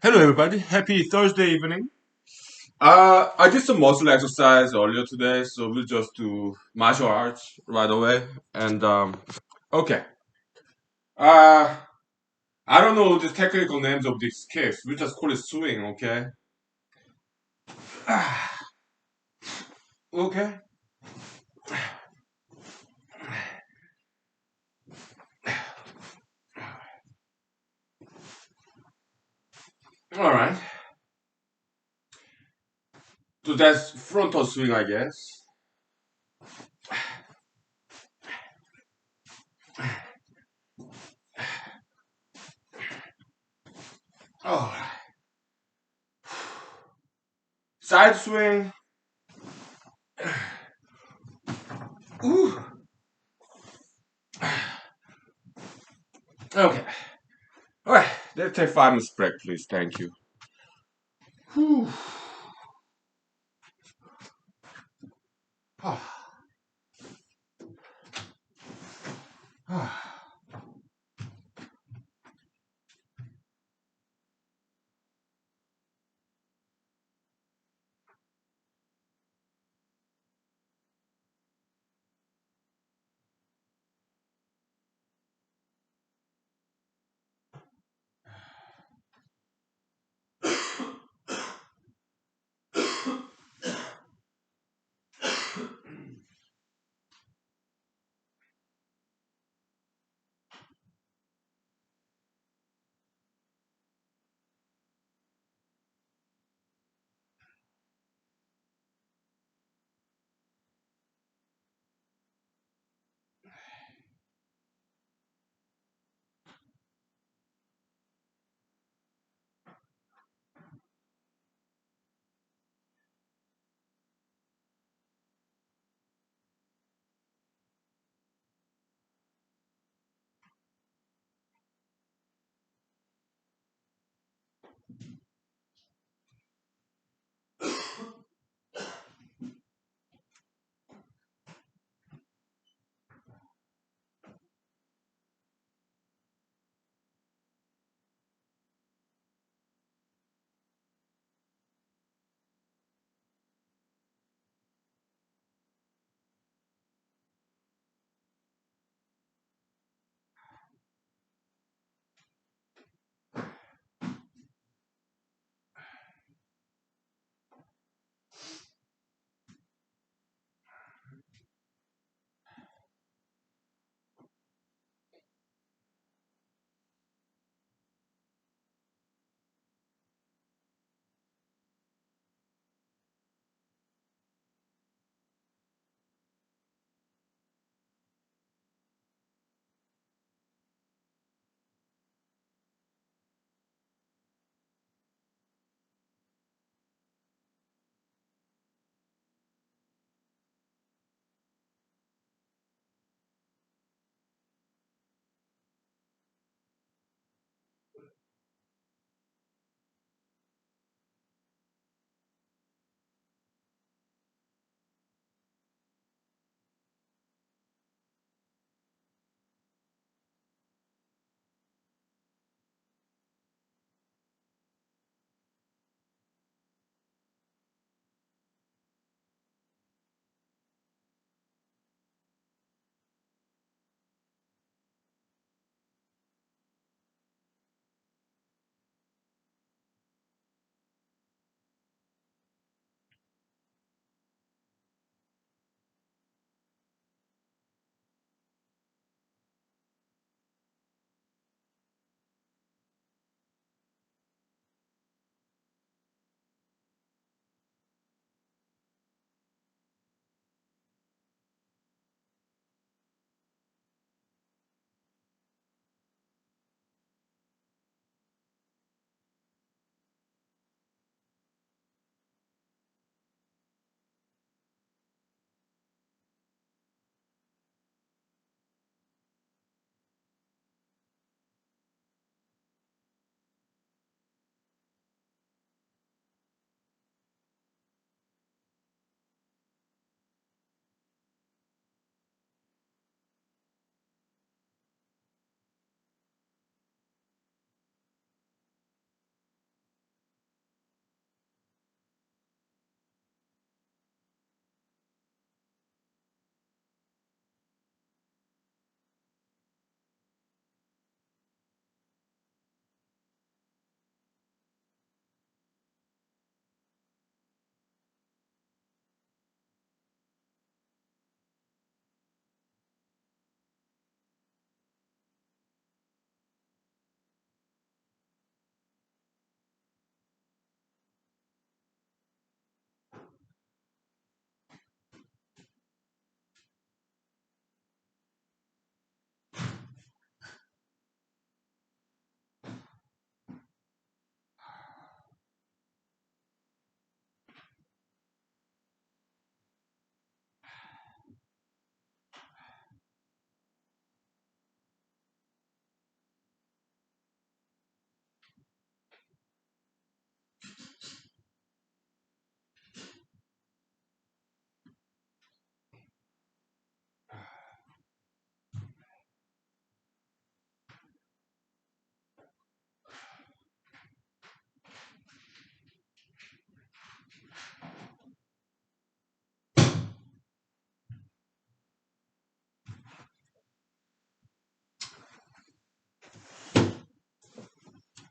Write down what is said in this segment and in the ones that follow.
Hello, everybody. Happy Thursday evening. I did some muscle exercise earlier today, so we'll just do martial arts right away. And okay. Uh, I don't know the technical names of these kicks. We just call it swing, okay? Okay. All right. So that's frontal swing, I guess. Oh, side swing. Ooh. Okay. All right. Let's take 5 minutes break, please. Thank you. Whew.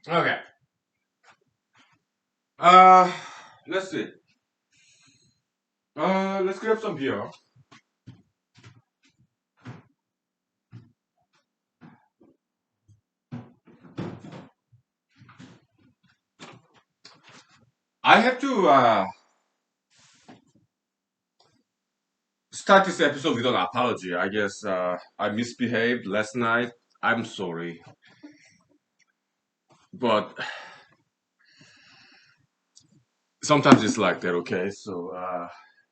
Okay. Uh, let's see. Let's grab some beer. I have to start this episode with an apology. I guess I misbehaved last night. I'm sorry, but sometimes it's like that. Okay, so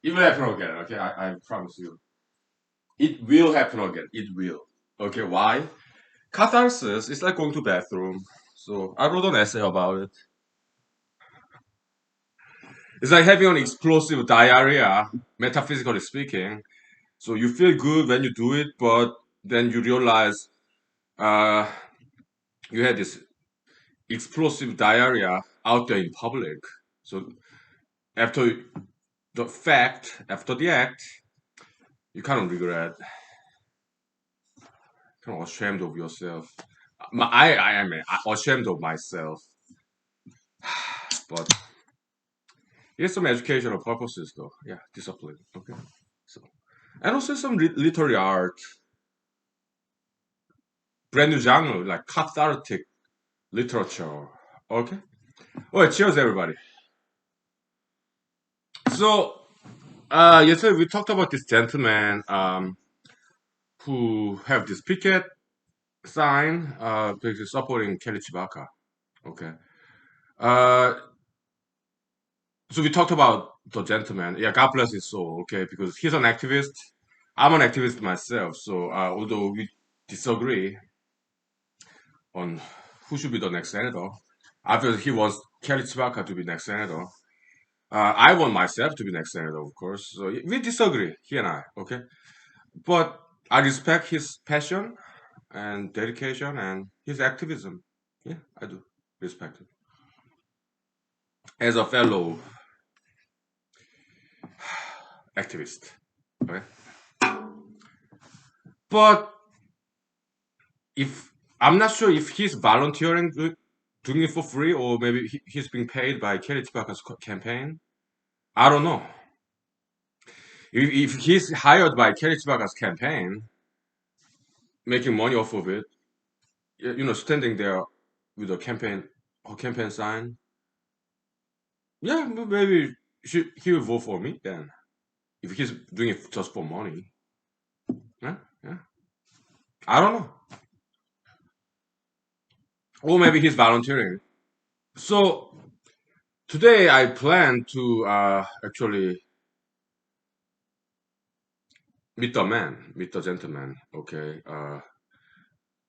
it will happen again. Okay, I promise you, it will happen again. It will. Okay, why? Catharsis is like going to bathroom. So I wrote an essay about it. It's like having an explosive diarrhea, metaphysically speaking. So you feel good when you do it, but then you realize uh, you had this explosive diarrhea out there in public. So after after the act, you kind of regret, kind of ashamed of yourself. I am ashamed of myself, but here's some educational purposes though. Yeah, discipline. Okay, so and also some literary art, brand new genre like cathartic literature. Okay. Well, cheers, everybody. So, yesterday we talked about this gentleman who have this picket sign basically supporting Kelly Chibaka. Okay. Uh, so we talked about the gentleman. Yeah, God bless his soul. Okay, because he's an activist. I'm an activist myself. So, although we disagree on who should be the next senator, after he wants Kelly Chibaka to be next senator. I want myself to be next senator, of course. So we disagree, he and I. Okay. But I respect his passion and dedication and his activism. Yeah, I do respect it. As a fellow activist. Okay. But if I'm not sure if he's volunteering doing it for free or maybe he's being paid by Kelly Tobacco's campaign. I don't know. If he's hired by Kelly Tobacco's campaign, making money off of it, standing there with a campaign sign, yeah, maybe he will vote for me then. If he's doing it just for money, yeah, yeah. I don't know. Or maybe he's volunteering. So today I plan to actually meet the gentleman. Okay,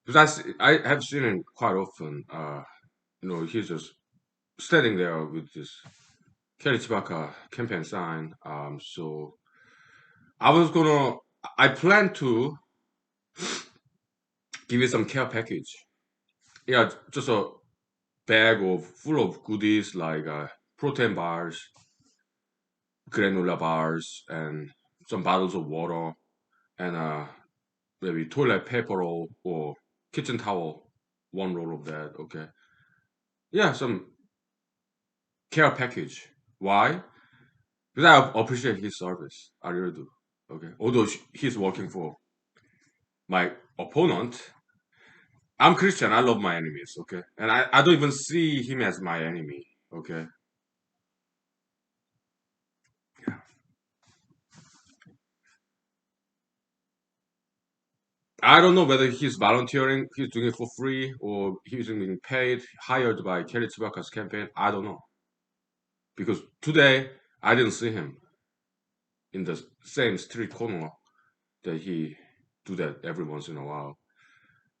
because I have seen him quite often. He's just standing there with this Kelly Chibaka campaign sign. So I was gonna, I plan to give you some care package. Yeah, just a bag of full of goodies like protein bars, granola bars, and some bottles of water, and maybe toilet paper roll or kitchen towel, one roll of that. Okay, yeah, some care package. Why? Because I appreciate his service. I really do. Okay, although he's working for my opponent, I'm Christian. I love my enemies. Okay, and I don't even see him as my enemy. Okay, yeah. I don't know whether he's volunteering, he's doing it for free, or he's being paid, hired by Kelly Tsubaka's campaign. I don't know. Because today, I didn't see him in the same street corner that he do that every once in a while.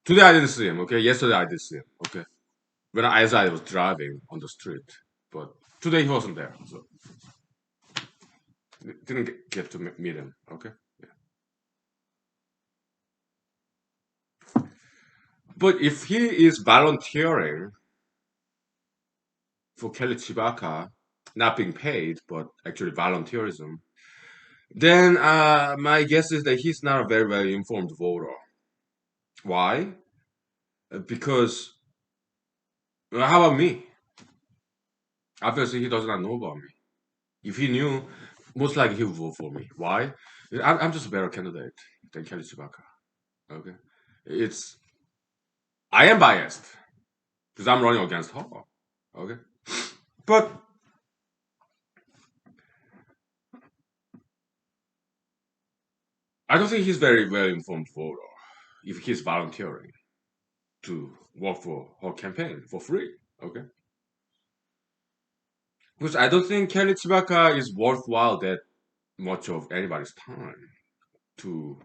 Today, I didn't see him, okay? Yesterday, I did see him, okay? As I was driving on the street. But today, he wasn't there, so didn't get to meet him, okay? Yeah. But if he is volunteering for Kelly Chibaka, not being paid, but actually volunteerism, then my guess is that he's not a very, very informed voter. Why? Because How about me? Obviously, he does not know about me. If he knew, most likely he would vote for me. Why? I'm just a better candidate than Kelly Chewbacca. Okay, it's I am biased because I'm running against her. Okay, but I don't think he's very well informed voter if he's volunteering to work for her campaign for free. Okay, because I don't think Kelly Chewbacca is worthwhile that much of anybody's time to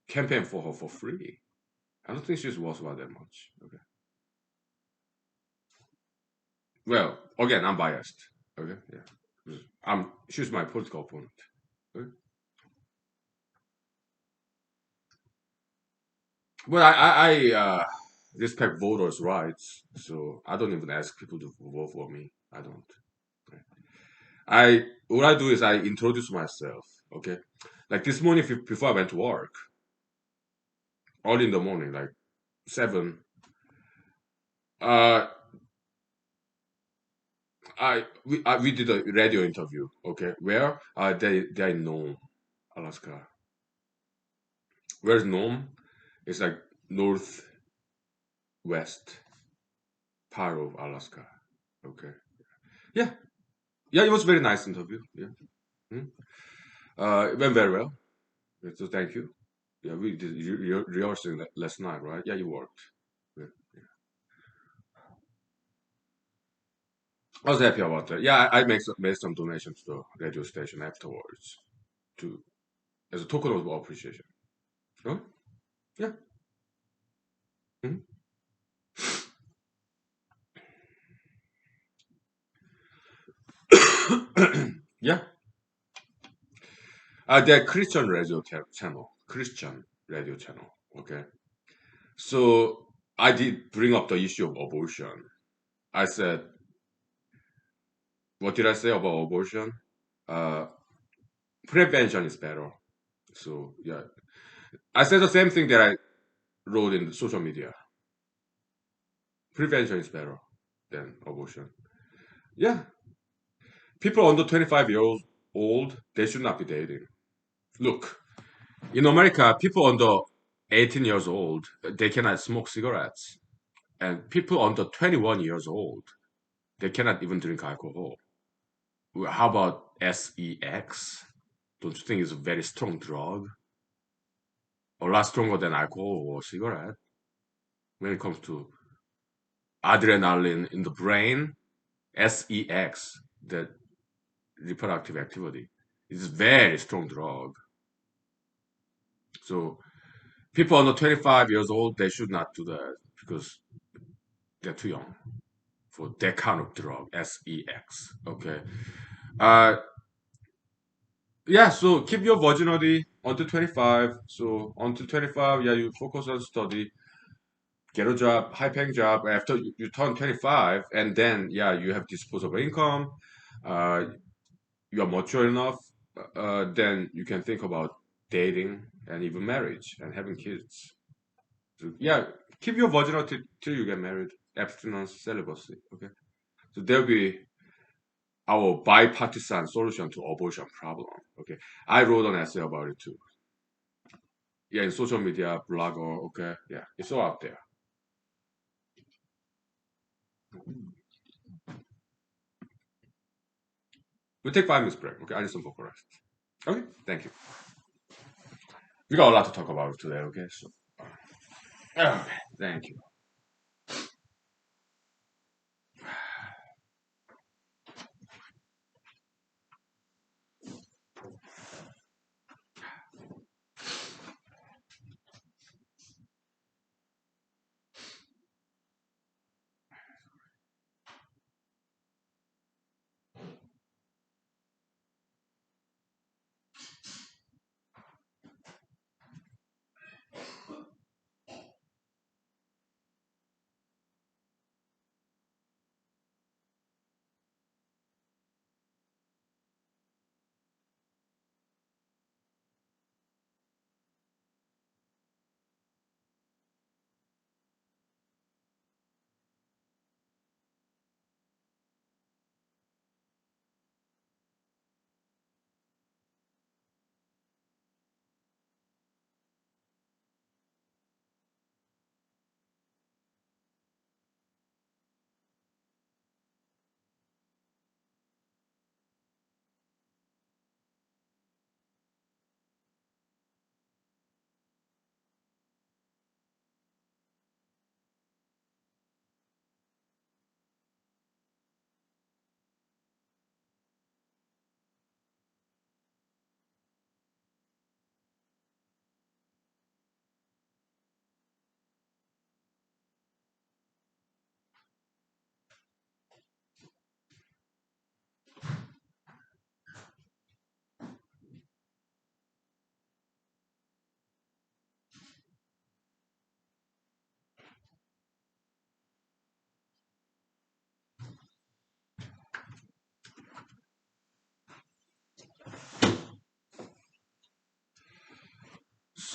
campaign for her for free. I don't think she's worthwhile that much. Okay. Well, again, I'm biased. Okay. Yeah. She's my political opponent. Okay? Well, I respect voters' rights, so I don't even ask people to vote for me. I don't. I what I do is I introduce myself. Okay. Like this morning, before I went to work, early in the morning, like 7. Uh, we did a radio interview. Okay, where they know Alaska. Where's Nome? It's like northwest part of Alaska. Okay. Yeah. Yeah, it was very nice interview. Yeah. Hmm. It went very well. Yeah, so thank you. Yeah, we did rehearsing last night, right? Yeah, you worked. Yeah. I was happy about that. Yeah, I made some donation to the radio station afterwards to as a token of appreciation. Oh, yeah. Mhm. Yeah. They're Christian radio channel. Christian radio channel. Okay. So I did bring up the issue of abortion. I said, what did I say about abortion? Uh, Prevention is better. So yeah, I said the same thing that I wrote in social media. Prevention is better than abortion. Yeah, people under 25 years old, they should not be dating. Look, in America, people under 18 years old, they cannot smoke cigarettes, and people under 21 years old, they cannot even drink alcohol. Well, how about sex? Don't you think it's a very strong drug? A lot stronger than alcohol or cigarette when it comes to adrenaline in the brain. Sex, the reproductive activity, is a very strong drug. So people under 25 years old, they should not do that because they're too young for that kind of drug. Sex. Okay. Uh, yeah. So keep your virginity until 25. So until 25, yeah, you focus on study, get a job, high paying job after you turn 25, and then yeah, you have disposable income. Uh, you are mature enough, then you can think about dating and even marriage and having kids. So, yeah, keep your virginity till you get married. Abstinence, celibacy. Okay, so there'll be our bipartisan solution to abortion problem. Okay, I wrote an essay about it too. Yeah, in social media, blogger. Okay, yeah, it's all out there. We'll take 5 minutes break. Okay, I need some vocal rest. Okay, thank you. We got a lot to talk about today. Okay, so okay, thank you.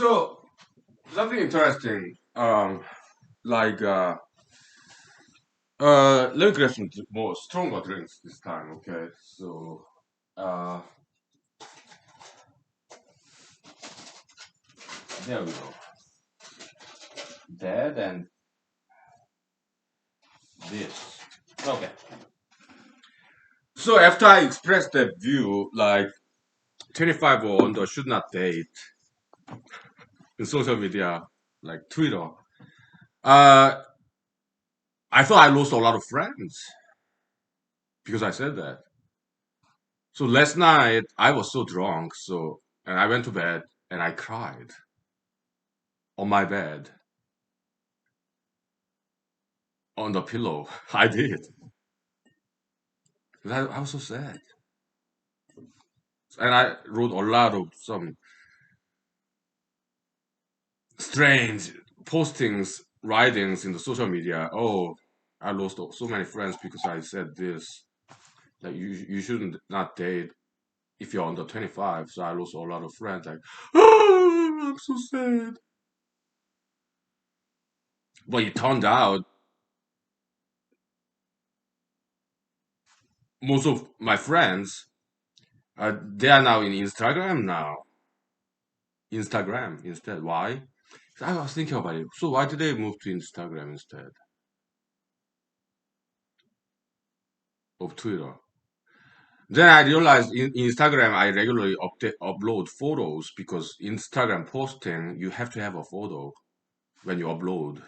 So something interesting. Like let me get some more stronger drinks this time. Okay, so uh, there we go. That and this. Okay. So after I expressed that view, like 25 or under should not date in social media, like Twitter. Uh, I thought I lost a lot of friends because I said that. So last night I was so drunk, and I went to bed and I cried on my bed on the pillow. I did. 'Cause I was so sad, and I wrote a lot of some strange postings, writings in the social media. Oh, I lost so many friends because I said this. Like you shouldn't not date if you're under 25. So I lost a lot of friends. Like, oh, I'm so sad. But it turned out most of my friends, they are now in Instagram now. Instagram instead. Why? I was thinking about it. So why did they move to Instagram instead of Twitter? Then I realized in Instagram I regularly upload photos because Instagram posting you have to have a photo when you upload.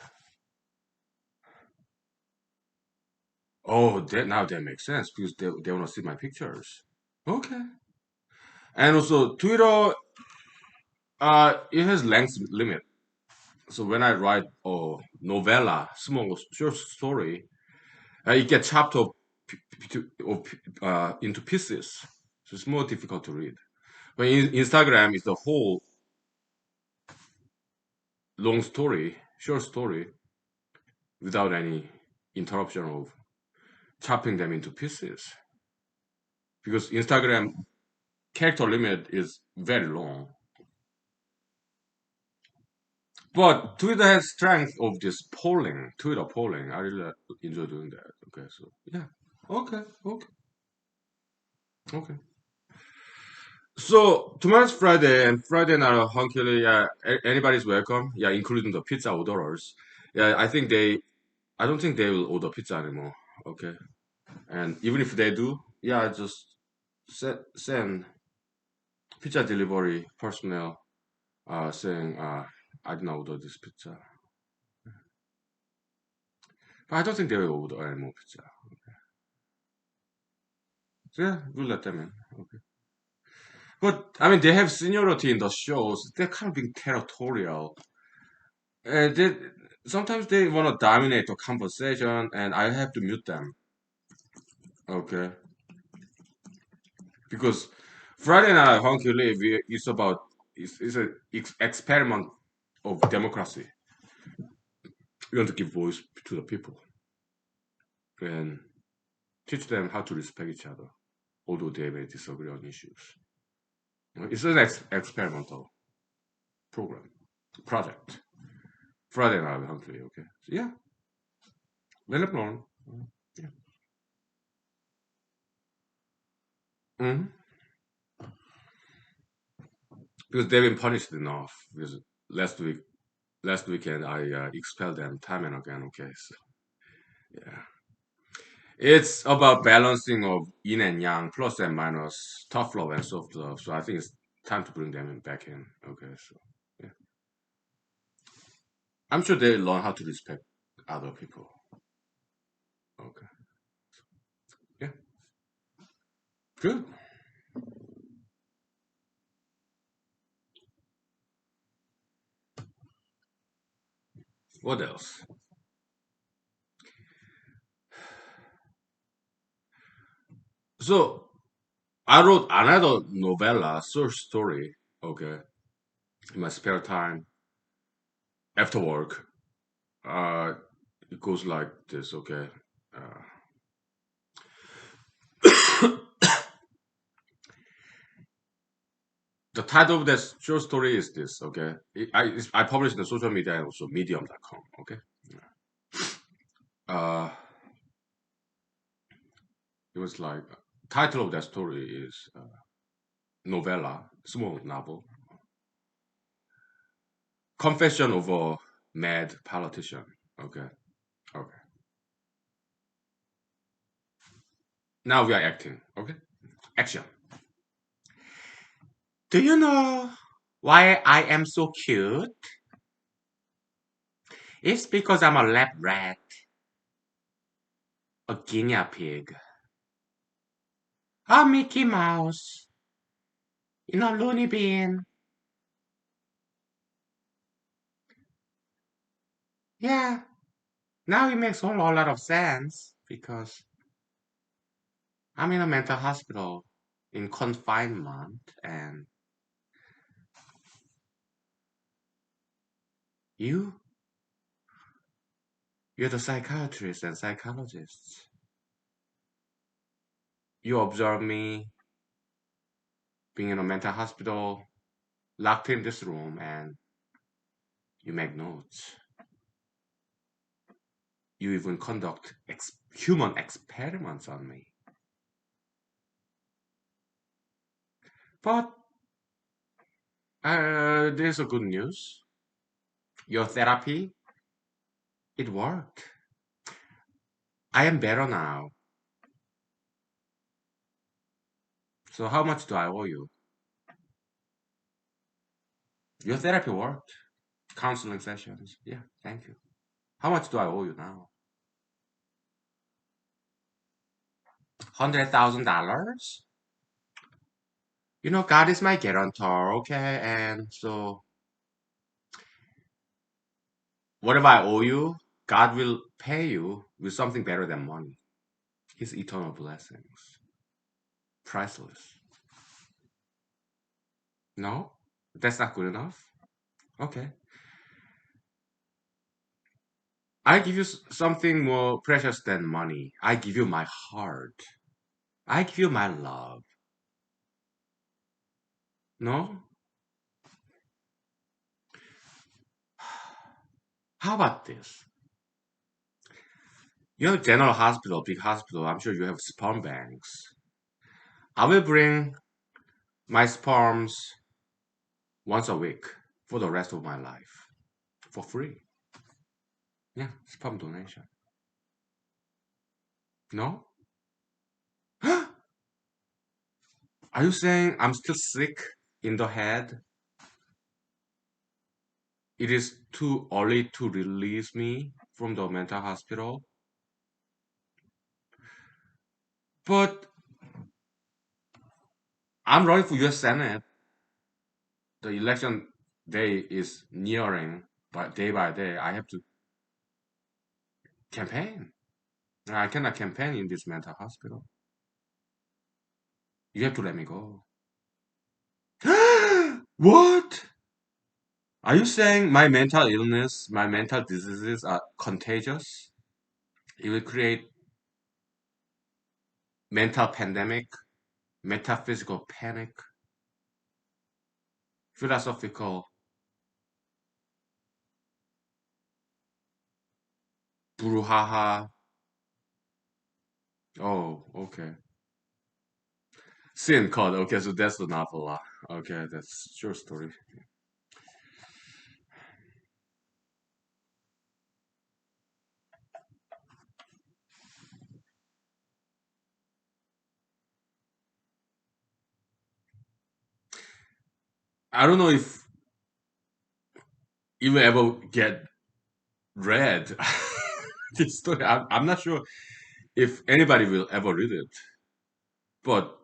Oh, now that makes sense because they want to see my pictures. Okay. And also Twitter, it has length limit. So when I write a novella, small short story, it gets chopped up into pieces. So it's more difficult to read. But Instagram is the whole long story, short story, without any interruption of chopping them into pieces. Because Instagram character limit is very long. But Twitter has strength of this polling, Twitter polling. I really enjoy doing that. Okay, so yeah. Okay, okay, okay. So tomorrow's Friday, and Friday night are hunky. Yeah, anybody's welcome. Yeah, including the pizza orderers. Yeah, I don't think they will order pizza anymore. Okay, and even if they do, yeah, just send pizza delivery personnel saying I did not order this pizza. But I don't think they will order any more pizza. So yeah, we'll let them in. Okay. But I mean, they have seniority in the shows. They're kind of being territorial. They sometimes they want to dominate the conversation, and I have to mute them. Okay, because Friday Night Honky Live is about is an experiment of democracy. We want to give voice to the people and teach them how to respect each other, although they may disagree on issues. It's an experimental program project. Friday Night Honky Live. Okay, so yeah, let them learn. Yeah. Mhm. Because they've been punished enough. Because last week, last weekend, I expelled them time and again. Okay, so yeah, it's about balancing of yin and yang, plus and minus, tough love and soft love. So I think it's time to bring them back in. Okay, so yeah, I'm sure they learn how to respect other people. Okay, yeah, good. What else? So I wrote another novella, short story. Okay, in my spare time after work. Uh, it goes like this. Okay. Uh, the title of the short story is this. Okay, I published in the social media and also medium.com. Okay. Uh, it was like title of that story is novella, small novel, confession of a mad politician. Okay. Okay. Now we are acting. Okay. Action. Do you know why I am so cute? It's because I'm a lab rat, a guinea pig, a Mickey Mouse, loony bin. Yeah, now it makes a whole lot of sense because I'm in a mental hospital in confinement and you, you're the psychiatrist and psychologists. You observe me being in a mental hospital, locked in this room, and you make notes. You even conduct human experiments on me. But there's a good news. Your therapy, it worked. I am better now. So how much do I owe you? Your therapy worked. Counseling sessions. Yeah, thank you. How much do I owe you now? $100,000? God is my guarantor, okay? And so whatever I owe you, God will pay you with something better than money. His eternal blessings. Priceless. No? That's not good enough? Okay. I give you something more precious than money. I give you my heart. I give you my love. No? How about this? You have general hospital, big hospital. I'm sure you have sperm banks. I will bring my sperms once a week for the rest of my life for free. Yeah, sperm donation. No? Are you saying I'm still sick in the head? It is too early to release me from the mental hospital? But I'm running for US Senate. The election day is nearing, but day by day, I have to campaign. I cannot campaign in this mental hospital. You have to let me go. What? Are you saying my mental illness, my mental diseases are contagious? It will create mental pandemic, metaphysical panic, philosophical brouhaha. Oh, okay. Sin code. Okay, so that's the novel. Okay, that's short story. I don't know if you will ever get read this story. I'm not sure if anybody will ever read it, but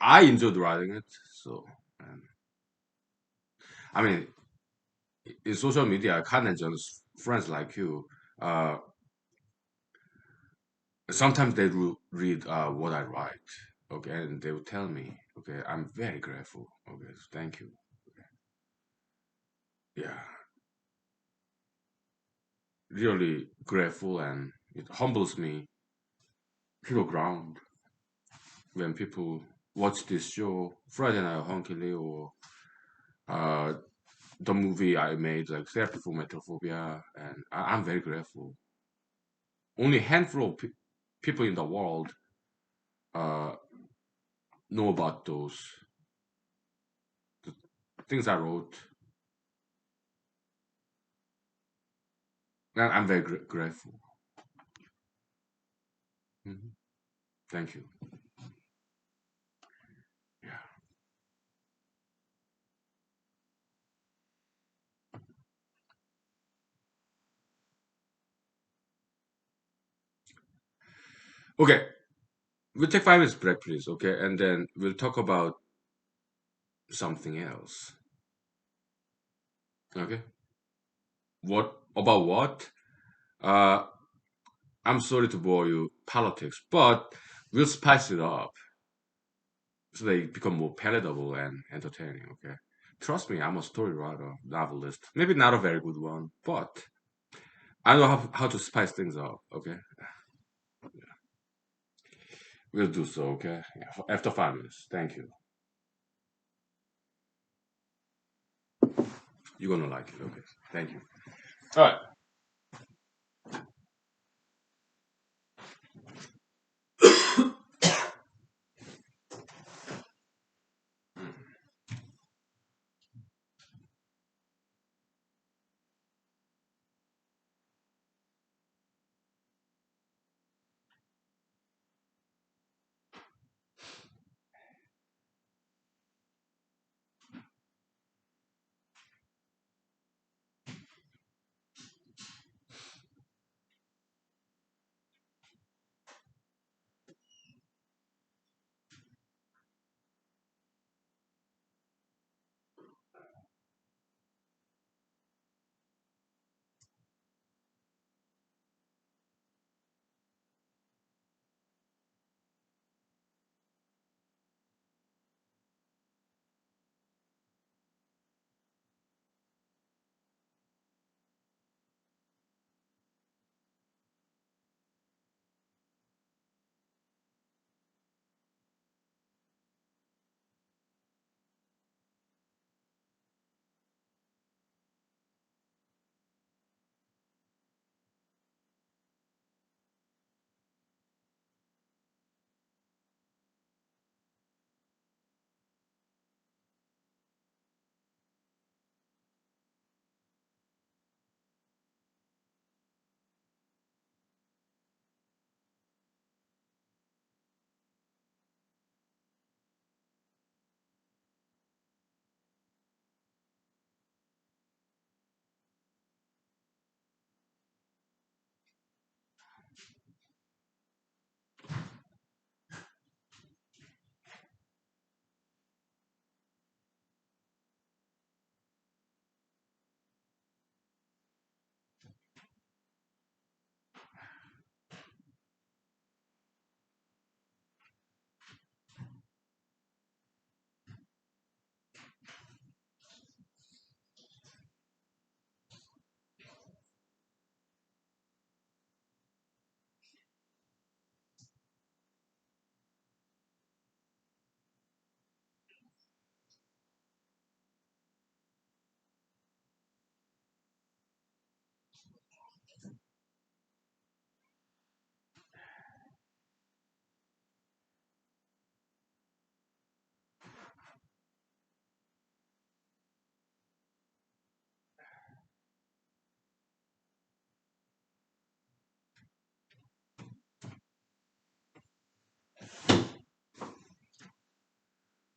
I enjoyed writing it. So, um, I mean, in social media, I kind of just friends like you. Uh, Sometimes they read what I write, okay, and they will tell me, okay, I'm very grateful. Okay, so thank you. Yeah, really grateful, and it humbles me to the ground when people watch this show, Friday Night Hunky or uh, the movie I made, like Therapy for Metrophobia, and I'm very grateful. Only a handful of people in the world uh, know about those things I wrote, and I'm very grateful. Mhm. Thank you. Yeah. Okay, we'll take 5 minutes break, please. Okay, and then we'll talk about something else. Okay, what about what? Uh, I'm sorry to bore you politics, but we'll spice it up so they become more palatable and entertaining. Okay, trust me, I'm a story writer, novelist. Maybe not a very good one, but I know how to spice things up. Okay, we'll do so. Okay, yeah, after 5 minutes. Thank you. You're gonna like it. Okay, thank you. All right.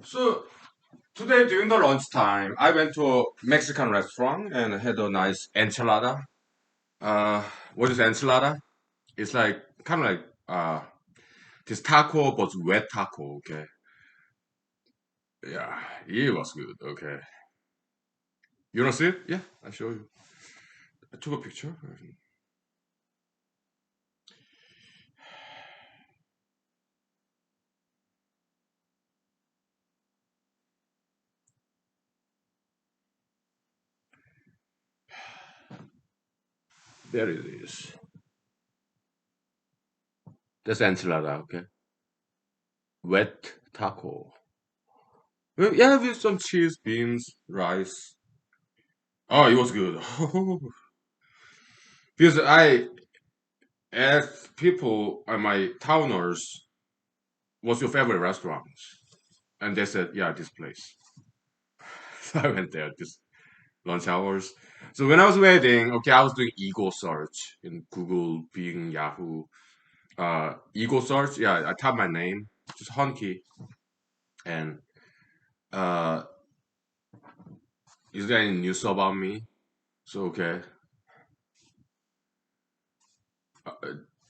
So today during the lunchtime, I went to a Mexican restaurant and had a nice enchilada. Uh, what is enchilada? It's like kind of like this taco but wet taco. Okay, yeah, it was good. Okay, you wanna see it? Yeah, I show you. I took a picture. There it is. That's enchilada. Okay. Wet taco. Yeah, with some cheese, beans, rice. Oh, it was good. Because I asked people, my towners, what's your favorite restaurant? And they said, yeah, this place. So I went there this lunch hours. So when I was waiting, okay, I was doing ego search in Google, Bing, Yahoo. Ego search, yeah, I type my name, just Honky, and uh, is there any news about me? So okay, uh,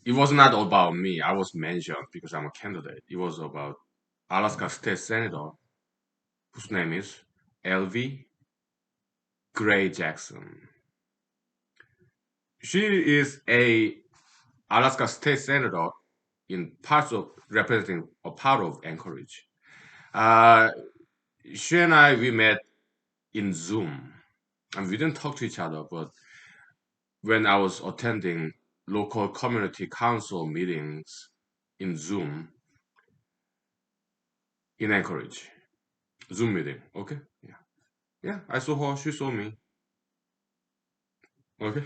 it was not about me. I was mentioned because I'm a candidate. It was about Alaska State Senator, whose name is L.V. Gray Jackson. She is a Alaska State Senator in parts of representing a part of Anchorage. Uh, she and I we met in Zoom, and we didn't talk to each other. But when I was attending local community council meetings in Zoom in Anchorage, Zoom meeting. Okay, yeah, yeah. I saw her. She saw me. Okay,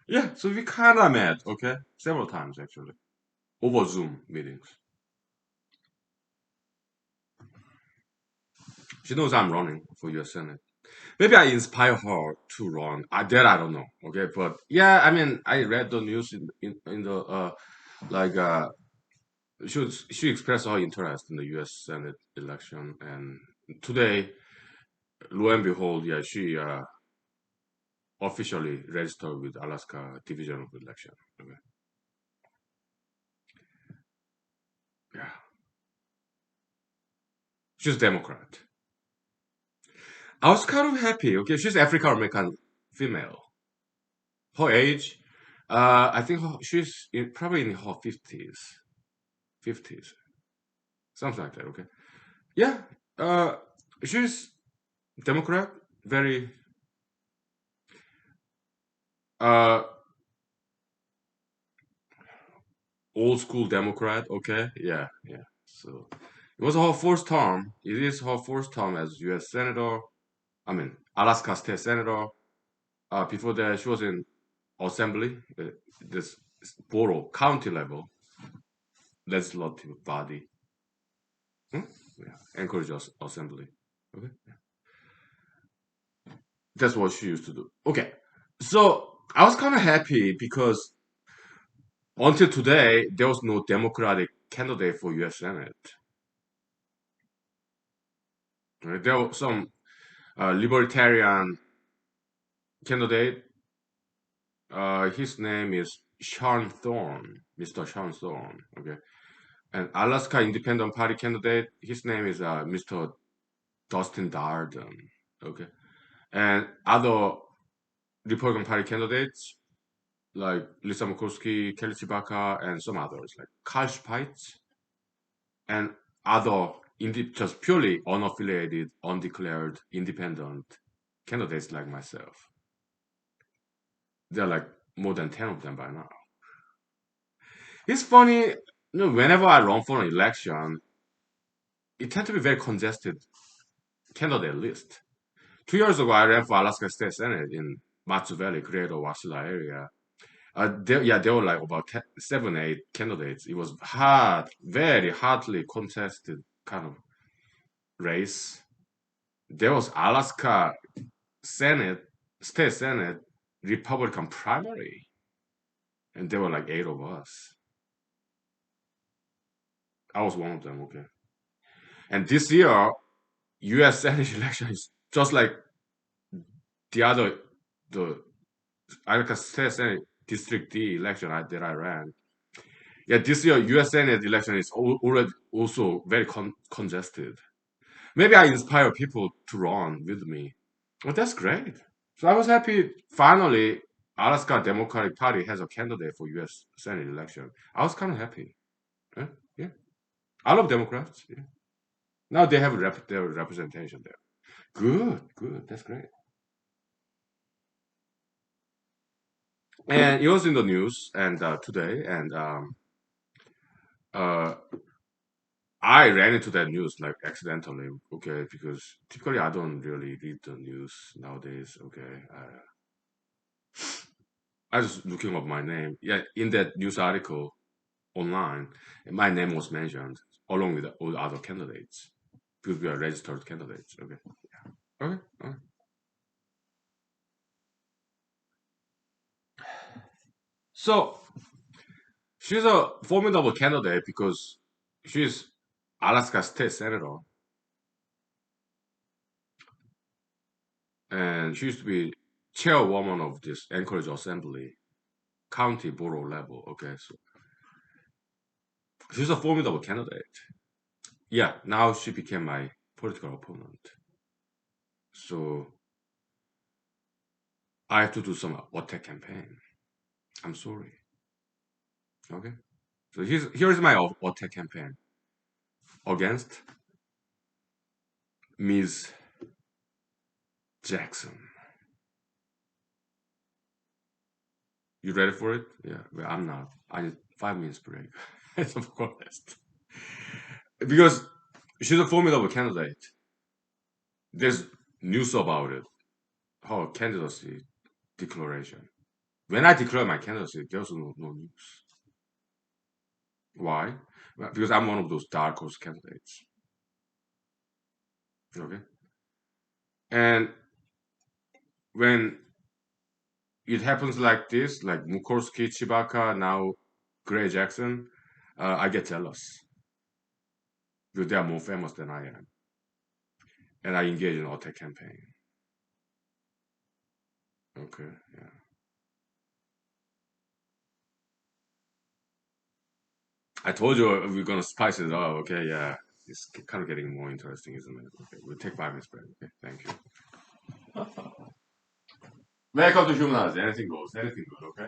yeah. So we kind of met. Okay, several times actually over Zoom meetings. She knows I'm running for U.S. Senate. Maybe I inspire her to run. I don't know. Okay, but yeah, I mean, I read the news in the like she expressed her interest in the U.S. Senate election, and today, lo and behold, yeah, she officially registered with Alaska Division of Election. Okay, yeah, she's Democrat. I was kind of happy. Okay, she's African American female. Her age, I think probably in her fifties, something like that. Okay. Yeah, uh, she's Democrat, very uh old school Democrat. Okay, yeah, yeah. So it was her first term. It is her first term as U.S. Senator. I mean, Alaska State Senator. Before that, she was in Assembly, this borough county level legislative body. Hmm? Yeah, Anchorage Assembly. Okay, that's what she used to do. Okay, so I was kind of happy because until today, there was no Democratic candidate for U.S. Senate. Right? There was some libertarian candidate. His name is Sean Thorne, Mr. Sean Thorne. Okay, and Alaska Independent Party candidate. His name is Mr. Dustin Darden. Okay, and other Republican Party candidates like Lisa Murkowski, Kelly Tshibaka, and some others like Carl Spitz and other just purely unaffiliated, undeclared, independent candidates like myself. There are like more than 10 of them by now. It's funny, whenever I run for an election, it tends to be very congested candidate list. 2 years ago, I ran for Alaska State Senate in Matsu Valley, Greater Wasilla area. There were like about 10, 7, 8 candidates. It was very hotly contested kind of race. There was Alaska Senate, State Senate Republican primary, and there were like 8 of us. I was one of them. Okay, and this year, U.S. Senate election is just like the other, the Alaska State Senate District D election that I ran. Yeah, this year U.S. Senate election is already also very congested. Maybe I inspire people to run with me. Well, that's great. So I was happy finally Alaska Democratic Party has a candidate for U.S. Senate election. I was kind of happy. Huh? Yeah, I love Democrats. Yeah. Now they have their representation there. Good, good. That's great. And it was in the news and today, and Uh, I ran into that news like accidentally, okay, because typically I don't really read the news nowadays, okay. I was looking up my name. Yeah, in that news article online, my name was mentioned along with all the other candidates because we are registered candidates, okay. Okay, okay. So she's a formidable candidate because she's Alaska State Senator and she used to be chairwoman of this Anchorage Assembly, county borough level. Okay, so she's a formidable candidate. Yeah, now she became my political opponent. So I have to do some attack campaign. I'm sorry. Okay, so here's my attack campaign against Ms. Jackson. You ready for it? Yeah, well, I'm not. I need 5 minutes break. Of course. Because she's a formidable candidate. There's news about it. Her candidacy declaration. When I declare my candidacy, there's no news. Why? Well, because I'm one of those dark horse candidates. Okay. And when it happens like this, like Mukorski, Chibaka, now Gray Jackson, I get jealous because they are more famous than I am. And I engage in attack campaign. Okay. Yeah. I told you we're gonna spice it up. Okay. Yeah. It's kind of getting more interesting, isn't it? Okay. We'll take 5 minutes break. Okay. Thank you. Welcome to humanology. Anything goes. Anything good. Okay.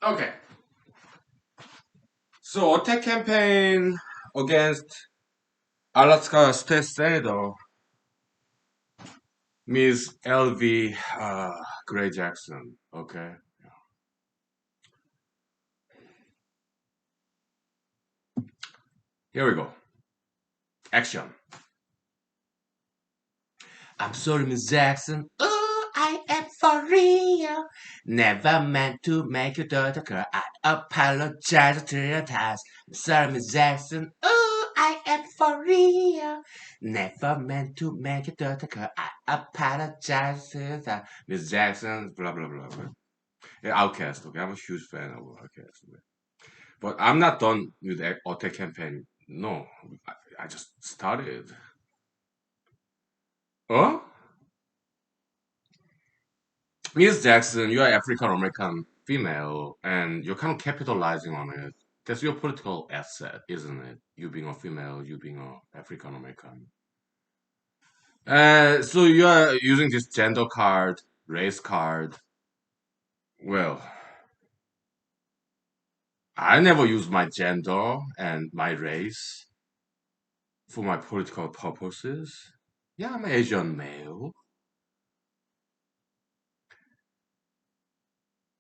Okay. So attack campaign against Alaska State Senator Ms. L.V. Gray Jackson. Okay. Here we go. Action. I'm sorry, Miss Jackson. Ooh, I am for real. Never meant to make you dirty, girl. I apologize to your ties. I'm sorry, Miss Jackson. Ooh, I am for real. Never meant to make it dirty, 'cause I apologize to the Miss Jackson, blah, blah, blah, blah. Yeah, Outcast, okay? I'm a huge fan of Outcast. Okay? But I'm not done with the Otte campaign. No, I just started. Oh? Miss Jackson, you are African American female, and you're kind of capitalizing on it. That's your political asset, isn't it? You being a female, you being a African American. So you are using this gender card, race card. Well, I never use my gender and my race for my political purposes. Yeah, I'm Asian male.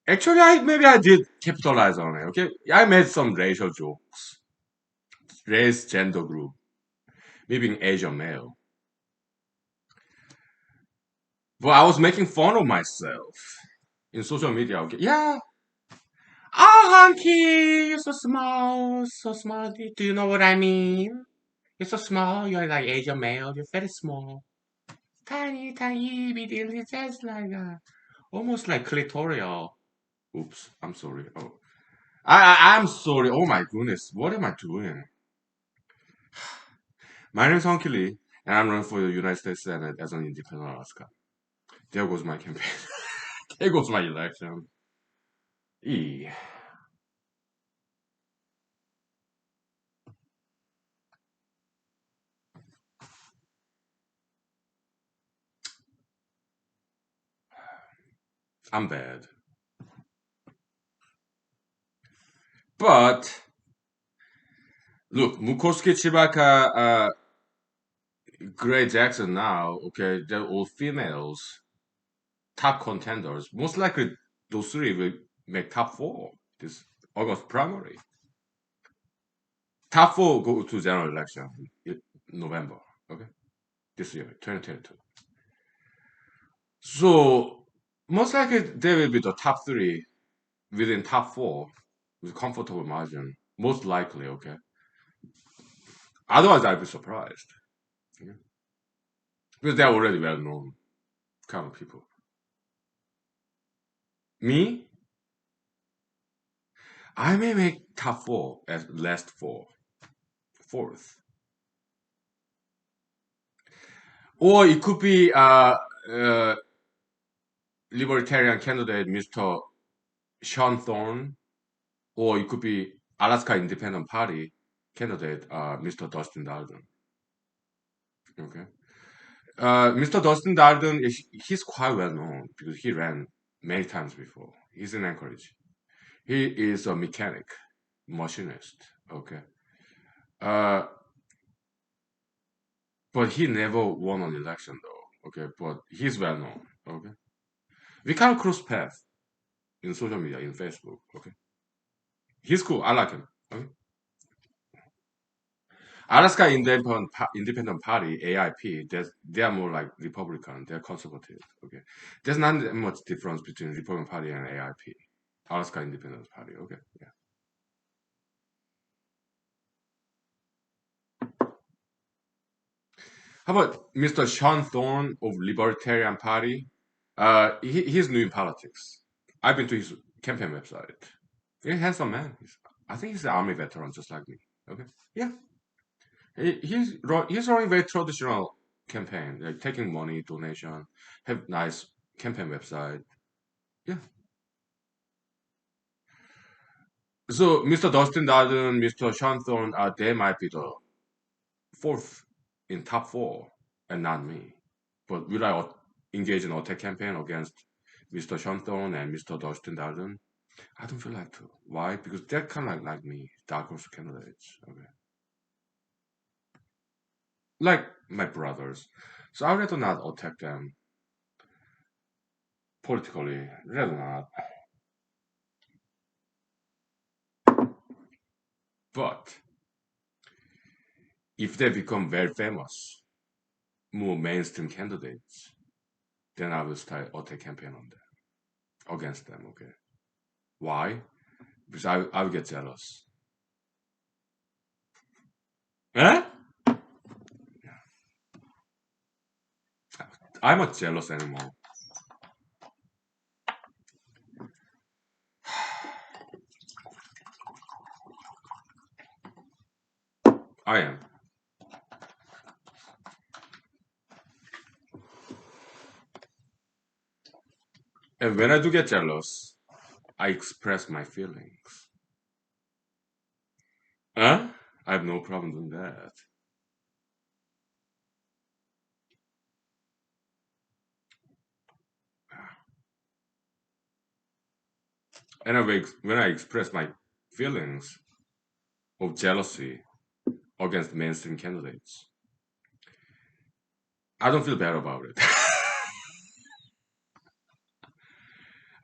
Actually, I maybe I did capitalize on it. Okay, I made some racial jokes, race, gender group, me being Asian male. But I was making fun of myself in social media. Okay, yeah. Oh, hunky, you're so small, so small. Do you know what I mean? You're so small. You're like Asian male. You're very small, tiny, tiny, little, just like almost like clitoral. Oops, I'm sorry. Oh, I'm sorry. Oh my goodness, what am I doing? My name is Honky Lee, and I'm running for the United States Senate as an independent Alaska. There goes my campaign. There goes my election. E. I'm bad. But look, Mukoski Chibaka, Gray Jackson now, okay, they're all females, top contenders. Most likely those three will make top four this August primary. Top four go to general election in November, okay, this year, 2022. So most likely they will be the top three within top four with comfortable margin. Most likely, okay. Otherwise, I'd be surprised. Yeah. Because they're already well known kind of people. Me, I may make top four at last four, fourth. Or it could be uh, Libertarian candidate Mr. Sean Thorne, or it could be Alaska Independent Party candidate Mr. Dustin Darden. Okay. Mr. Dustin Darden, he's quite well known because he ran many times before. He's in Anchorage. He is a mechanic, machinist. Okay. Uh, but he never won an election though. Okay. But he's well known. Okay. We kind of cross paths in social media, in Facebook. Okay. He's cool. I like him. Okay. Alaska Independent Party (AIP), they are more like Republican. They're conservative. Okay, there's not that much difference between Republican Party and AIP, Alaska Independence Party. Okay, yeah. How about Mr. Sean Thorne of Libertarian Party? He's new in politics. I've been to his campaign website. He's a handsome man. I think he's an army veteran, just like me. Okay, yeah. He's running very traditional campaign, like taking money, donation, have nice campaign website. Yeah. So Mr. Dustin Darden, Mr. Sean Thorne, they might be the fourth in top four, and not me. But will I engage in attack campaign against Mr. Sean Thorne and Mr. Dustin Darden? I don't feel like to. Why? Because they're kind of like me, dark horse candidates. Okay. Like my brothers. So I'd rather not attack them politically. Rather not. But if they become very famous, more mainstream candidates, then I will start attack campaign on them, against them. Okay. Why? Because I will get jealous. Eh? I'm a jealous animal. I am. And when I do get jealous, I express my feelings. Huh? I have no problem doing that. And when I express my feelings of jealousy against mainstream candidates, I don't feel bad about it.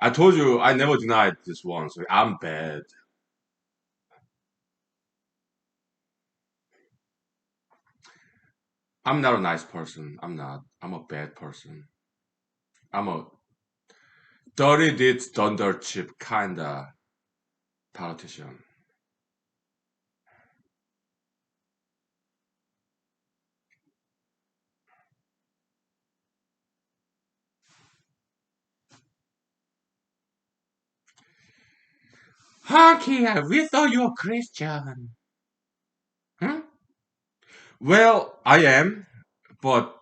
I told you I never denied this once. I'm bad. I'm not a nice person. I'm not. I'm a bad person. I'm a dirty deeds thunder chip kinda politician. Honky, we thought you were Christian. Huh? Well, I am, but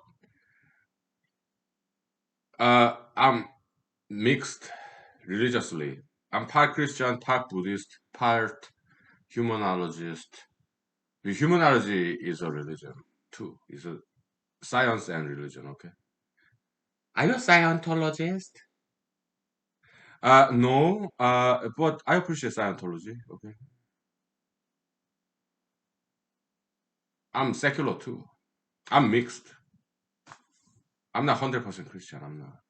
I'm mixed religiously. I'm part Christian, part Buddhist, part humanologist. The humanology is a religion too. It's a science and religion. Okay. Are you a Scientologist? No. But I appreciate Scientology. Okay. I'm secular too. I'm mixed. I'm not 100% Christian. I'm not.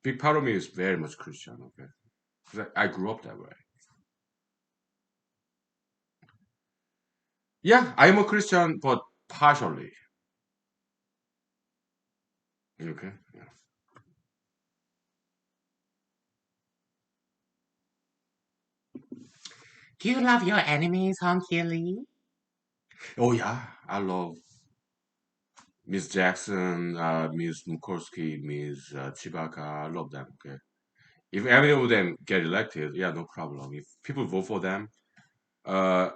Big part of me is very much Christian. Okay. 'Cause I grew up that way. Yeah, I am a Christian, but partially. Okay. Yeah. Do you love your enemies, Honky Lee? Oh yeah, I love Miss Jackson, Miss Mukorski, Miss Chibaka. I love them. Okay. If any of them get elected, yeah, no problem. If people vote for them, uh,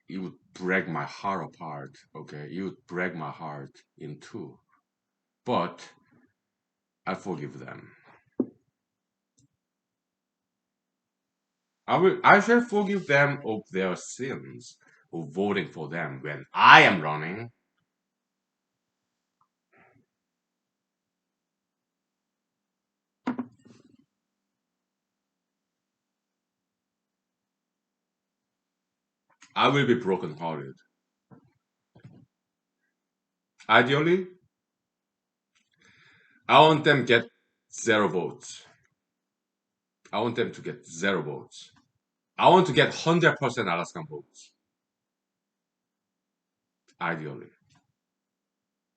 it would break my heart apart. Okay, it would break my heart in two. But I forgive them. I shall forgive them of their sins of voting for them when I am running. I will be brokenhearted. Ideally, I want them get zero votes. I want them to get zero votes. I want to get 100% Alaskan votes. Ideally.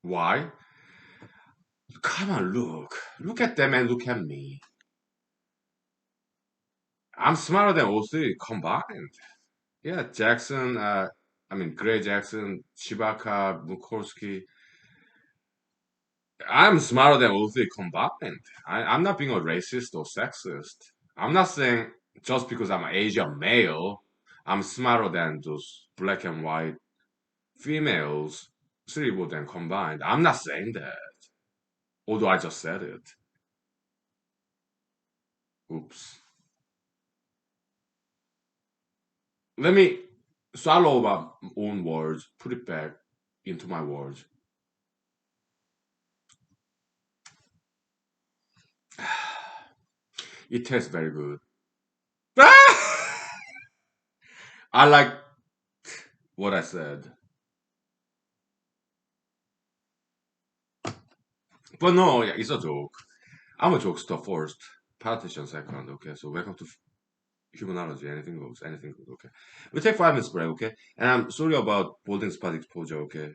Why? Come on, look. Look at them and look at me. I'm smarter than all three combined. Yeah, Jackson, Gray Jackson, Chibaka, Mukorski. I'm smarter than all three combined. I'm not being a racist or sexist. I'm not saying just because I'm an Asian male, I'm smarter than those black and white females, three of them combined. I'm not saying that, although I just said it. Oops. Let me swallow my own words, put it back into my words. It tastes very good. I like what I said. But no, yeah, it's a joke. I'm a jokester first, politician second, okay? So welcome to humanology. Anything goes, anything goes, okay? We take 5 minutes break, okay? And I'm sorry about Bolding spot exposure, okay?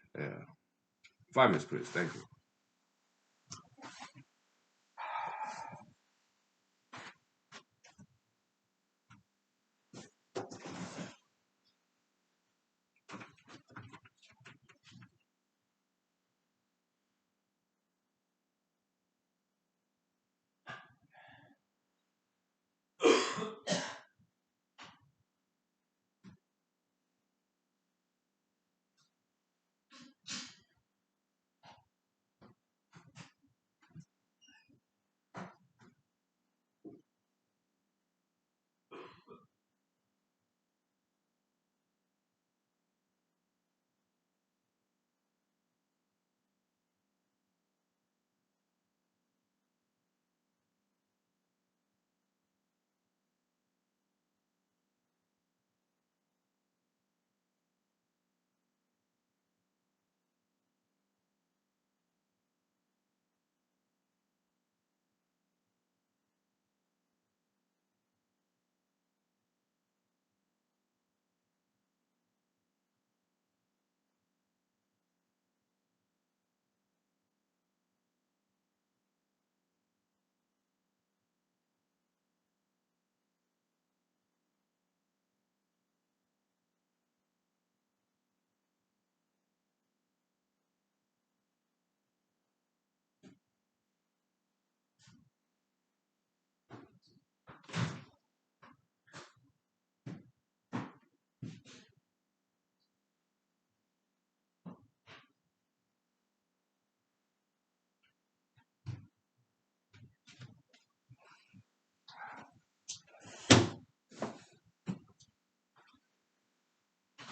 5 minutes, please. Thank you.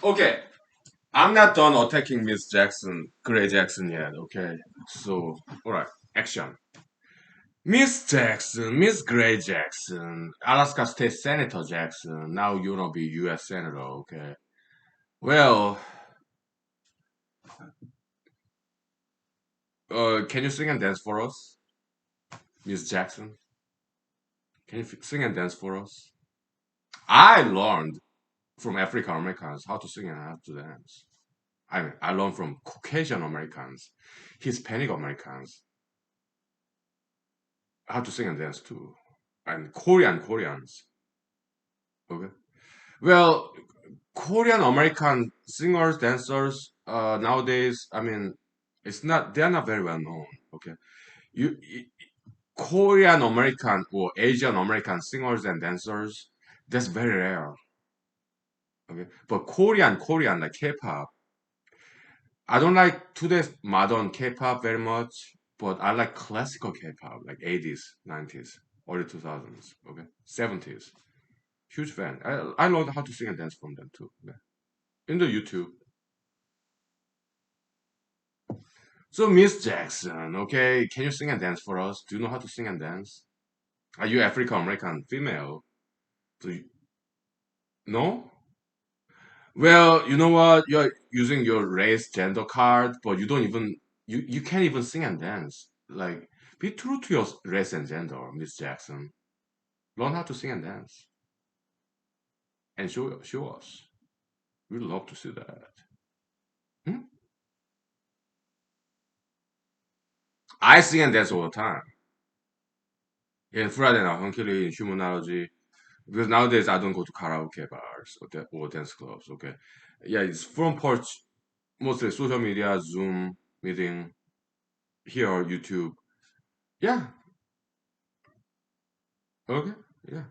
Okay, I'm not done attacking Miss Jackson, Gray Jackson yet. Okay, so all right, action. Miss Jackson, Miss Gray Jackson, Alaska State Senator Jackson. Now you wanna be U.S. Senator, okay? Well, can you sing and dance for us, Miss Jackson? Can you sing and dance for us? I learned from African Americans how to sing and how to dance. I mean, I learned from Caucasian Americans, Hispanic Americans how to sing and dance too, and Koreans. Okay. Well, Korean American singers, dancers, nowadays, I mean, they're not very well known. Okay. You Korean American or Asian American singers and dancers, that's very rare. Okay. But Korean like K-pop, I don't like today's modern K-pop very much, but I like classical K-pop, like 80s, 90s, early 2000s, okay, 70s. Huge fan. I learned how to sing and dance from them too. Yeah. In the YouTube. So Miss Jackson, okay, can you sing and dance for us? Do you know how to sing and dance? Are you African American female? Do you no? Well, you know what? You're using your race gender card, but you can't even sing and dance. Like, be true to your race and gender, Miss Jackson. Learn how to sing and dance and show us. We'd love to see that. Hmm? I sing and dance all the time. In Friday night, hunkyly in humanology. Because nowadays I don't go to karaoke bars or dance clubs. Okay, yeah, it's from porch, mostly social media, Zoom meeting, here YouTube. Yeah, okay, yeah,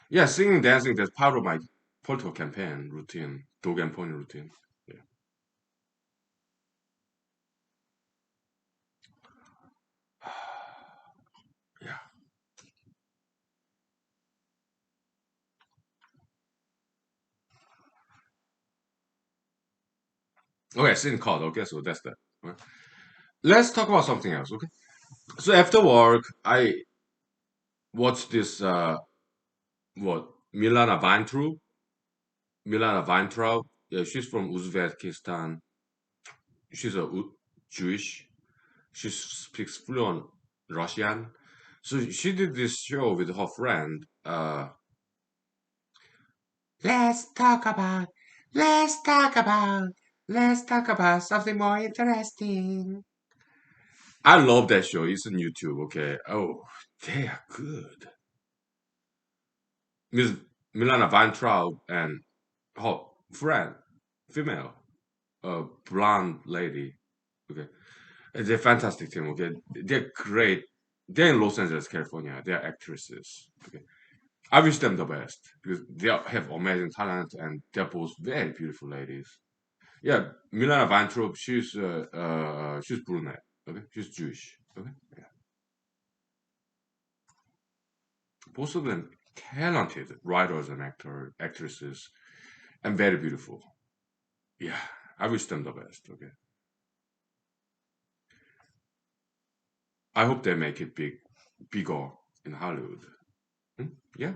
yeah. Singing, dancing. That's part of my political campaign routine, dog and pony routine. Yeah, yeah. Okay, sing called. Okay, so that's that. Okay. Let's talk about something else. Okay, so after work, I watched this. What Milana Weintraub? Milana Weintraub. Yeah, she's from Uzbekistan. She's Jewish. She speaks fluent Russian. So she did this show with her friend. Let's talk about, let's talk about, let's talk about something more interesting. I love that show. It's on YouTube. Okay. Oh, they are good. Miss Milana Weintraub and her friend, female, blonde lady. Okay. They're fantastic team. Okay. They're great. They're in Los Angeles, California. They're actresses. Okay. I wish them the best because they have amazing talent and they're both very beautiful ladies. Yeah, Milana Weintraub, she's brunette. Okay, she's Jewish. Okay, yeah, both of them talented writers and actresses, and very beautiful. Yeah, I wish them the best. Okay, I hope they make it bigger in Hollywood. Hmm? Yeah.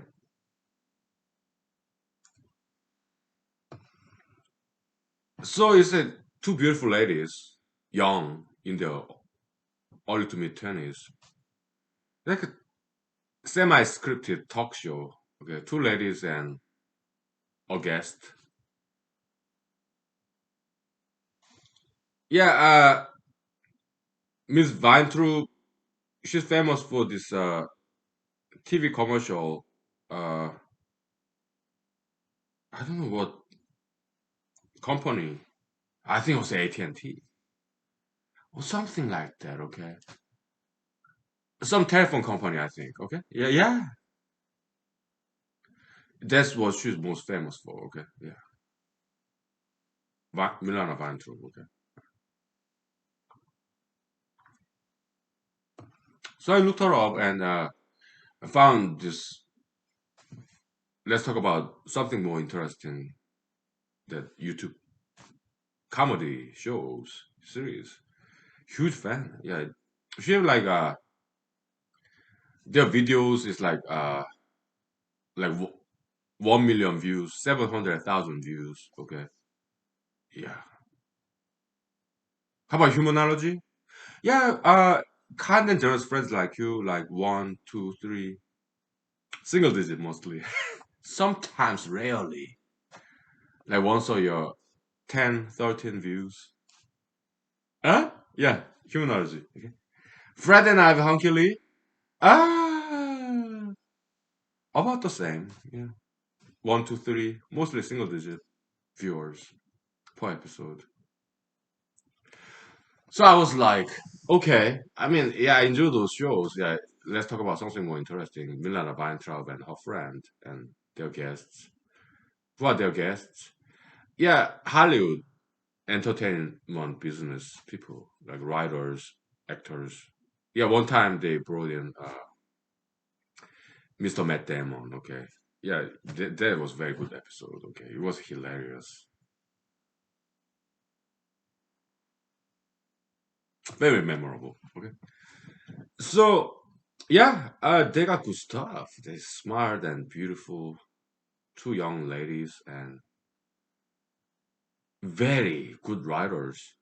So it's two beautiful ladies, young in their early to mid 20s, like a semi-scripted talk show. Okay, two ladies and a guest. Yeah, Miss Weintraub, she's famous for this TV commercial. Uh, I don't know what company. I think it was AT&T or something like that. Okay, some telephone company. I think. Okay, yeah, yeah. That's what she's most famous for. Okay, yeah. Milana Weintraub. Okay. So I looked her up and I found this let's talk about something more interesting that YouTube comedy shows series. Huge fan. Yeah, she have like their videos is like 1 million views, 700,000 views. Okay, yeah. How about humanology? Yeah, kind and generous friends like you, like one, two, three, single digit mostly. Sometimes, rarely, like once or your 10, 13 views. Huh? Yeah, humanology. Okay. Fred and I have Hunky Lee. Ah, about the same. Yeah, one, two, three, mostly single digit viewers per episode. So I was like, okay. I mean, yeah, I enjoy those shows. Yeah, let's talk about something more interesting. Milana Weintraub and her friend and their guests. Who are their guests? Yeah, Hollywood entertainment business people, like writers, actors. Yeah, one time they brought in Mr. Matt Damon. Okay, yeah, that was very good episode. Okay, it was hilarious, very memorable. Okay, so yeah, they got good stuff. They're smart and beautiful, two young ladies, and very good writers.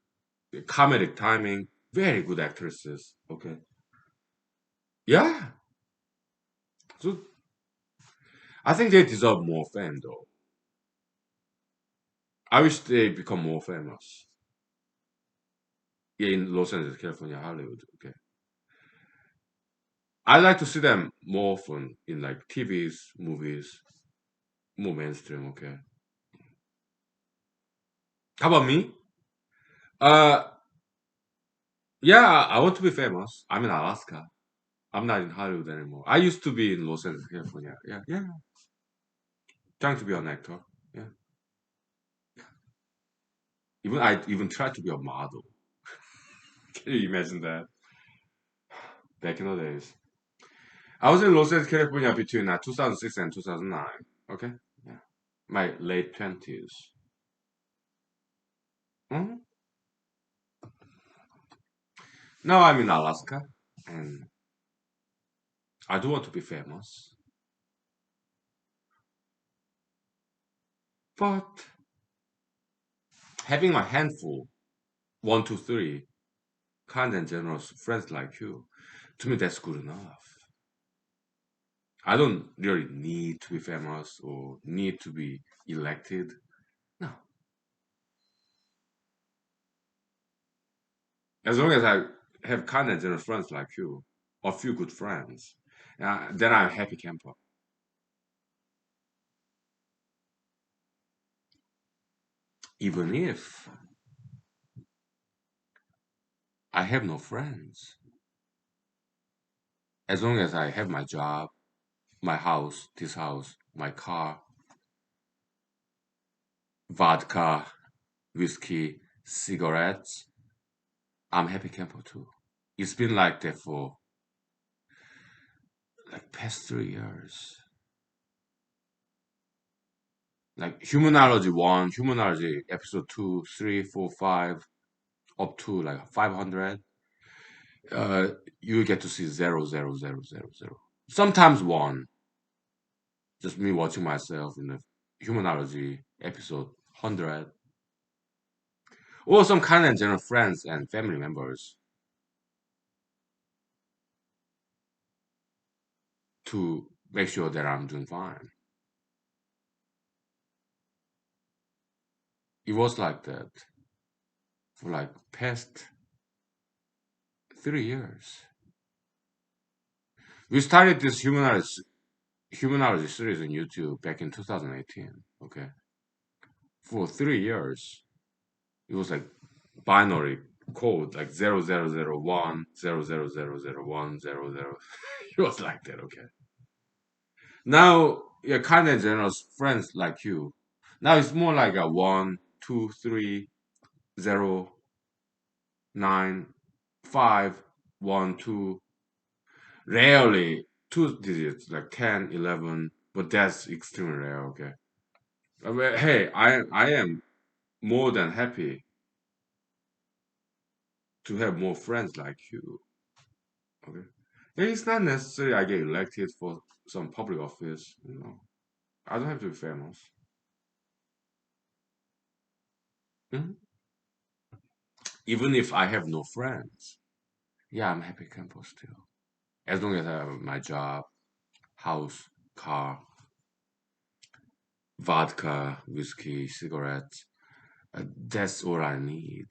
Comedic timing, very good actresses. Okay, yeah. So I think they deserve more fame, though. I wish they become more famous. Yeah, in Los Angeles, California, Hollywood. Okay, I like to see them more often in like TVs, movies, more mainstream. Okay, how about me? Uh, yeah, I want to be famous. I'm in Alaska. I'm not in Hollywood anymore. I used to be in Los Angeles, California. Yeah, yeah, trying to be an actor. Yeah, even I even tried to be a model. Can you imagine that? Back in the days, I was in Los Angeles, California between 2006 and 2009. Okay, yeah, my late 20s. Mhm. Now I'm in Alaska, and I do want to be famous, but having a handful, one, two, three, kind and generous friends like you, to me that's good enough. I don't really need to be famous or need to be elected. No, as long as I have kind and generous friends like you, a few good friends, then I'm a happy camper. Even if I have no friends, as long as I have my job, my house, this house, my car, vodka, whiskey, cigarettes, I'm happy camper too. It's been like that for like past 3 years. Like Humanology 1, Humanology episode 2, 3, 4, 5, up to like 500. Uh, you get to see zero, zero, zero, zero, zero. Sometimes one, just me watching myself in the Humanology episode 100. Or some kind and general friends and family members to make sure that I'm doing fine. It was like that for like past 3 years. We started this humanology series on YouTube back in 2018. Okay, for 3 years, it was like binary code, like 0001, 000001, 00. It was like that. Okay, now you're kind of generous friends like you. Now it's more like a 1, 2, 3, 0, 9, 5, 1, 2. Rarely two digits like 10, 11. but that's extremely rare. Okay. Well, hey, I am more than happy to have more friends like you. Okay. Yeah, it's not necessary I get elected for some public office. I don't have to be famous. Mhm. Even if I have no friends, yeah, I'm happy campus still. As long as I have my job, house, car, vodka, whiskey, cigarettes, that's all I need.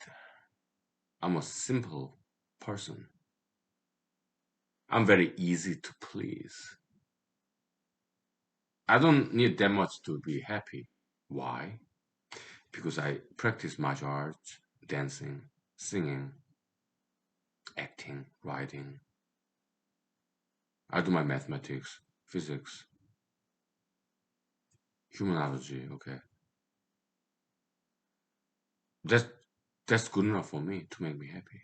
I'm a simple person. I'm very easy to please. I don't need that much to be happy. Why? Because I practice martial arts, dancing, singing, acting, writing. I do my mathematics, physics, humanology. Okay, that's that's good enough for me to make me happy.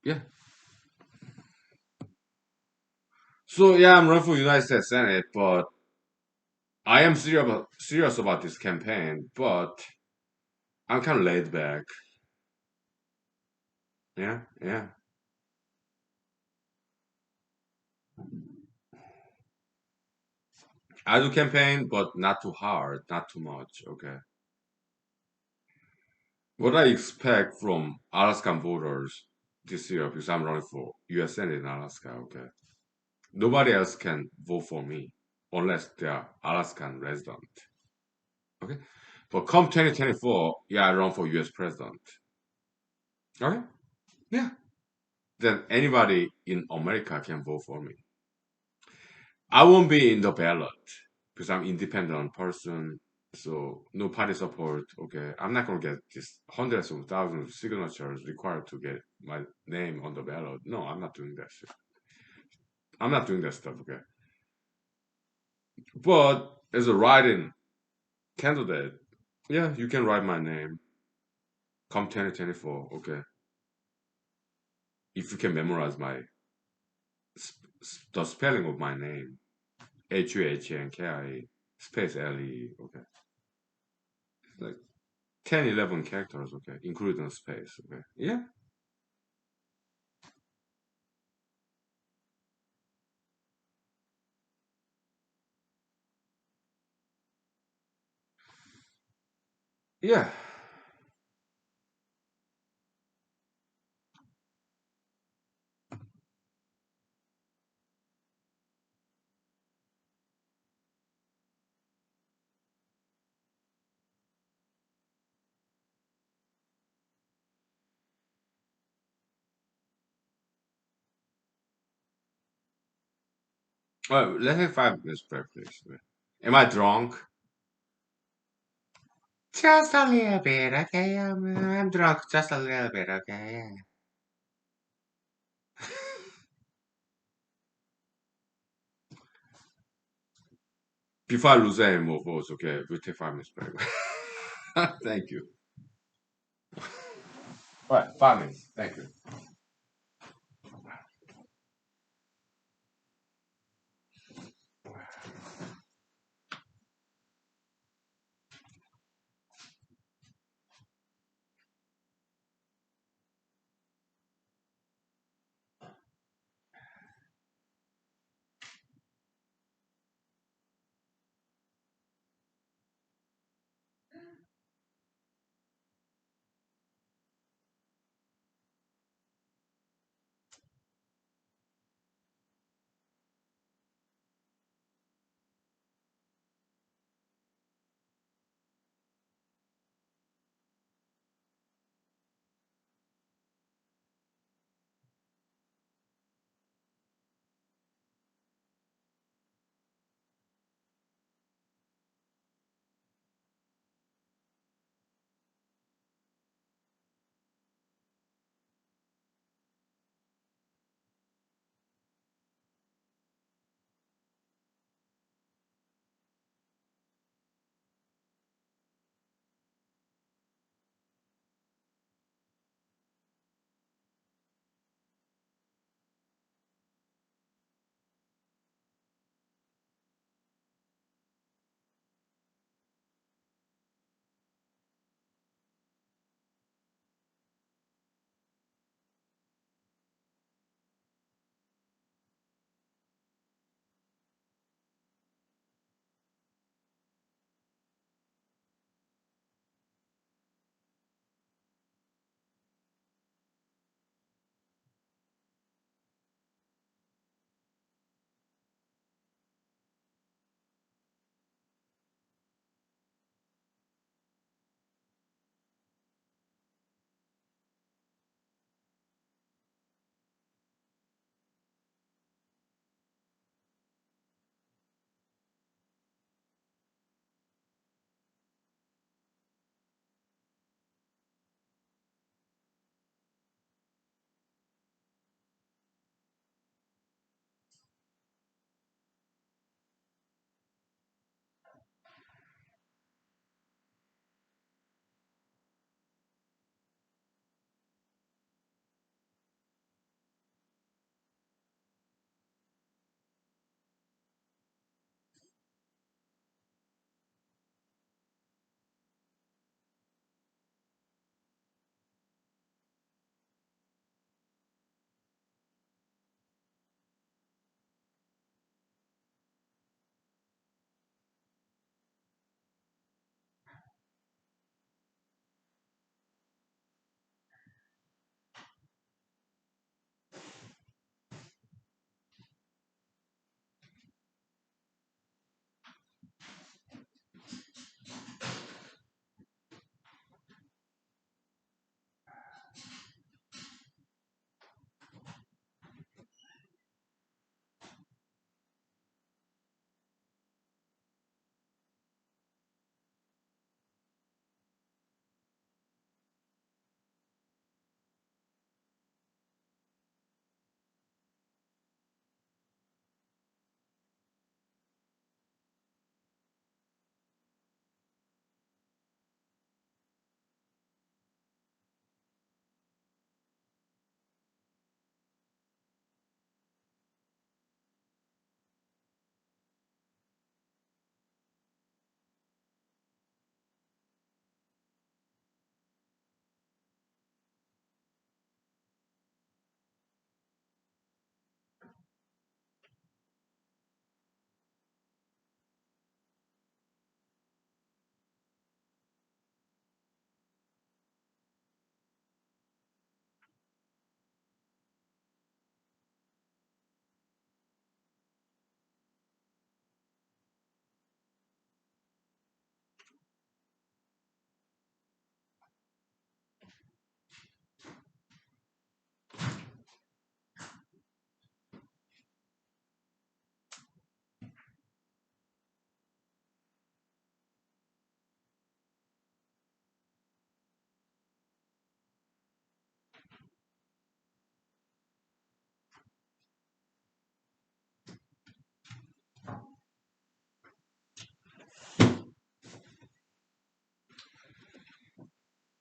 Yeah. So yeah, I'm running for United States Senate, but I am serious about this campaign. But I'm kind of laid back. Yeah, yeah. I do campaign, but not too hard, not too much. Okay. What I expect from Alaskan voters this year, because I'm running for U.S. Senate in Alaska. Okay. Nobody else can vote for me unless they are Alaskan resident. Okay. But come 2024, yeah, I run for U.S. president. Okay. Yeah. Then anybody in America can vote for me. I won't be in the ballot because I'm independent person. So no party support. Okay, I'm not gonna get this hundreds of thousands of signatures required to get my name on the ballot. No, I'm not doing that shit. I'm not doing that stuff. Okay, but as a write-in candidate, yeah, you can write my name. Come 2024. Okay, if you can memorize my the spelling of my name, HUHNKIE space LE. Okay, like 10, 11 characters, okay, including space, okay. Yeah, yeah. Let's have 5 minutes break, please. Am I drunk? Just a little bit, okay. I'm drunk just a little bit, okay. Before I lose any more votes, okay, we'll take 5 minutes break. Thank you. All right, 5 minutes. Thank you.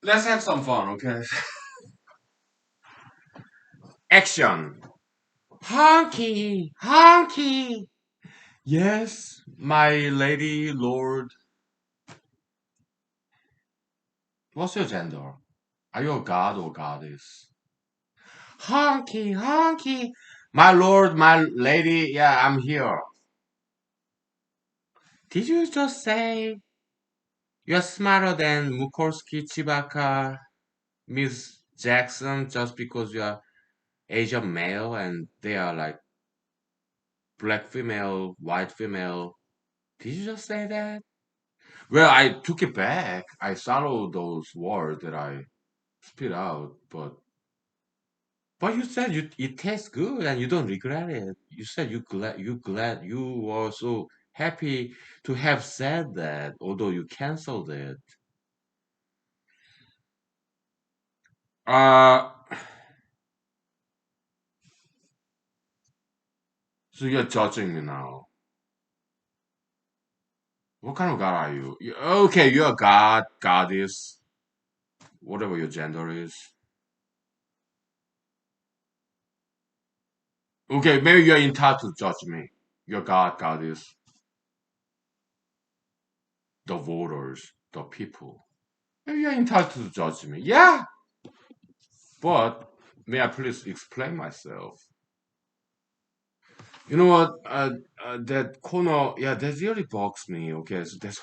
Let's have some fun, okay? Action. Honky, honky. Yes, my lady, lord. What's your gender? Are you a god or goddess? Honky, honky. My lord, my lady, yeah, I'm here. Did you just say you're smarter than Mukorski, Chibaka, Miss Jackson just because you're Asian male and they are like black female, white female? Did you just say that? Well, I took it back. I swallowed those words that I spit out, but you said it tastes good and you don't regret it. You said you were so happy to have said that, although you canceled it. Uh so you're judging me now. What kind of god are you? Okay, you're a god, goddess, whatever your gender is. Okay, maybe you're entitled to judge me. You're god, goddess, the voters, the people. Maybe you're entitled to judge me. Yeah, but may I please explain myself? You know what? That corner, yeah, that really bugs me. Okay, so that's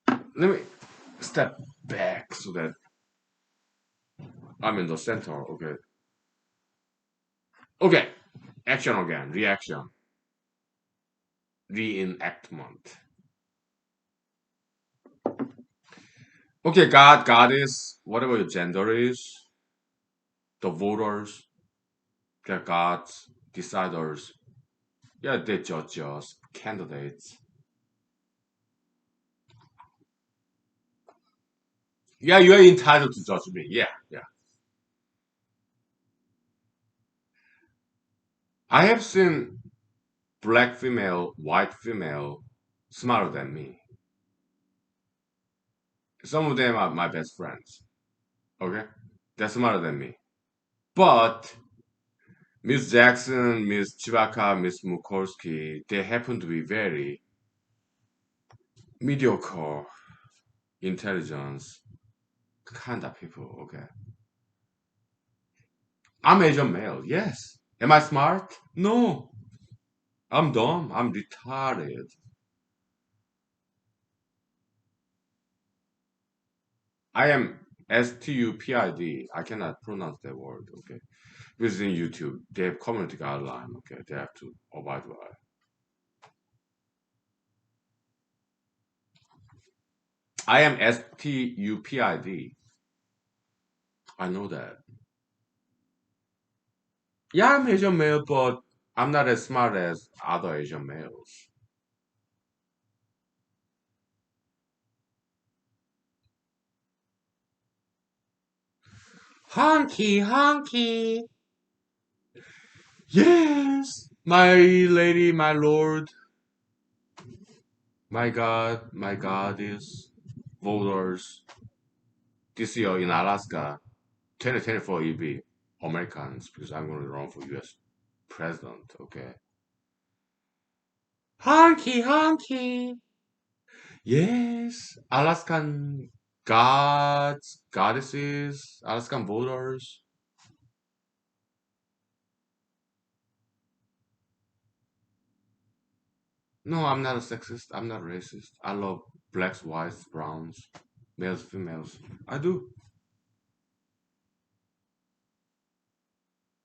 why. Let me step back so that I'm in the center. Okay. Okay. Action again. Reaction. Reenactment. Okay, God, goddess, whatever your gender is, the voters, the gods, deciders, yeah, they judge us, candidates. Yeah, you are entitled to judge me. Yeah, yeah. I have seen black female, white female, smarter than me. Some of them are my best friends. Okay, they're smarter than me. But Miss Jackson, Miss Chibaka, Miss Mukorski, they happen to be very mediocre intelligence kind of people. Okay, I'm Asian male. Yes. Am I smart? No. I'm dumb. I'm retarded. I am stupid. I cannot pronounce that word. Okay. Within YouTube, they have community guideline. Okay, they have to abide by. I am stupid. I know that. Yeah, I'm Asian male, but I'm not as smart as other Asian males. Honky, honky. Yes, my lady, my lord, my god, my goddess, voters. This year in Alaska, 2024 EV, Americans, because I'm going to run for US president, okay? Honky, honky. Yes, Alaskan gods, goddesses, Alaskan voters. No, I'm not a sexist. I'm not racist. I love blacks, whites, browns, males, females. I do.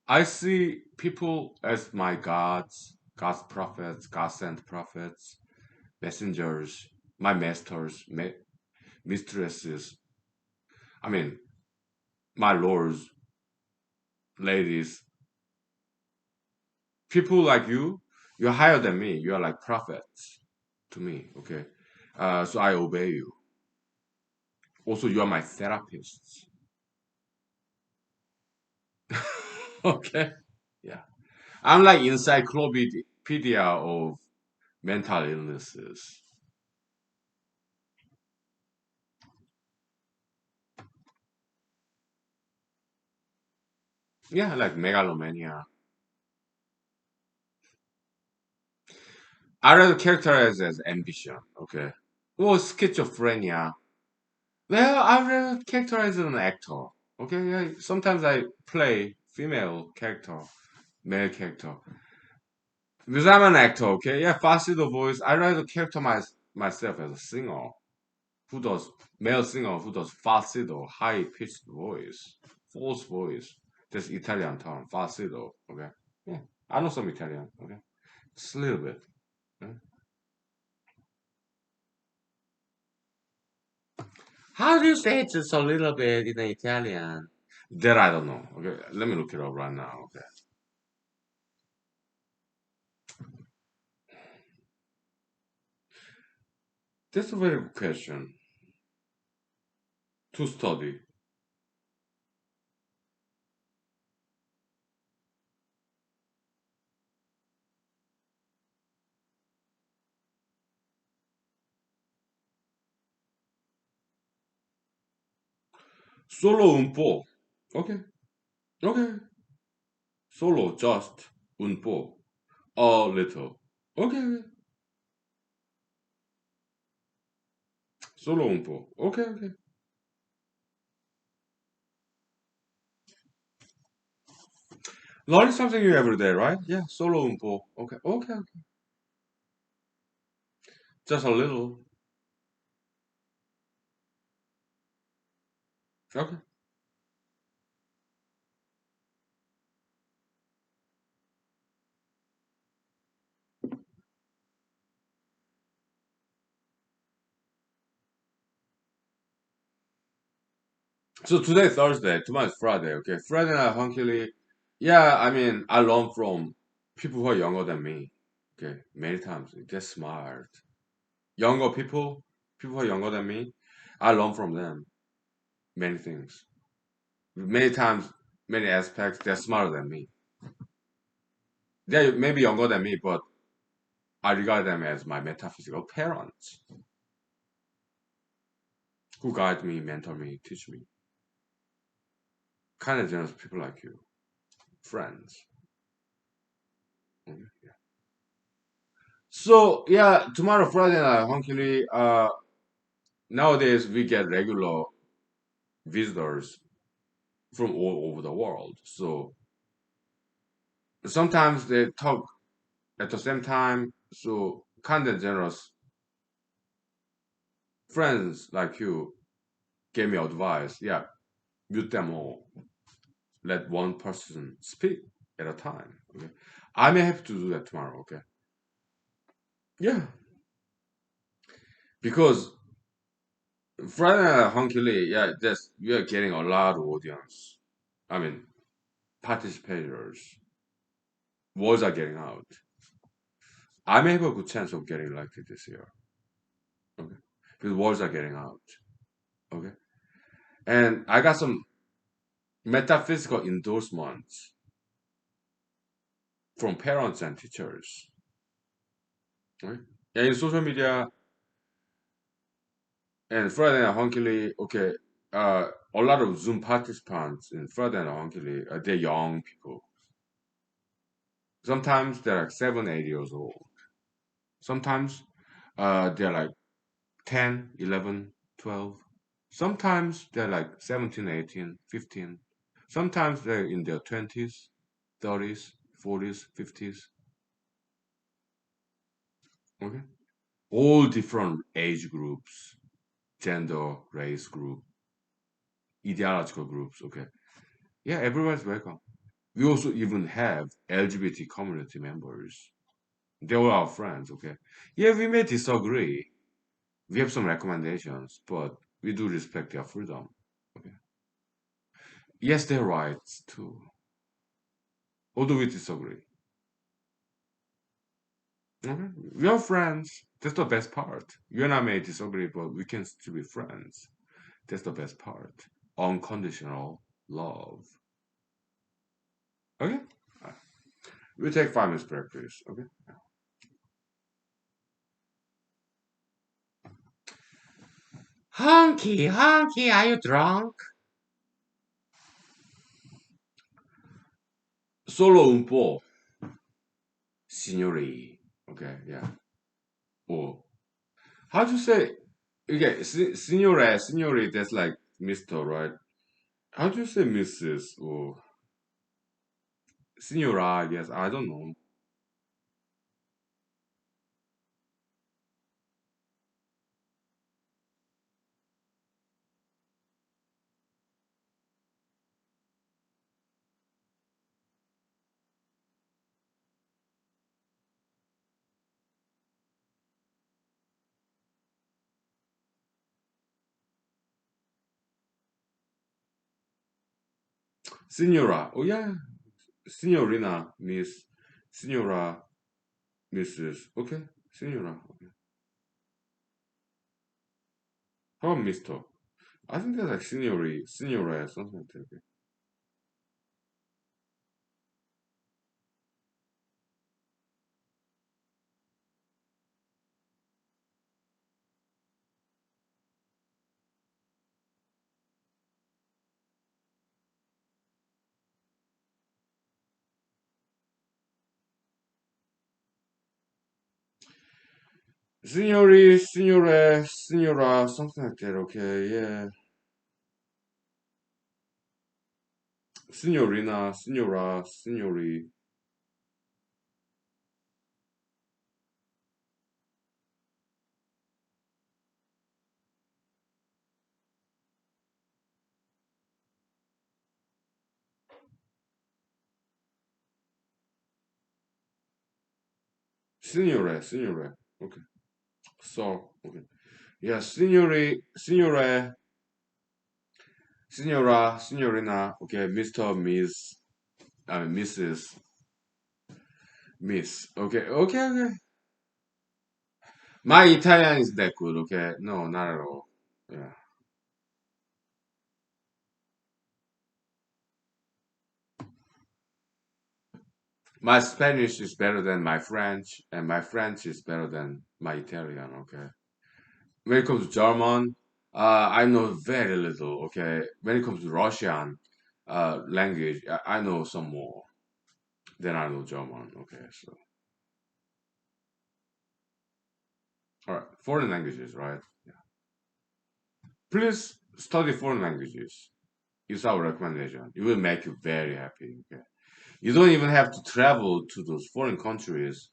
I see people as my gods, God's prophets, God sent prophets, messengers, my masters, mistresses. I mean, my lords, ladies, people like you're higher than me. You're like prophets to me, okay? So I obey you. Also, you are my therapists. Okay? Yeah. I'm like encyclopedia of mental illnesses. Yeah, like megalomania. I rather characterize as ambition. Okay. Or schizophrenia. Well, I rather characterize as an actor. Okay. Yeah. Sometimes I play female character, male character. Because I'm an actor. Okay. Yeah. Falsetto voice. I rather characterize myself as a singer who does male singer who does falsetto, high pitched voice, false voice. That's Italian term, falsetto. Okay. Yeah. I know some Italian. Okay. Just a little bit. Yeah. How do you say it just a little bit in Italian? That I don't know. Okay, let me look it up right now. Okay, that's a very good question to study. Solo un po'. Okay, okay. Solo just un po'. A little. Okay, okay. Solo un po'. Okay, okay. Learning something new every day, right? Yeah, solo un po'. Okay, okay, okay. Just a little. Okay. So today's Thursday, tomorrow's Friday, okay? Friday night hunky. Yeah, I mean, I learn from people who are younger than me. Okay, many times they're smart. Younger people, people who are younger than me, I learn from them many things. Many times, many aspects, they're smarter than me. They're maybe younger than me, but I regard them as my metaphysical parents who guide me, mentor me, teach me. Kind of generous people like you, friends. Mhm. So yeah, tomorrow Friday night, hunky. Nowadays we get regular visitors from all over the world. So sometimes they talk at the same time. So kind and generous friends like you gave me advice. Yeah, mute them all. Let one person speak at a time. Okay, I may have to do that tomorrow. Okay, yeah, because Friday night hunky. Yeah, just we are getting a lot of audience. I mean, participators. Words are getting out. I may have a good chance of getting elected this year. Okay, because words are getting out. Okay, and I got some metaphysical endorsements from parents and teachers. Right? Yeah, in social media and Friday and Honkily, okay, a lot of Zoom participants in Friday and Honkily, they're young people. Sometimes they're like 7, 8 years old. Sometimes they're like 10, 11, 12. Sometimes they're like 17, 18, 15. Sometimes they're in their 20s, 30s, 40s, 50s. Okay. All different age groups, gender, race group, ideological groups. Okay. Yeah, everyone's welcome. We also even have LGBT community members. They were our friends. Okay. Yeah, we may disagree. We have some recommendations, but we do respect their freedom. Okay. Yes, their rights too. Although we disagree. Okay. We are friends. That's the best part. You and I may disagree, but we can still be friends. That's the best part. Unconditional love. Okay? We'll take 5 minutes break, please. Okay? Honky, honky, are you drunk? Solo un po', signori. Okay, yeah. Or how do you say? Okay, signore, signori. That's like Mister, right? How do you say Mrs. or signora? Yes, I don't know. Signora. Oh yeah, signorina, Miss, signora, Mrs. Okay, signora. Okay. How about Mister? I think that's like signori, signora, something like that. Okay. Signori, signore, signora, something like that. Okay, yeah. Signorina, signora, signori, signore, signore. Okay. So, okay. Yeah, signori, signore, signora, signorina. Okay, Mister, Miss, Mrs., Miss. Okay, okay, okay. My Italian is that good. Okay, no, not at all. Yeah. My Spanish is better than my French, and my French is better than my Italian. Okay. When it comes to German, I know very little. Okay. When it comes to Russian language, I know some more than I know German. Okay. So, all right. Foreign languages, right? Yeah. Please study foreign languages. It's our recommendation. It will make you very happy. Okay. You don't even have to travel to those foreign countries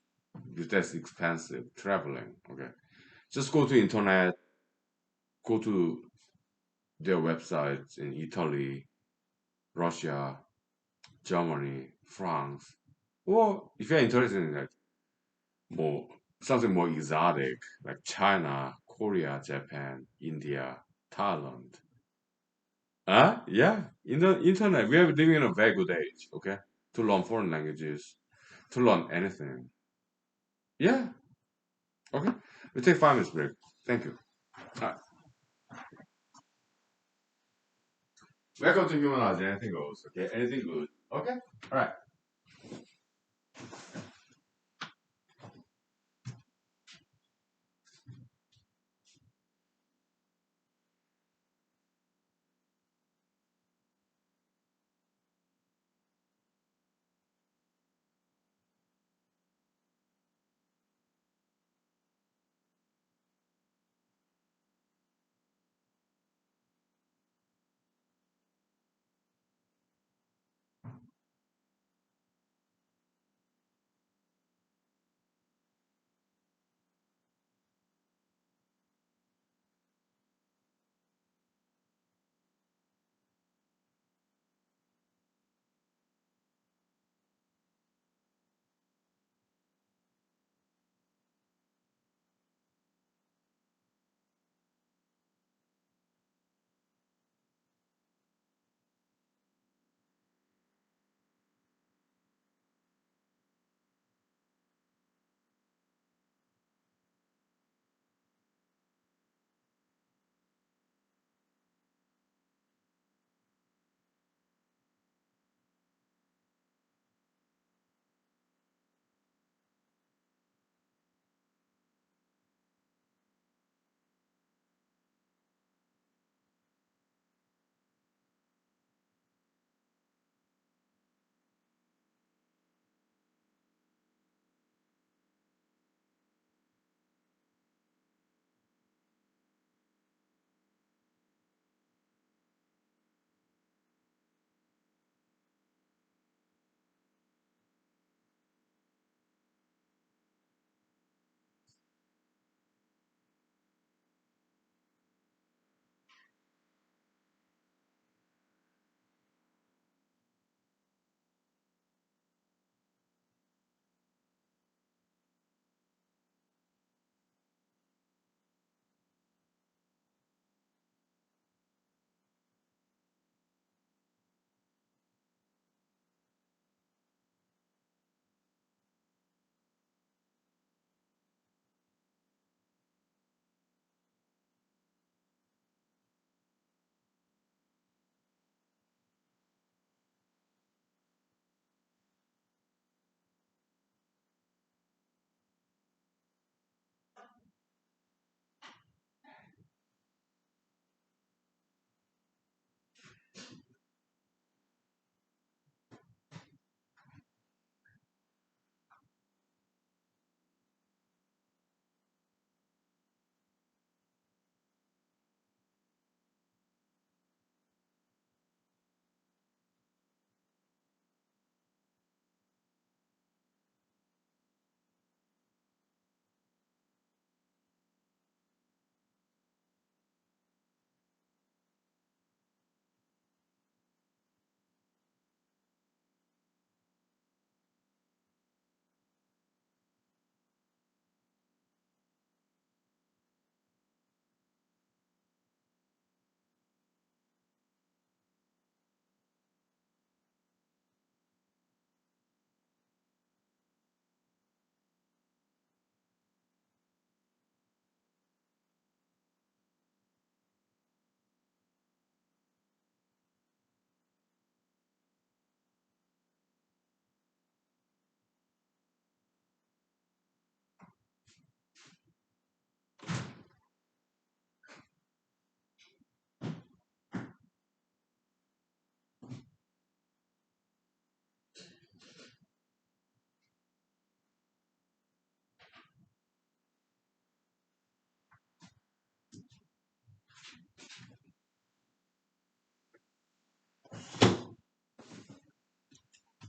because that's expensive traveling. Okay. Just go to internet, go to their websites in Italy, Russia, Germany, France, or if you're interested in like more something more exotic like China, Korea, Japan, India, Thailand. Yeah, in the internet, we are living in a very good age. Okay, to learn foreign languages, to learn anything. Yeah. Okay. We take 5 minutes break. Thank you. All right. Welcome to humanology. Anything goes. Okay. Anything good. Okay. All right.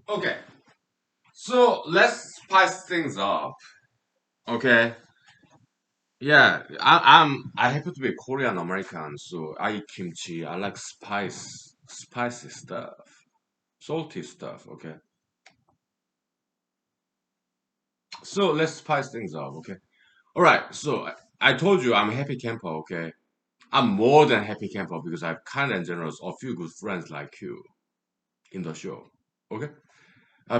Okay, so let's spice things up. Okay. Yeah, I happen to be Korean American, so I eat kimchi. I like spicy stuff, salty stuff. Okay, so let's spice things up. Okay, all right. So I told you I'm a happy camper. Okay, I'm more than happy camper because I have kind and generous, a few good friends like you in the show. Okay,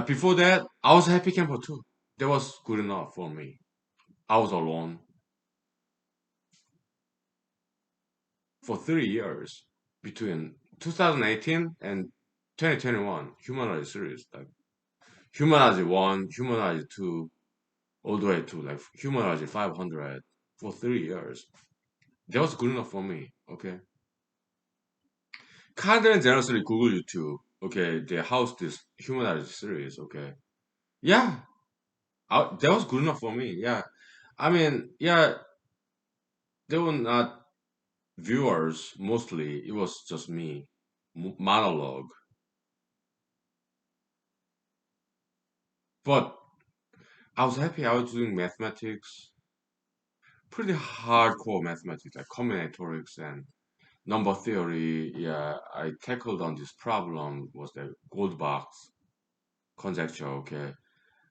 before that I was a happy camper too. That was good enough for me. I was alone for 3 years between 2018 and 2021 humanity series like humanity 1 humanity 2 all the way to like humanity 500 for 3 years. That was good enough for me. Okay, kindly and generously google YouTube. Okay, they house this humanity series. Okay, yeah, that was good enough for me. Yeah, I mean, yeah, they were not viewers mostly. It was just me monologue. But I was happy. I was doing mathematics, pretty hardcore mathematics like combinatorics and number theory. Yeah, I tackled on this problem was the gold box conjecture. Okay,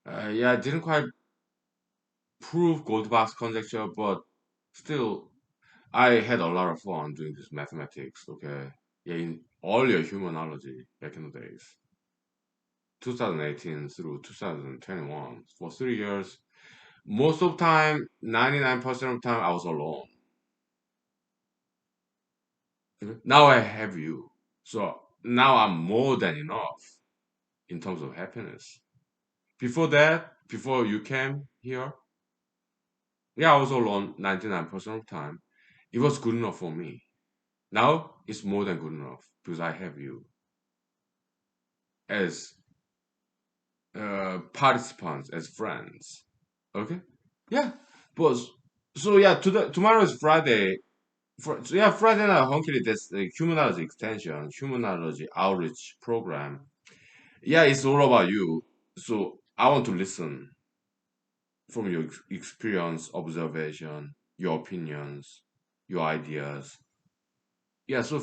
yeah, I didn't quite prove gold box conjecture, but still, I had a lot of fun doing this mathematics. Okay, yeah, in all your humanology back in the days, 2018 through 2021 for 3 years. Most of the time, 99% of the time, I was alone. Mhm. Now I have you. So now I'm more than enough in terms of happiness. Before that, before you came here, yeah, I was alone 99% of the time. It was good enough for me. Now it's more than good enough because I have you as participants, as friends. Okay? Yeah. But so yeah, tomorrow is Friday. So yeah, Friday night honky that's the humanology extension, humanology outreach program. Yeah, it's all about you. So I want to listen from your experience, observation, your opinions, your ideas. Yeah, so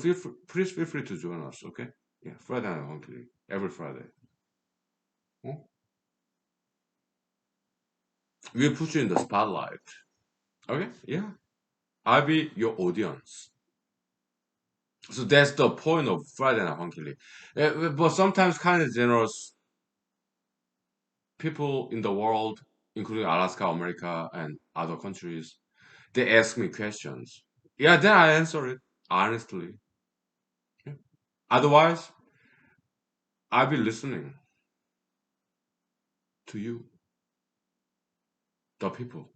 please feel free to join us, okay? Yeah, Friday night hungry, every Friday. Hmm? We'll put you in the spotlight, okay? Yeah, I'll be your audience. So that's the point of Friday night hungry. But sometimes kind of generous people in the world, including Alaska, America, and other countries, they ask me questions. Yeah, then I answer it honestly. Yeah. Otherwise, I'll be listening to you, the people.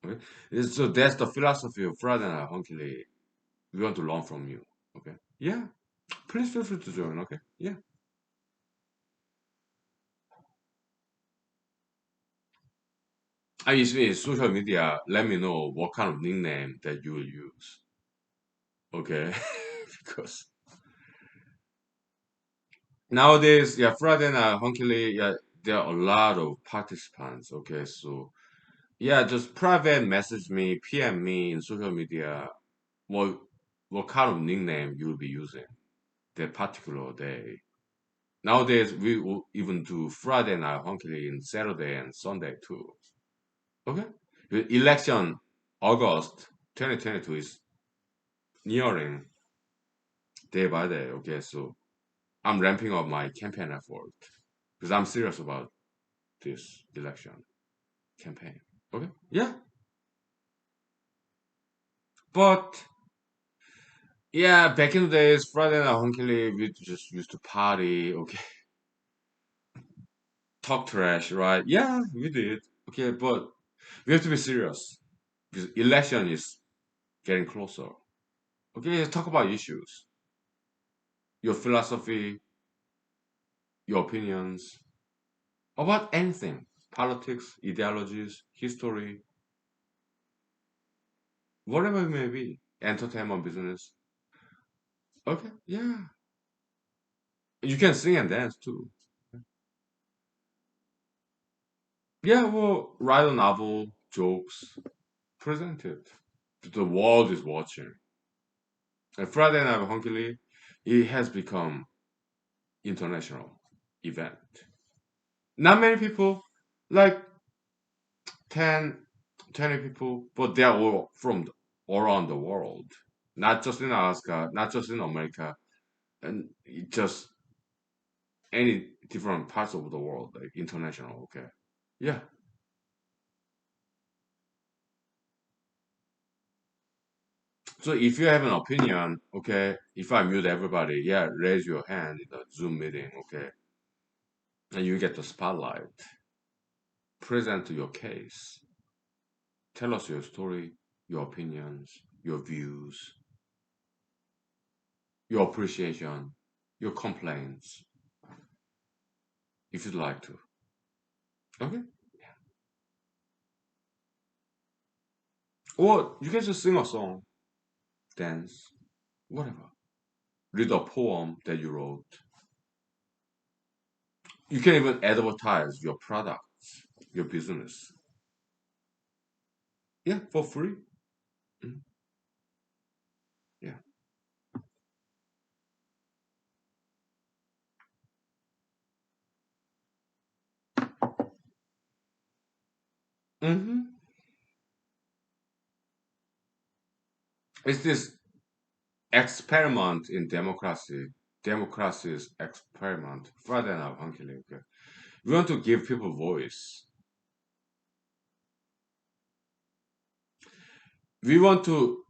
Okay. So that's the philosophy of Friday Night Hunky. We want to learn from you. Okay. Yeah. Please feel free to join. Okay. Yeah. I usually social media. Let me know what kind of nickname that you will use. Okay. Because nowadays, yeah, Friday Night Hunky, yeah, there are a lot of participants. Okay. So yeah, just private message me, PM me in social media. What what kind of nickname you will be using that particular day. Nowadays, we will even do Friday night honky in Saturday and Sunday too. Okay? The election, August 2022 is nearing day by day. Okay, so I'm ramping up my campaign effort because I'm serious about this election campaign. Okay? Yeah, but yeah, back in the days, Friday night honky we just used to party. Okay, talk trash, right? Yeah, we did. Okay, but we have to be serious because election is getting closer. Okay, let's talk about issues, your philosophy, your opinions about anything, politics, ideologies, history, whatever it may be, entertainment, business. Okay, yeah, you can sing and dance too. Yeah, well, write a novel, jokes, present it. The world is watching. And Friday Night Hunky it has become international event. Not many people, like 10, 20 people, but they're all from all around the world. Not just in Alaska, not just in America, and just any different parts of the world, like international, okay? Yeah. So if you have an opinion, okay, if I mute everybody, yeah, raise your hand in the Zoom meeting, okay, and you get the spotlight. Present your case. Tell us your story, your opinions, your views, your appreciation, your complaints, if you'd like to. Okay? Or you can just sing a song, dance, whatever. Read a poem that you wrote. You can even advertise your products, your business. Yeah, for free. Mhm. Yeah. hmm It's this experiment in democracy. Democracy's experiment. Rather than hunky. Okay. We want to give people voice. We want to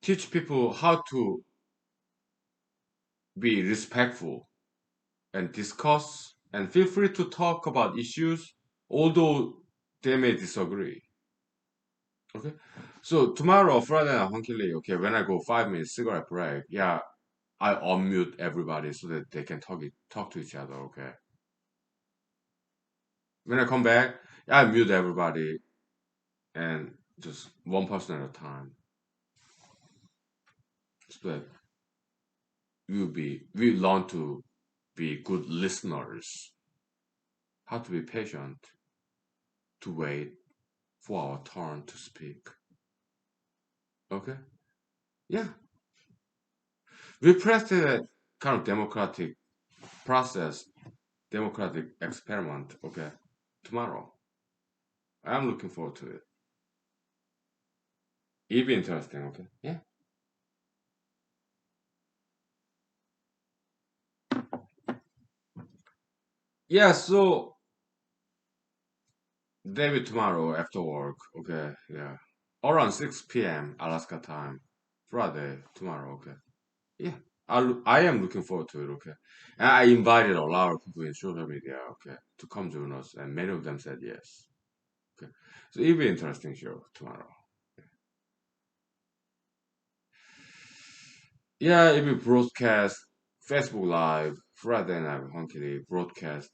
teach people how to be respectful and discuss and feel free to talk about issues, although they may disagree. Okay. So tomorrow, Friday night, hunky okay, when I go 5 minutes cigarette break, yeah, I unmute everybody so that they can talk to each other. Okay. When I come back, I mute everybody and just one person at a time. So that we learn to be good listeners, how to be patient, to wait for our turn to speak. Okay? Yeah. We practice a kind of democratic process, democratic experiment, okay, tomorrow. I'm looking forward to it. It'll be interesting, okay? Yeah. Yeah, so maybe tomorrow after work, okay, yeah. Around 6 p.m. Alaska time. Friday, tomorrow, okay. Yeah. I am looking forward to it, okay. And I invited a lot of people in social media, okay, to come join us, and many of them said yes. Okay. So it'll be interesting show tomorrow. Yeah, it'll be broadcast Facebook Live, Friday night hunky broadcast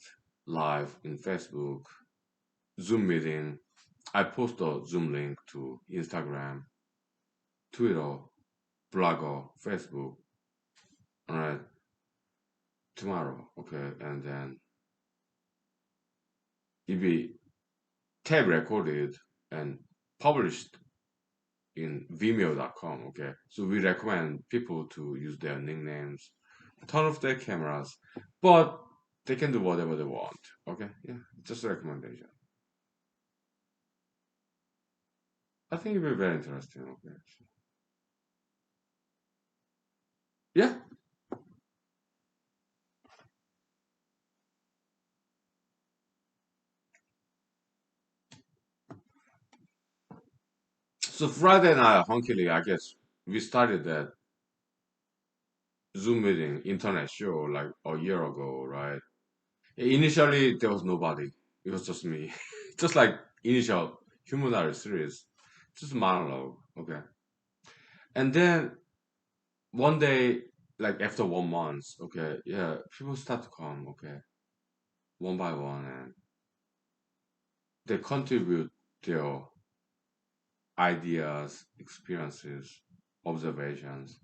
live in Facebook, Zoom meeting. I post a Zoom link to Instagram, Twitter, Blogger, Facebook, alright, tomorrow, okay, and then it'll be tape recorded and published in Vimeo.com, okay. So we recommend people to use their nicknames, turn off their cameras, but they can do whatever they want, okay. Yeah, just a recommendation. I think it'll be very interesting, okay. Yeah. So Friday night, Honkily, I guess we started that Zoom meeting internet show like a year ago, right? Initially, there was nobody. It was just me. Just like initial humanology series, just monologue, okay. And then one day, like after 1 month, okay, yeah, people start to come, okay, one by one, and they contribute their ideas, experiences, observations,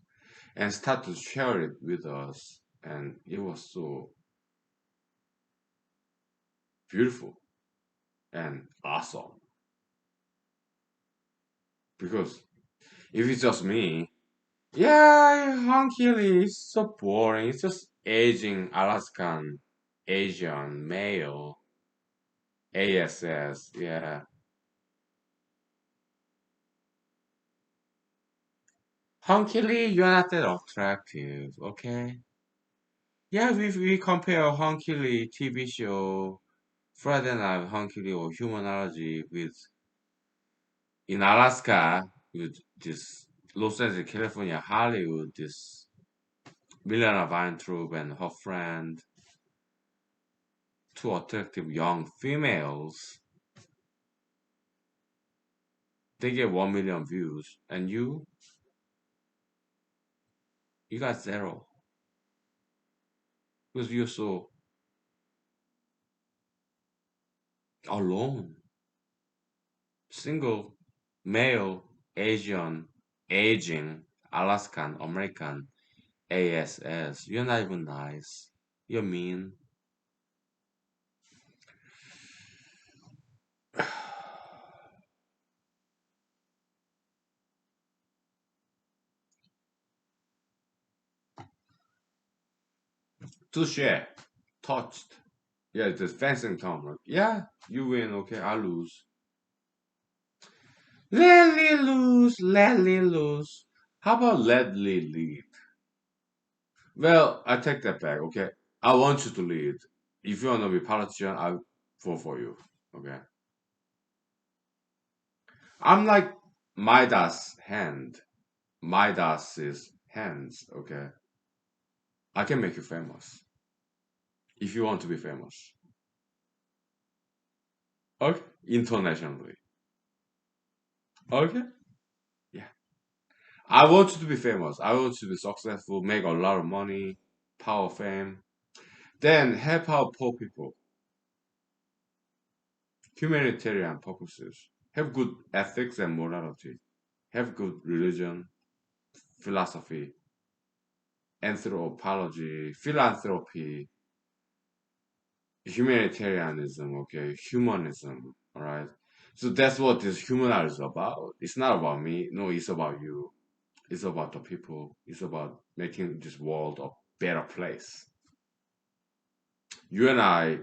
and start to share it with us. And it was so beautiful. and awesome. Because if it's just me, yeah, Honky is so boring. It's just aging Alaskan Asian male ASS. Yeah, Honky Lee, you're not that attractive. Okay. Yeah, we compare Honky Lee TV show Friday Night Honky Lee or humanology with in Alaska with this Los Angeles, California, Hollywood, this Milena Weintraub and her friend, two attractive young females. They get 1 million views, and you got zero because you're so alone, single, male, Asian, aging, Alaskan, American, ASS. You're not even nice. You're mean. Touche. Touched. Yeah, it's a fencing tournament. Yeah, you win. Okay, I lose. Let me lose. Let me lose. How about let me lead? Well, I take that back. Okay, I want you to lead. If you want to be politician, I vote for you. Okay, I'm like Midas hand. Midas's hands. Okay, I can make you famous if you want to be famous. Okay, internationally. Okay, yeah. I want you to be famous. I want you to be successful, make a lot of money, power, fame. Then help out poor people, humanitarian purposes. Have good ethics and morality. Have good religion, philosophy, anthropology, philanthropy, humanitarianism, okay, humanism, all right? So that's what this human is about. It's not about me. No, it's about you. It's about the people. It's about making this world a better place. You and I,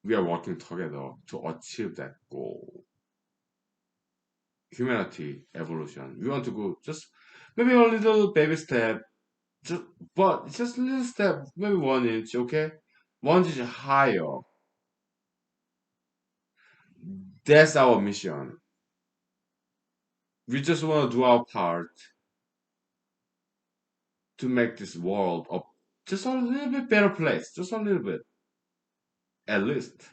we are working together to achieve that goal. Humanity, evolution. We want to go just maybe a little baby step, just, but just a little step, maybe 1 inch, okay? 1 inch higher. That's our mission. We just want to do our part to make this world a just a little bit better place, just a little bit, at least.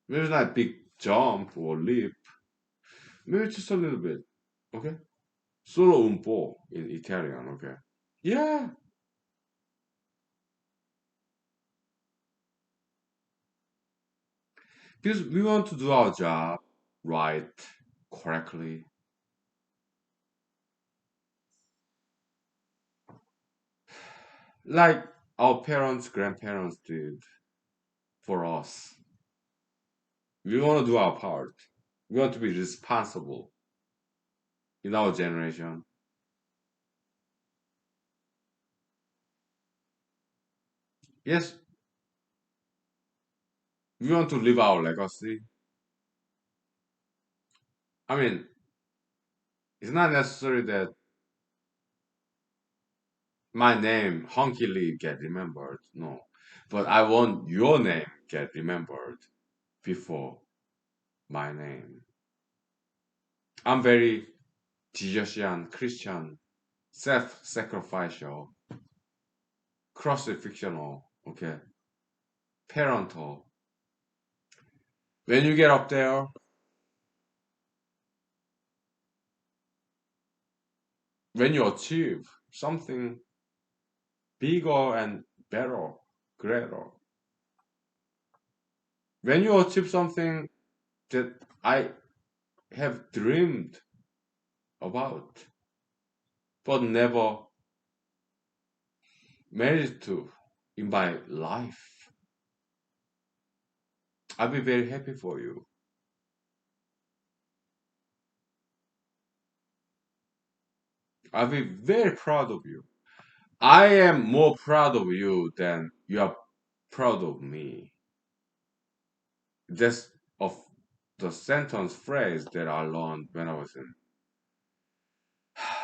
Maybe not a big jump or leap, maybe just a little bit, okay? Solo un po' in Italian, okay? Yeah, because we want to do our job right, correctly, like our parents, grandparents did for us. We want to do our part. We want to be responsible in our generation. Yes, we want to leave our legacy. I mean, it's not necessary that my name, Honky Lee, get remembered. No, but I want your name get remembered before my name. I'm very Jesusian, Christian, self-sacrificial, crucifixional, okay, parental. When you get up there, when you achieve something bigger and better, greater, when you achieve something that I have dreamed about but never managed to in my life, I'll be very happy for you. I'll be very proud of you. I am more proud of you than you are proud of me. That's of the sentence phrase that I learned when I was in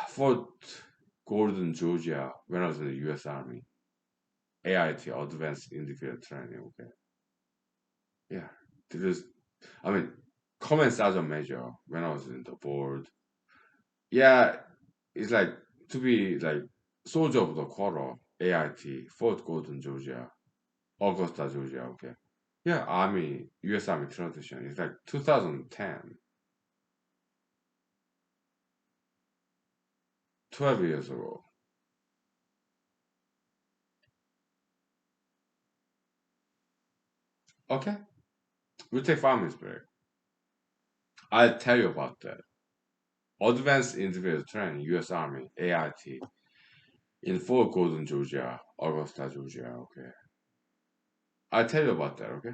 Fort Gordon, Georgia, when I was in the U.S. Army. AIT, Advanced Individual Training. Okay, yeah. This is, I mean, common sergeant major when I was in the board. Yeah, it's like to be like soldier of the quarter. AIT, Fort Gordon, Georgia, Augusta, Georgia. Okay. Yeah, Army, U.S. Army transition. It's like 2010, 12 years ago. Okay, we'll take 5 minutes break. I'll tell you about that. Advanced Individual Training, U.S. Army, AIT, in Fort Gordon, Georgia, Augusta, Georgia. Okay, I'll tell you about that. Okay,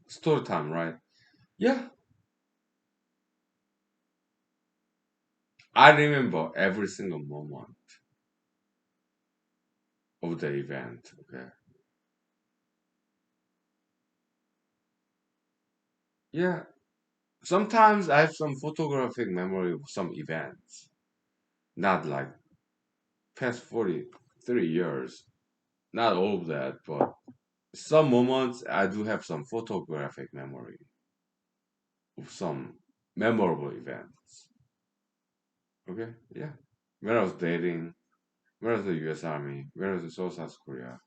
story time, right? Yeah, I remember every single moment of the event. Okay, yeah. Sometimes I have some photographic memory of some events, not like past 43 years, not all of that, but some moments I do have some photographic memory of some memorable events. Okay, yeah. When I was dating, when I was in the US Army, when I was in South Korea,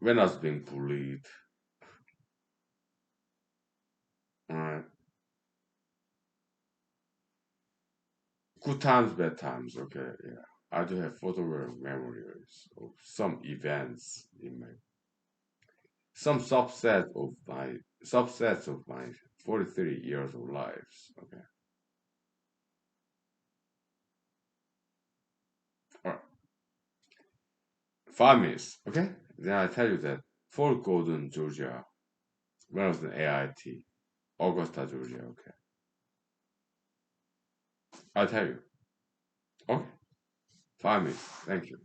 when I was being bullied, alright. Good times, bad times, okay, yeah. I do have photographic memories of some events in my some subsets of my 43 years of lives. Okay. All right. 5 minutes. Okay. Then I tell you that Fort Gordon, Georgia, when I was in AIT, Augusta, Georgia. Okay. I'll tell you. Okay. 5 minutes. Thank you.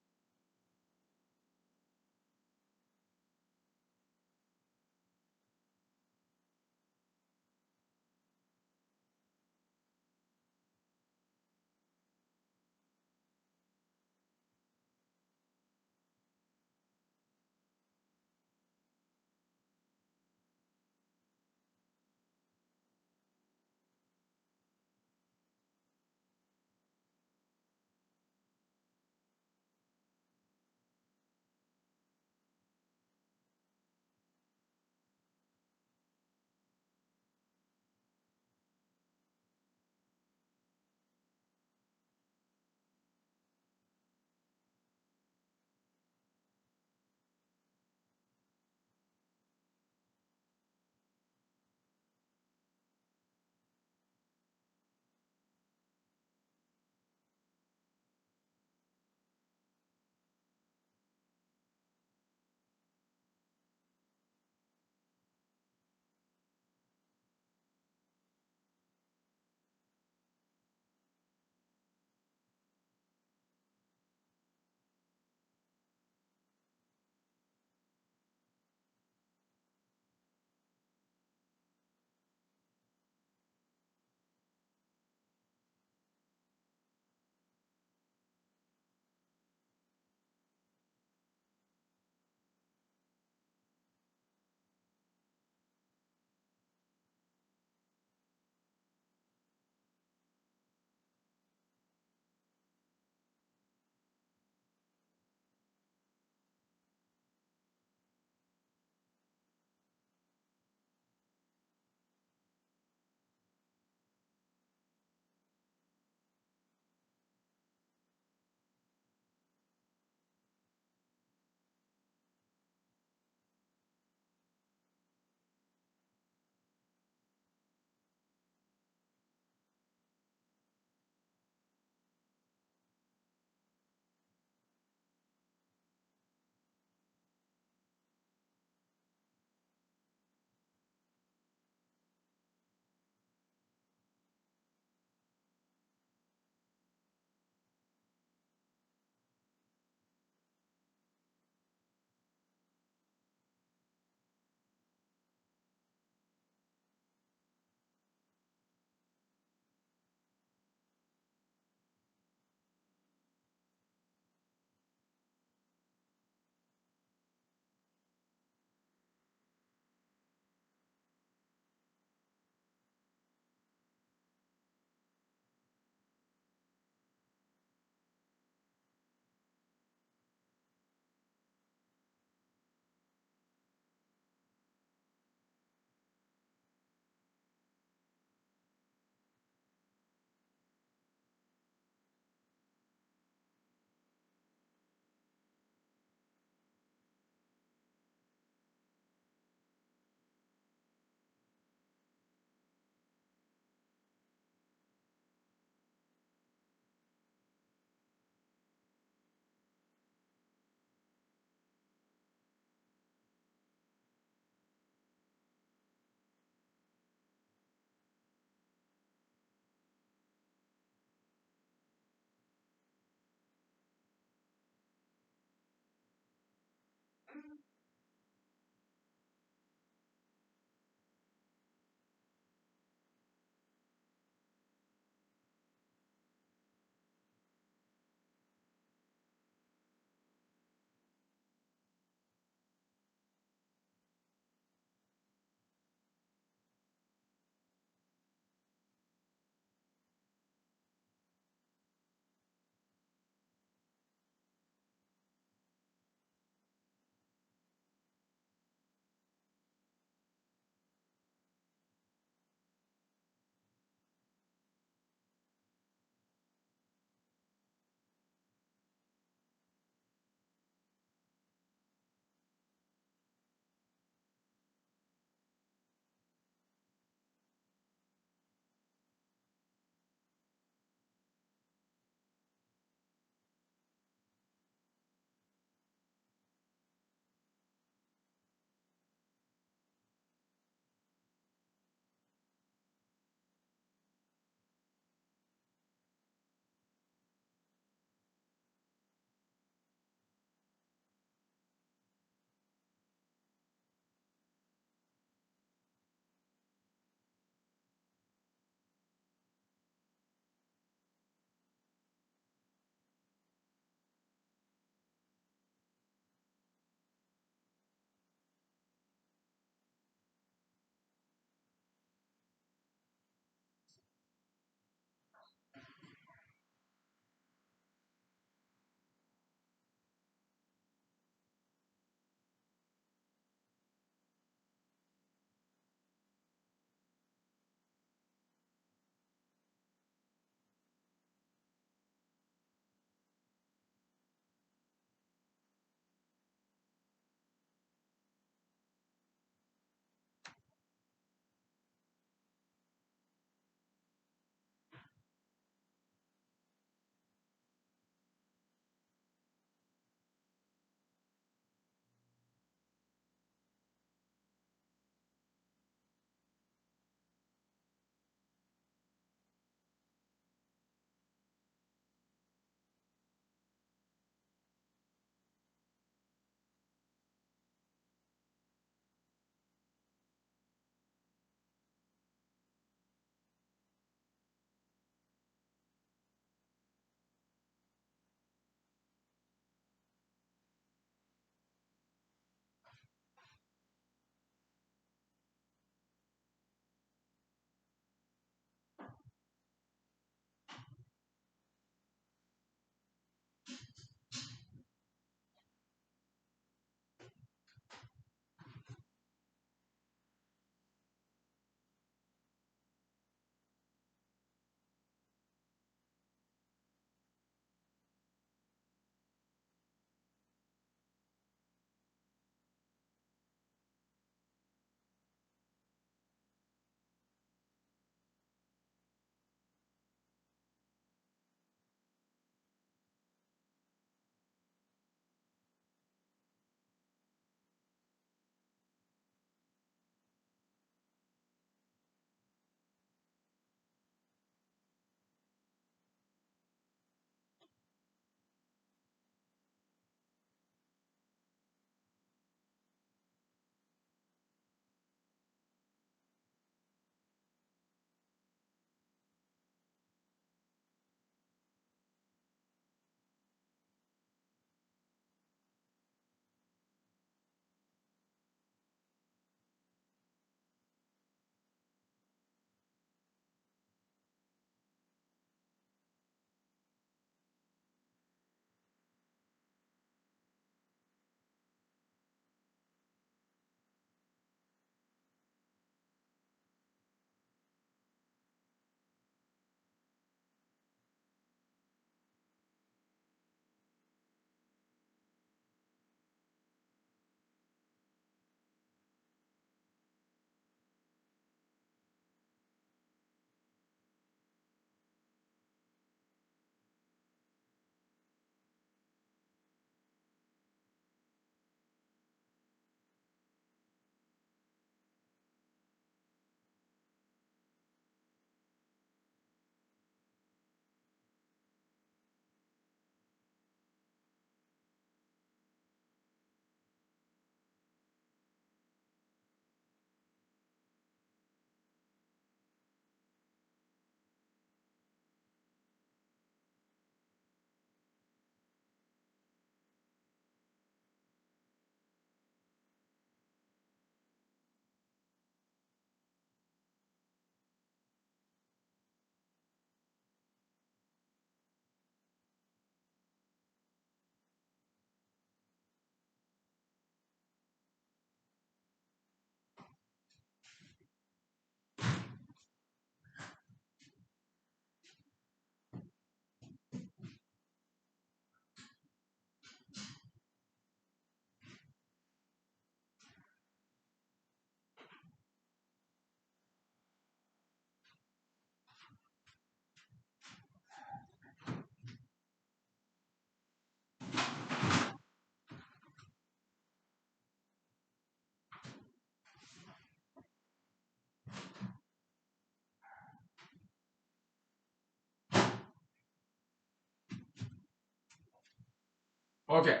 Okay.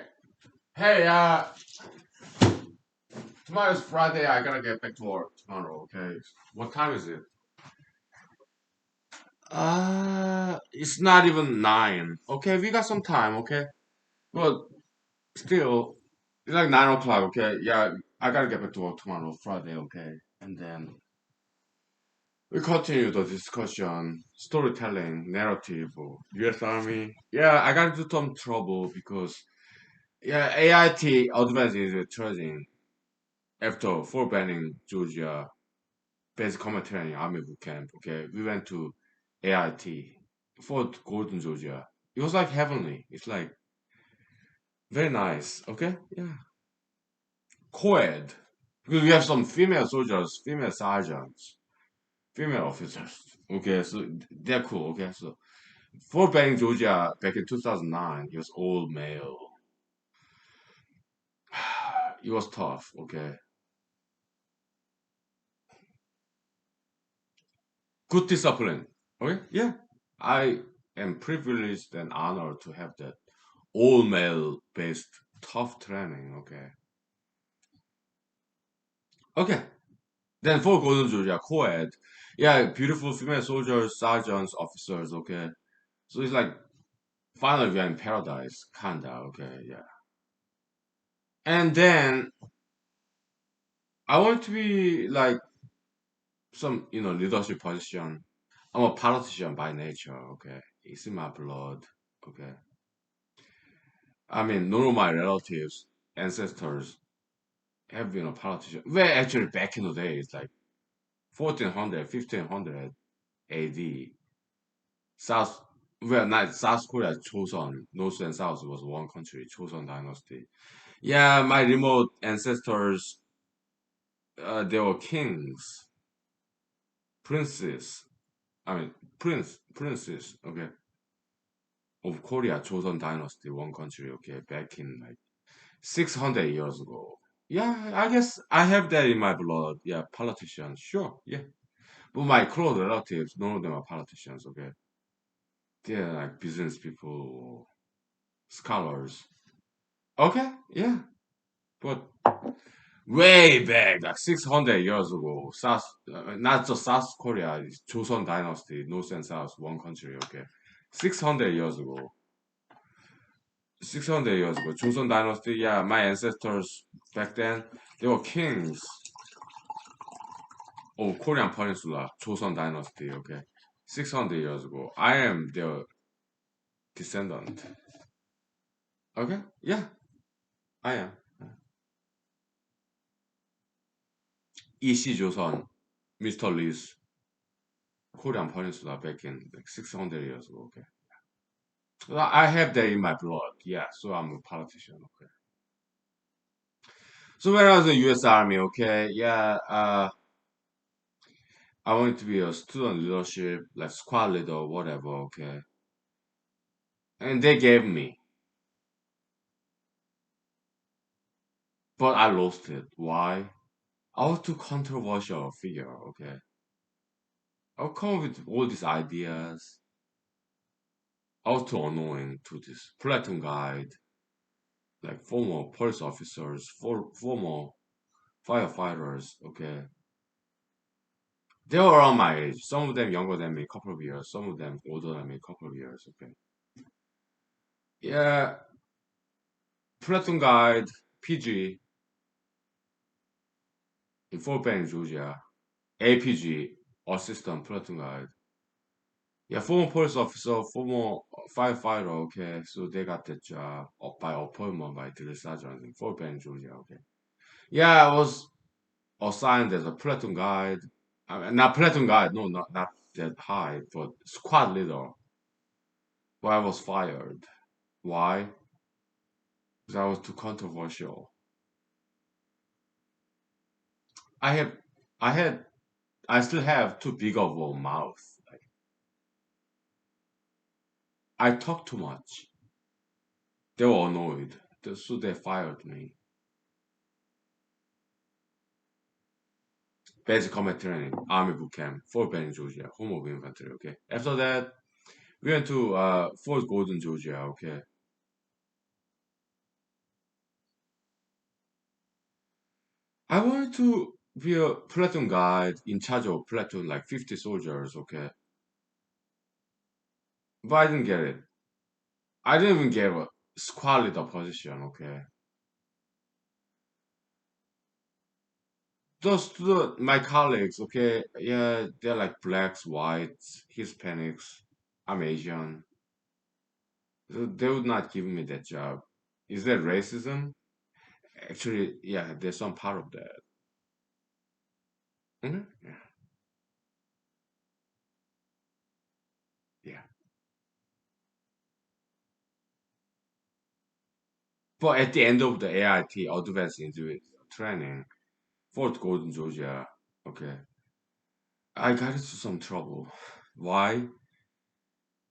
Hey, tomorrow's Friday. I gotta get back to work tomorrow. Okay. What time is it? It's not even 9. Okay, we got some time. Okay, but still, it's like 9 o'clock. Okay, yeah, I gotta get back to work tomorrow, Friday. Okay, and then we continue the discussion, storytelling, narrative, U.S. Army. Yeah, I got into some trouble because yeah, AIT advanced is training after for banning Georgia basic combat training army boot camp. Okay, we went to AIT Fort Gordon, Georgia. It was like heavenly. It's like very nice. Okay, yeah, co-ed because we have some female soldiers, female sergeants, female officers. Okay, so they're cool. Okay, so Fort Benning, Georgia, back in 2009, it was all male. It was tough. Okay, good discipline. Okay, yeah, I am privileged and honored to have that all male based tough training. Okay, okay. Then for Golden Georgia, co-ed, yeah, beautiful female soldiers, sergeants, officers. Okay, so it's like finally we're in paradise, kinda. Okay, yeah. And then I want to be like some, leadership position. I'm a politician by nature. Okay, it's in my blood. Okay, I mean, none of my relatives, ancestors have been a politician. Well, actually, back in the days, like 1400, 1500 AD, South, well, not South Korea, Choson, North and South was one country, Choson dynasty. Yeah, my remote ancestors, they were kings, princes, I mean, princes, okay, of Korea, Choson dynasty, one country, okay, back in like 600 years ago. Yeah, I guess I have that in my blood. Yeah, politicians, sure, yeah. But my close relatives, none of them are politicians, okay? They're like business people, scholars. Okay, yeah. But way back, like 600 years ago, not just South Korea, it's Joseon Dynasty, North and South, one country, okay? 600 years ago. 600 years ago, Joseon Dynasty, yeah, my ancestors back then, they were kings of Korean Peninsula, Joseon Dynasty, okay? 600 years ago. I am their descendant. Okay? Yeah, I am. 이씨 조선, Mr. Lee's Korean Peninsula back in like 600 years ago. Okay, well, I have that in my blood. Yeah, so I'm a politician. Okay, so when I was in the U.S. Army, okay, yeah, I wanted to be a student leadership, like squad leader or whatever. Okay, and they gave me, but I lost it. Why? I was too controversial figure. Okay, I would come up with all these ideas. I was too annoying to this platoon guide, like former police officers, former firefighters, okay. They were around my age. Some of them younger than me, a couple of years. Some of them older than me, a couple of years, okay. Yeah, platoon guide, PG, in Fort Benning, Georgia. APG, assistant platoon guide. Yeah, former police officer, former firefighter, okay. So they got that job by appointment by drill sergeant in Fort Benning, Georgia, okay. Yeah, I was assigned as a platoon guide. I mean, not platoon guide, no, not that high, but squad leader. But I was fired. Why? Because I was too controversial. I have, I had, I still have too big of a mouth. Like, I talk too much. They were annoyed, so they fired me. Basic combat training, Army boot camp, Fort Benning, Georgia, home of infantry. Okay. After that, we went to Fort Gordon, Georgia. Okay. I wanted to be a platoon guide in charge of platoon, like 50 soldiers, okay? But I didn't get it. I didn't even get a squad leader position, okay? My colleagues, okay, yeah, they're like blacks, whites, Hispanics. I'm Asian. So they would not give me that job. Is that racism? Actually, yeah, there's some part of that. Yeah, yeah. But at the end of the AIT, Advanced Individual Training, Fort Gordon, Georgia, okay, I got into some trouble. Why?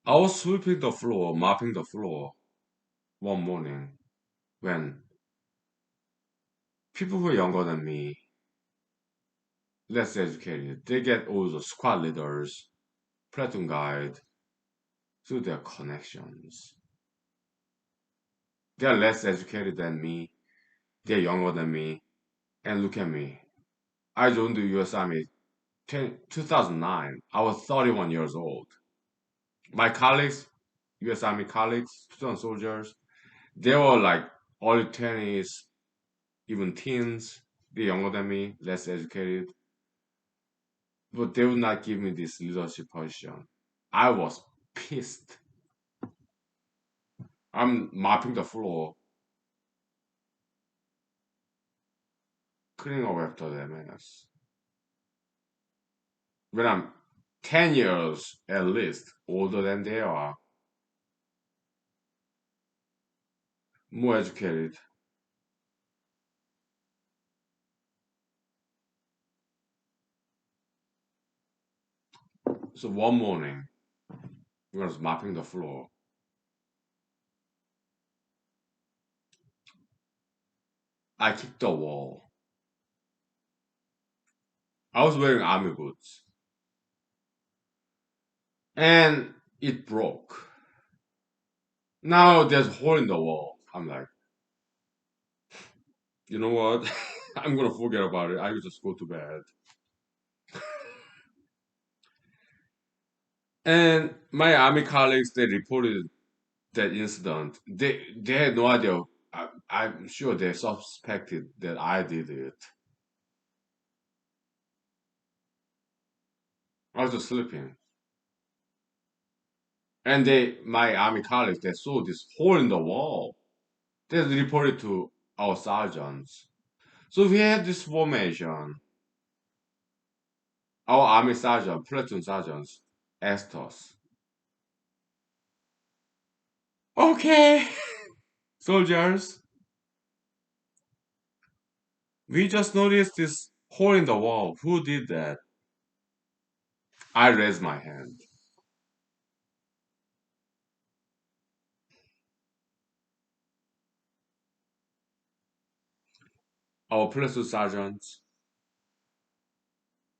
I was sweeping the floor, mopping the floor one morning when people who are younger than me, less educated, they get all the squad leaders, platoon guide through their connections. They're less educated than me, they're younger than me, and look at me. I joined the US Army 2009. I was 31 years old. My colleagues, US Army colleagues, student soldiers, they were like early 20s, even teens. They're younger than me, less educated, but they would not give me this leadership position. I was pissed. I'm mopping the floor, cleaning up after them, and when I'm 10 years at least older than they are, more educated. So one morning, when I was mopping the floor, I kicked the wall. I was wearing army boots, and it broke. Now there's a hole in the wall. I'm like, you know what? I'm gonna forget about it. I could just go to bed. And my army colleagues, they reported that incident. They had no idea. I'm sure they suspected that I did it. I was just sleeping, and my army colleagues, they saw this hole in the wall. They reported to our sergeants. So we had this formation. Our army sergeant, platoon sergeants, asked us, "Okay, soldiers, we just noticed this hole in the wall. Who did that?" I raised my hand. Our platoon sergeant,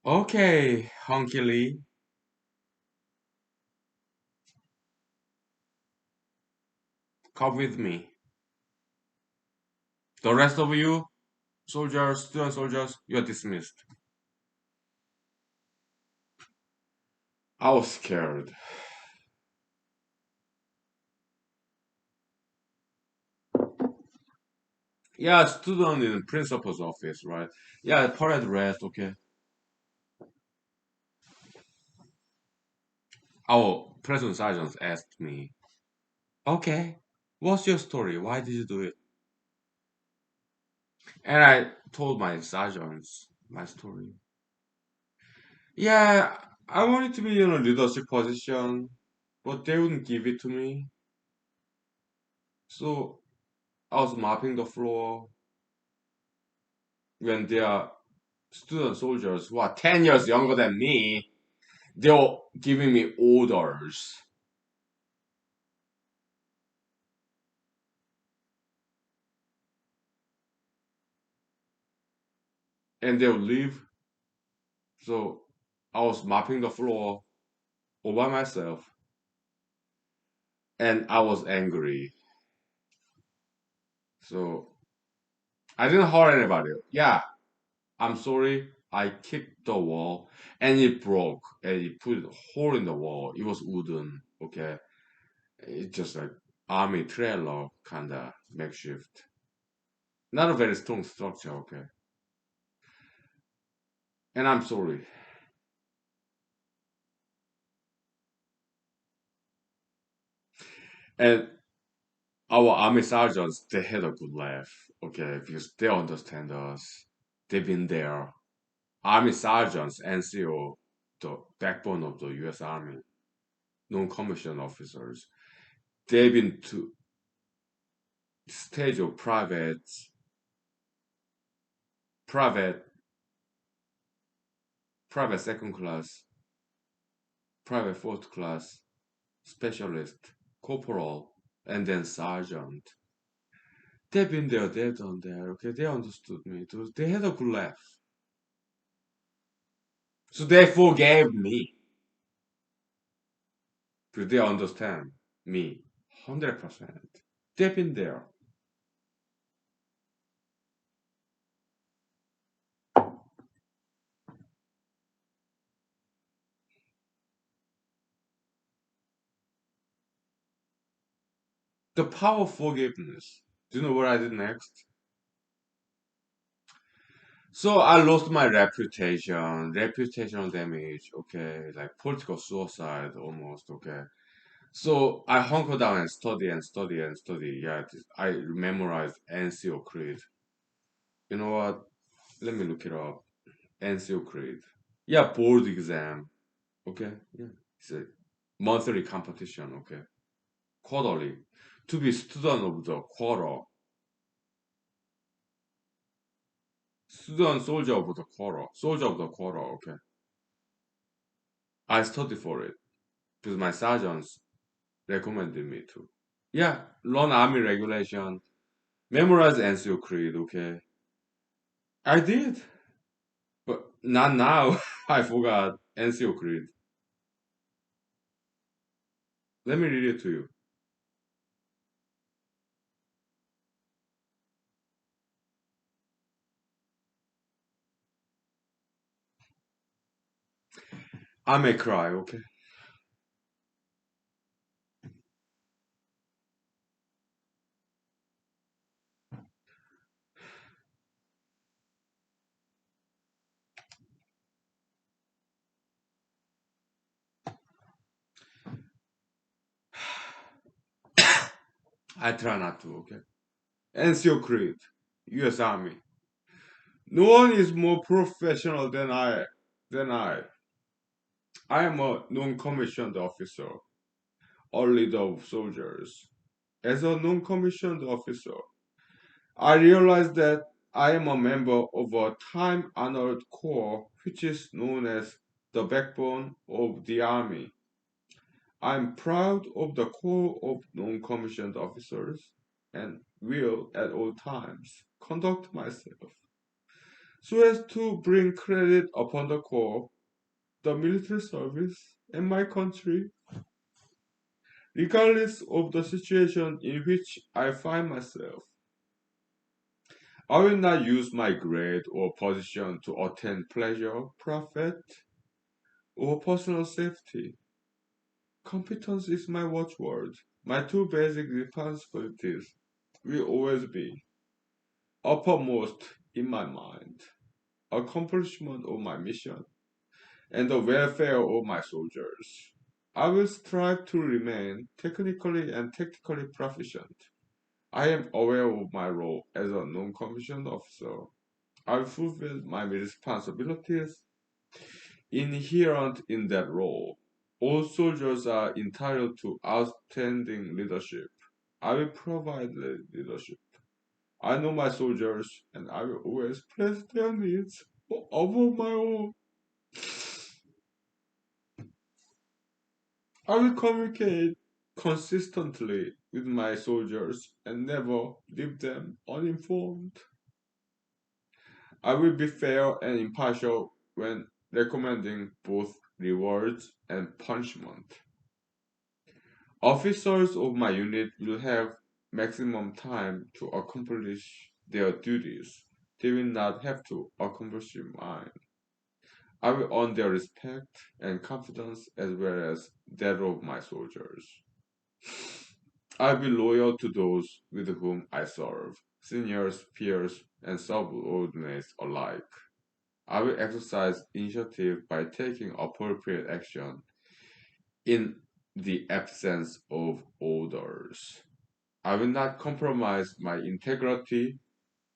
"Okay, Hunky Lee, come with me. The rest of you, soldiers, student soldiers, you're dismissed." I was scared. Yeah, student in the principal's office, right? Yeah, parade rest, okay. Our platoon sergeant asked me, "Okay, what's your story? Why did you do it?" And I told my sergeants my story. Yeah, I wanted to be in a leadership position, but they wouldn't give it to me. So I was mopping the floor when there are student soldiers who are 10 years younger than me. They were giving me orders, and they would leave. So I was mopping the floor all by myself, and I was angry. So I didn't hurt anybody. Yeah, I'm sorry, I kicked the wall and it broke and it put a hole in the wall. It was wooden, okay? It's just like army trailer kinda makeshift. Not a very strong structure, okay? And I'm sorry. And our army sergeants, they had a good laugh, okay? Because they understand us. They've been there. Army sergeants, NCO, the backbone of the US Army, non-commissioned officers. They've been to stage of private, private second class, private fourth class, specialist, corporal, and then sergeant. They've been there, they've done there, okay? They understood me. They had a good laugh. So they forgave me. Because they understand me 100%. They've been there. The power of forgiveness. Do you know what I did next? So I lost my reputation, reputational damage, okay, like political suicide almost, okay. So I hunker down and study and study and study. Yeah, I memorized NCO Creed. You know what? Let me look it up. NCO Creed. Yeah, board exam. Okay. Yeah. It's a monthly competition. Okay. Quarterly. To be student of the quarter. Student soldier of the quarter. Soldier of the quarter. Okay. I studied for it because my sergeants recommended me to. Yeah, learn army regulation, memorize NCO Creed. Okay. I did. But not now. I forgot NCO Creed. Let me read it to you. I may cry, okay? I try not to, okay? NCO Creed, US Army. No one is more professional than I. I am a non-commissioned officer, a leader of soldiers. As a non-commissioned officer, I realize that I am a member of a time-honored corps which is known as the backbone of the army. I'm proud of the corps of non-commissioned officers and will at all times conduct myself so as to bring credit upon the corps, the military service, and my country, regardless of the situation in which I find myself. I will not use my grade or position to attain pleasure, profit, or personal safety. Competence is my watchword. My two basic responsibilities will always be uppermost in my mind: accomplishment of my mission and the welfare of my soldiers. I will strive to remain technically and tactically proficient. I am aware of my role as a non-commissioned officer. I will fulfill my responsibilities inherent in that role. All soldiers are entitled to outstanding leadership. I will provide leadership. I know my soldiers, and I will always place their needs above my own. I will communicate consistently with my soldiers and never leave them uninformed. I will be fair and impartial when recommending both rewards and punishment. Officers of my unit will have maximum time to accomplish their duties. They will not have to accomplish mine. I will earn their respect and confidence as well as that of my soldiers. I will be loyal to those with whom I serve, seniors, peers, and subordinates alike. I will exercise initiative by taking appropriate action in the absence of orders. I will not compromise my integrity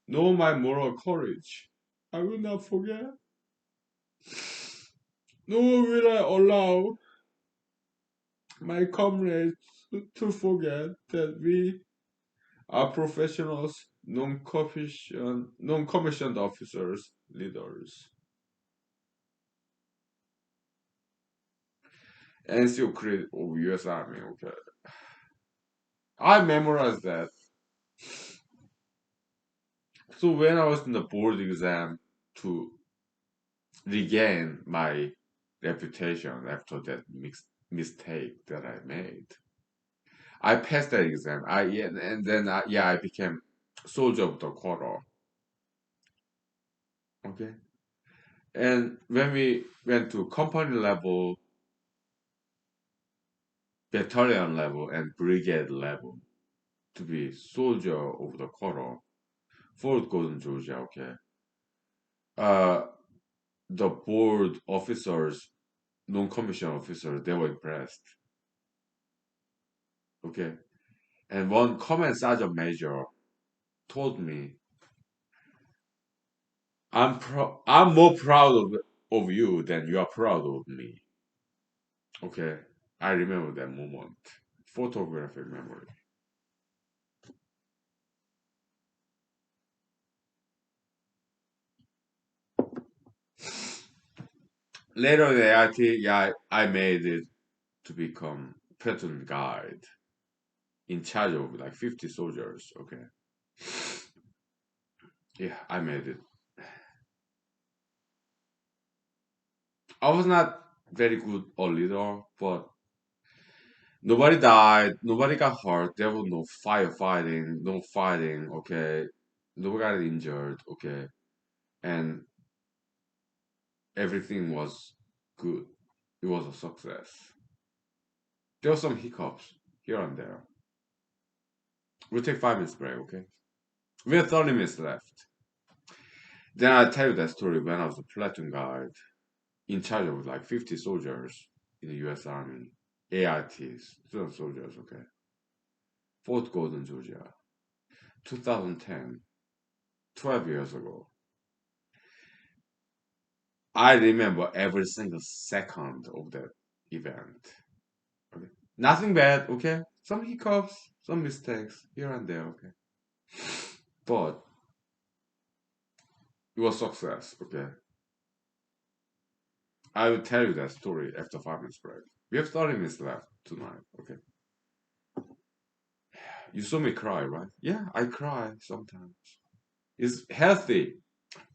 nor my moral courage. I will not forget, nor will I allow my comrades to forget that we are professionals, non-commissioned officers, leaders. NCO credit of US Army, okay. I memorized that. So when I was in the board exam to regain my reputation after that mistake that I made, I passed that exam. And then I became soldier of the quarter. Okay. And when we went to company level, battalion level, and brigade level to be soldier of the quarter, Fort Gordon, Georgia. Okay. Uh, the board officers, non-commissioned officers, they were impressed. Okay. And one command sergeant major told me, I'm more proud of you than you are proud of me. Okay. I remember that moment. Photographic memory. Later in the AIT, yeah, I made it to become platoon guide in charge of like 50 soldiers. Okay. Yeah, I made it. I was not very good a leader, but nobody died, nobody got hurt, there was no firefighting, no fighting, okay. Nobody got injured, okay. And everything was good. It was a success. There were some hiccups here and there. We'll take 5 minutes break, okay? We have 30 minutes left. Then I'll tell you that story when I was a platoon guide in charge of like 50 soldiers in the US Army. AITs, student soldiers, okay. Fort Gordon, Georgia. 2010, 12 years ago. I remember every single second of that event. Okay. Nothing bad, okay? Some hiccups, some mistakes here and there, okay? But it was success, okay? I will tell you that story after 5 minutes break. We have 30 minutes left tonight, okay? You saw me cry, right? Yeah, I cry sometimes. It's healthy,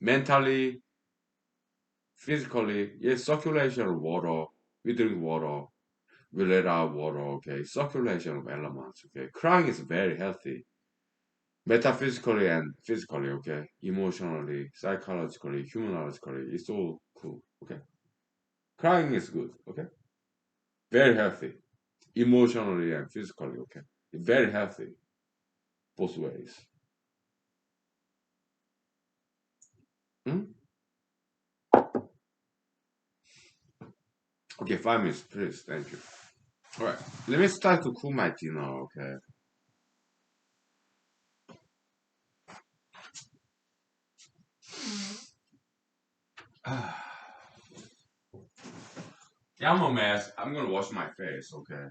mentally, physically. Yeah, circulation of water. We drink water. We let out water, okay? Circulation of elements, okay? Crying is very healthy. Metaphysically and physically, okay? Emotionally, psychologically, humanologically, it's all cool, okay? Crying is good, okay? Very healthy. Emotionally and physically, okay? Very healthy, both ways. Hmm? Okay, 5 minutes, please. Thank you. All right, let me start to cook my dinner, okay? Yeah, I'm a mess. I'm gonna wash my face, okay?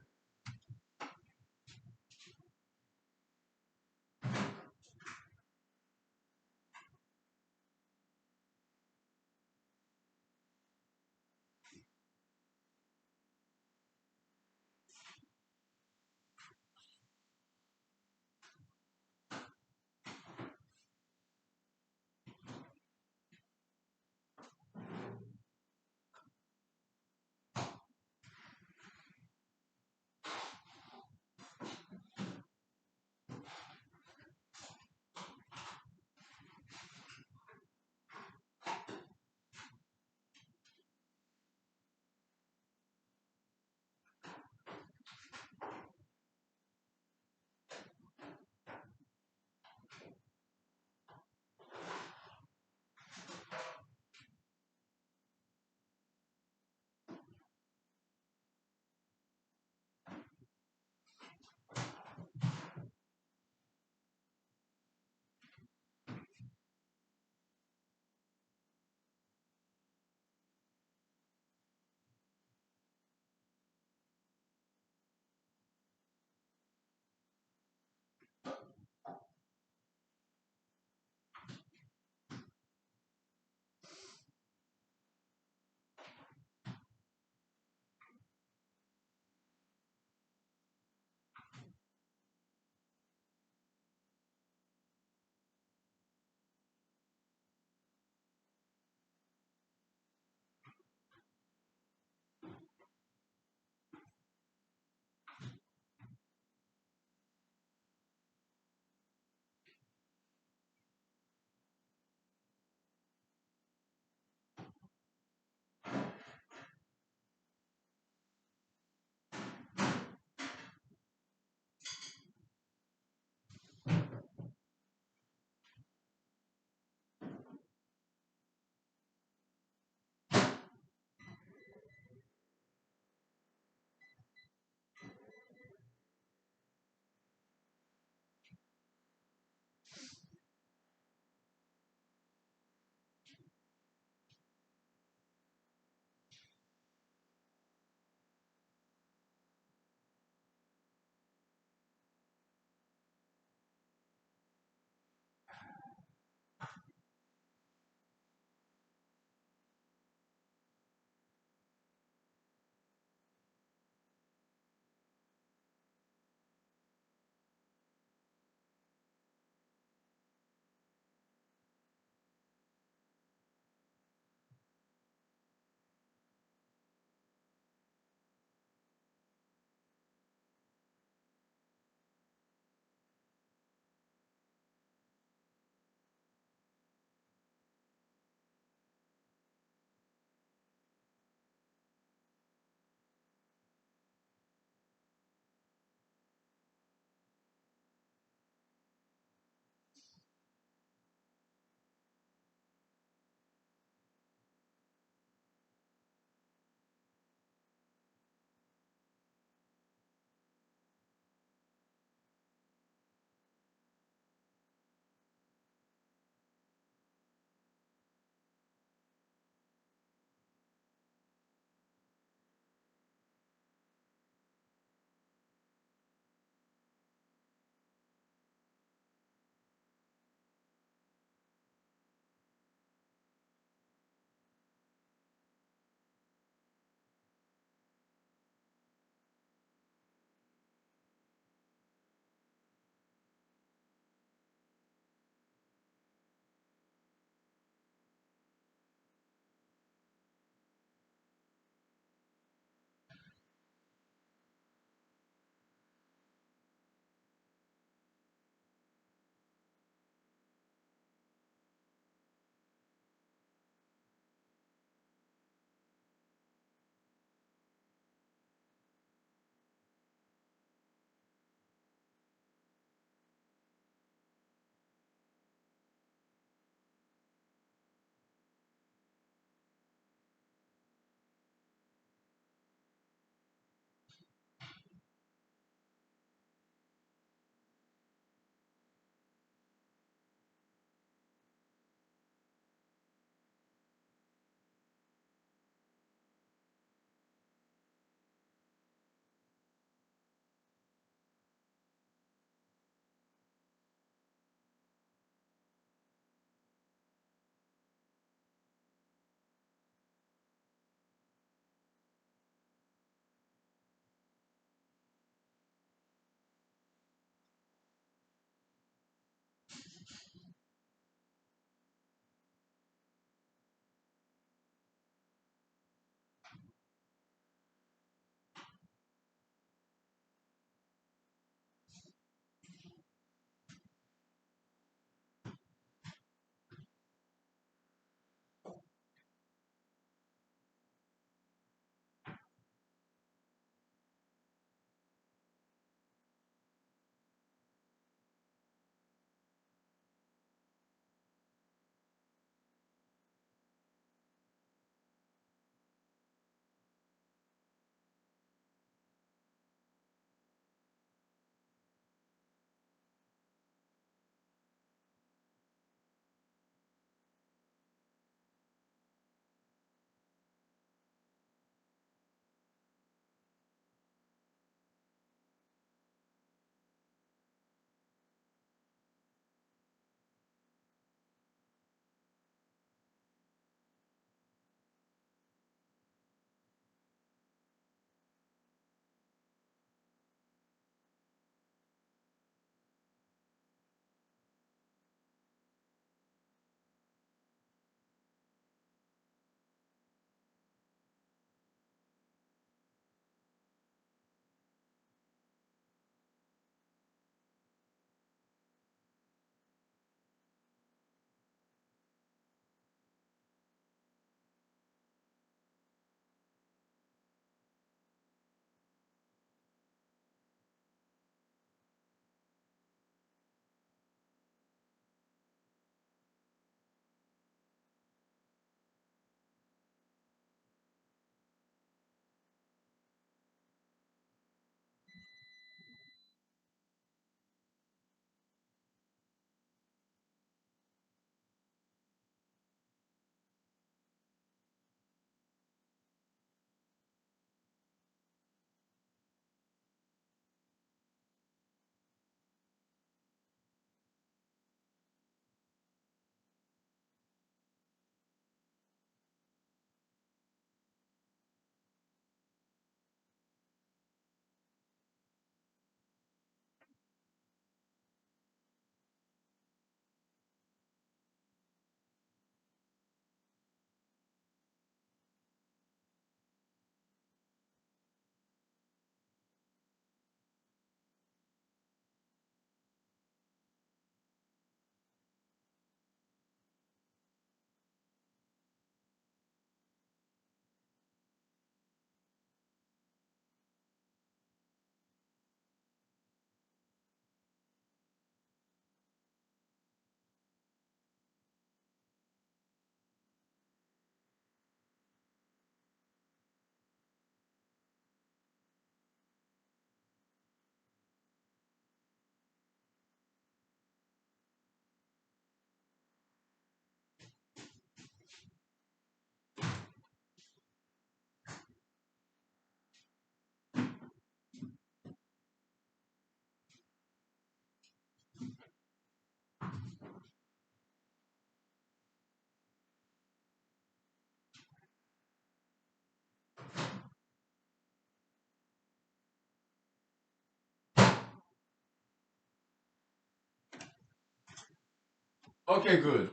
Okay, good.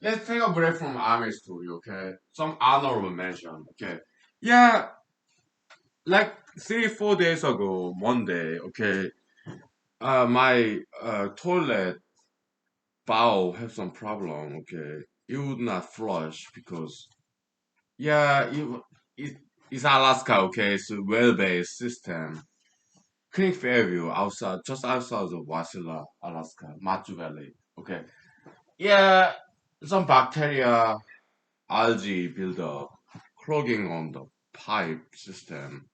Let's take a break from army story, okay? Some honorable mention, okay? Yeah, like 3, 4 days ago, Monday, okay? My toilet bowl have some problem, okay? It would not flush because yeah, it it's Alaska, okay? It's a well-based system. Creek Fairview, outside, just outside of Wasilla, Alaska, Matsu Valley. Okay. Yeah, some bacteria, algae buildup, clogging on the pipe system.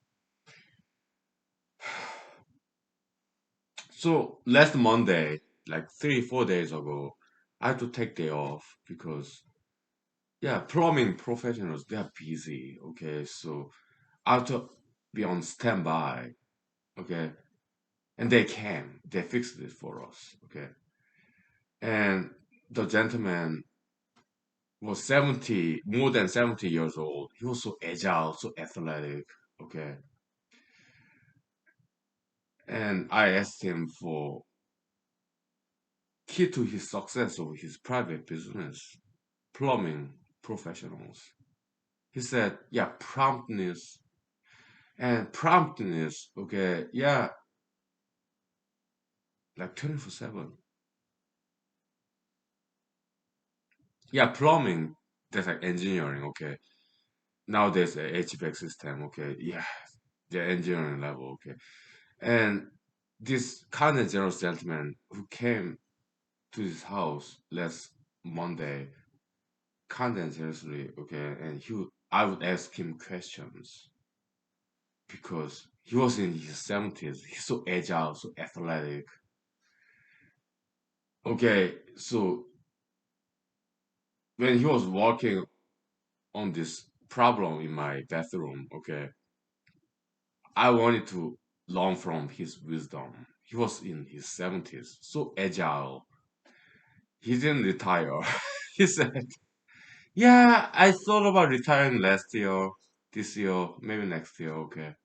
So last Monday, like 3, 4 days ago, I had to take day off because yeah, plumbing professionals they're busy. Okay, so I had to be on standby. Okay, and they came, they fixed it for us. Okay, and the gentleman was 70, more than 70 years old. He was so agile, so athletic. Okay. And I asked him for key to his success of his private business, plumbing professionals. He said, yeah, promptness. And promptness, okay, yeah, like 24/7. Yeah, plumbing, that's like engineering, okay. Now there's a HVAC system, okay. Yeah, the engineering level, okay. And this kind of generous gentleman who came to his house last Monday, kind and seriously, okay, and I would ask him questions because he was in his 70s. He's so agile, so athletic. Okay, so when he was working on this problem in my bathroom, okay, I wanted to learn from his wisdom. He was in his 70s, so agile. He didn't retire. He said, yeah, I thought about retiring last year, this year, maybe next year, okay.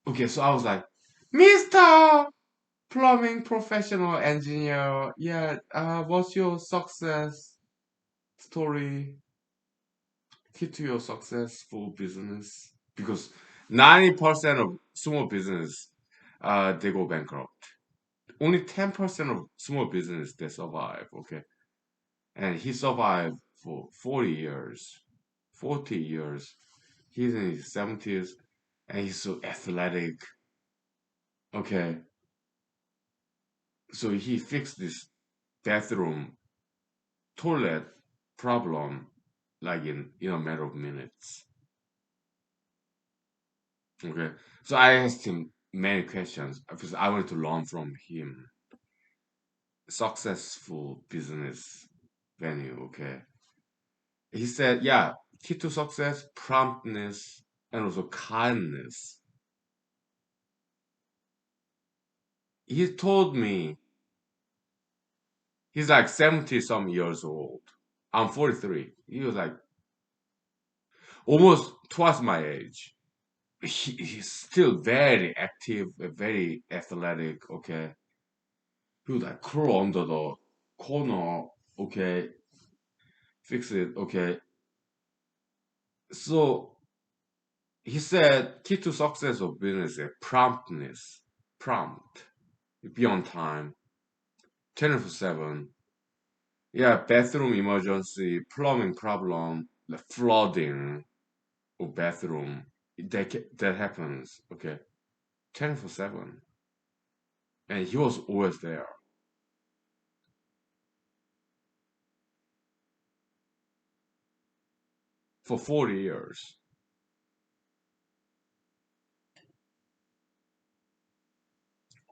Okay, so I was like, Mr. Plumbing Professional Engineer, yeah, what's your success story? Key to your successful business? Because 90% of small business, they go bankrupt. Only 10% of small business, they survive, okay? And he survived for 40 years. 40 years. He's in his 70s and he's so athletic. Okay. So he fixed this bathroom toilet problem like in a matter of minutes. Okay. So I asked him many questions because I wanted to learn from him. Successful business venue. Okay. He said, yeah, key to success, promptness, and also kindness. He told me he's like 70 some years old. I'm 43. He was like almost twice my age. He's still very active, very athletic. Okay, he would like crawl under the corner. Okay, fix it. Okay, so he said key to success of business is promptness. Prompt, be on time, 24/7. Yeah, bathroom emergency, plumbing problem, the flooding of bathroom. That happens. Okay, 24/7, and he was always there for 40 years.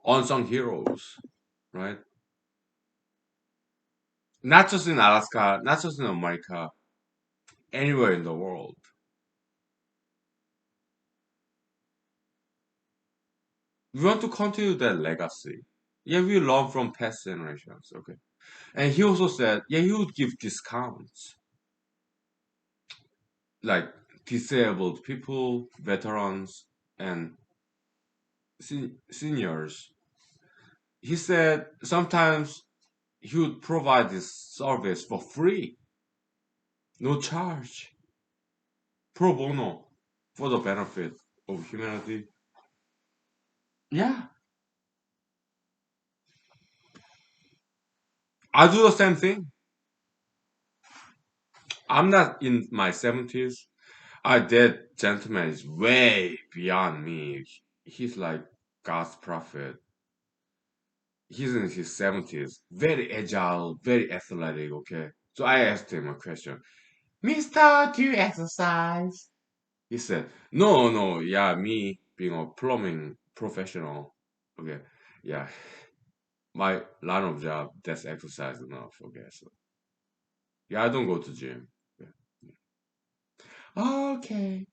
Unsung heroes, right? Not just in Alaska, not just in America, anywhere in the world. We want to continue that legacy. Yeah, we learn from past generations, okay? And he also said, yeah, he would give discounts, like disabled people, veterans, and seniors. He said sometimes he would provide this service for free, no charge, pro bono, for the benefit of humanity. Yeah, I do the same thing. I'm not in my 70s. That gentleman is way beyond me. He's like God's prophet. He's in his 70s, very agile, very athletic, okay? So I asked him a question. Mister, do you exercise? He said, no, no, yeah, me being a plumbing professional, okay, yeah, my line of job, that's exercise enough, okay, so, yeah, I don't go to gym. Yeah. Okay.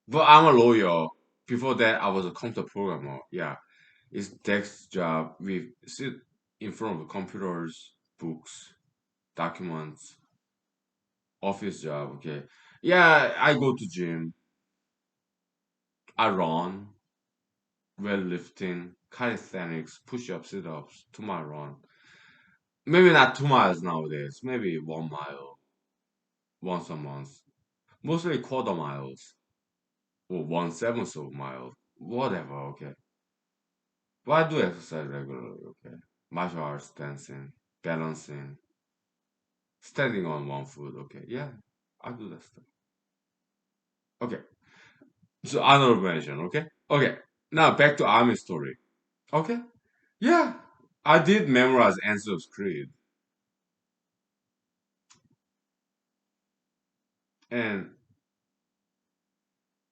But I'm a lawyer. Before that, I was a computer programmer. Yeah, it's desk job. We sit in front of the computers, books, documents, office job. Okay. Yeah, I go to gym. I run, weightlifting, calisthenics, push-ups, sit-ups, to my run. Maybe not 2 miles nowadays. Maybe 1 mile once a month. Mostly quarter miles or 1/7 of a mile. Whatever. Okay. But I do exercise regularly. Okay. Martial arts, dancing, balancing, standing on one foot. Okay. Yeah, I do that stuff. Okay. So honorable mention. Okay. Okay. Now back to army story. Okay. Yeah, I did memorize Answer's Creed. And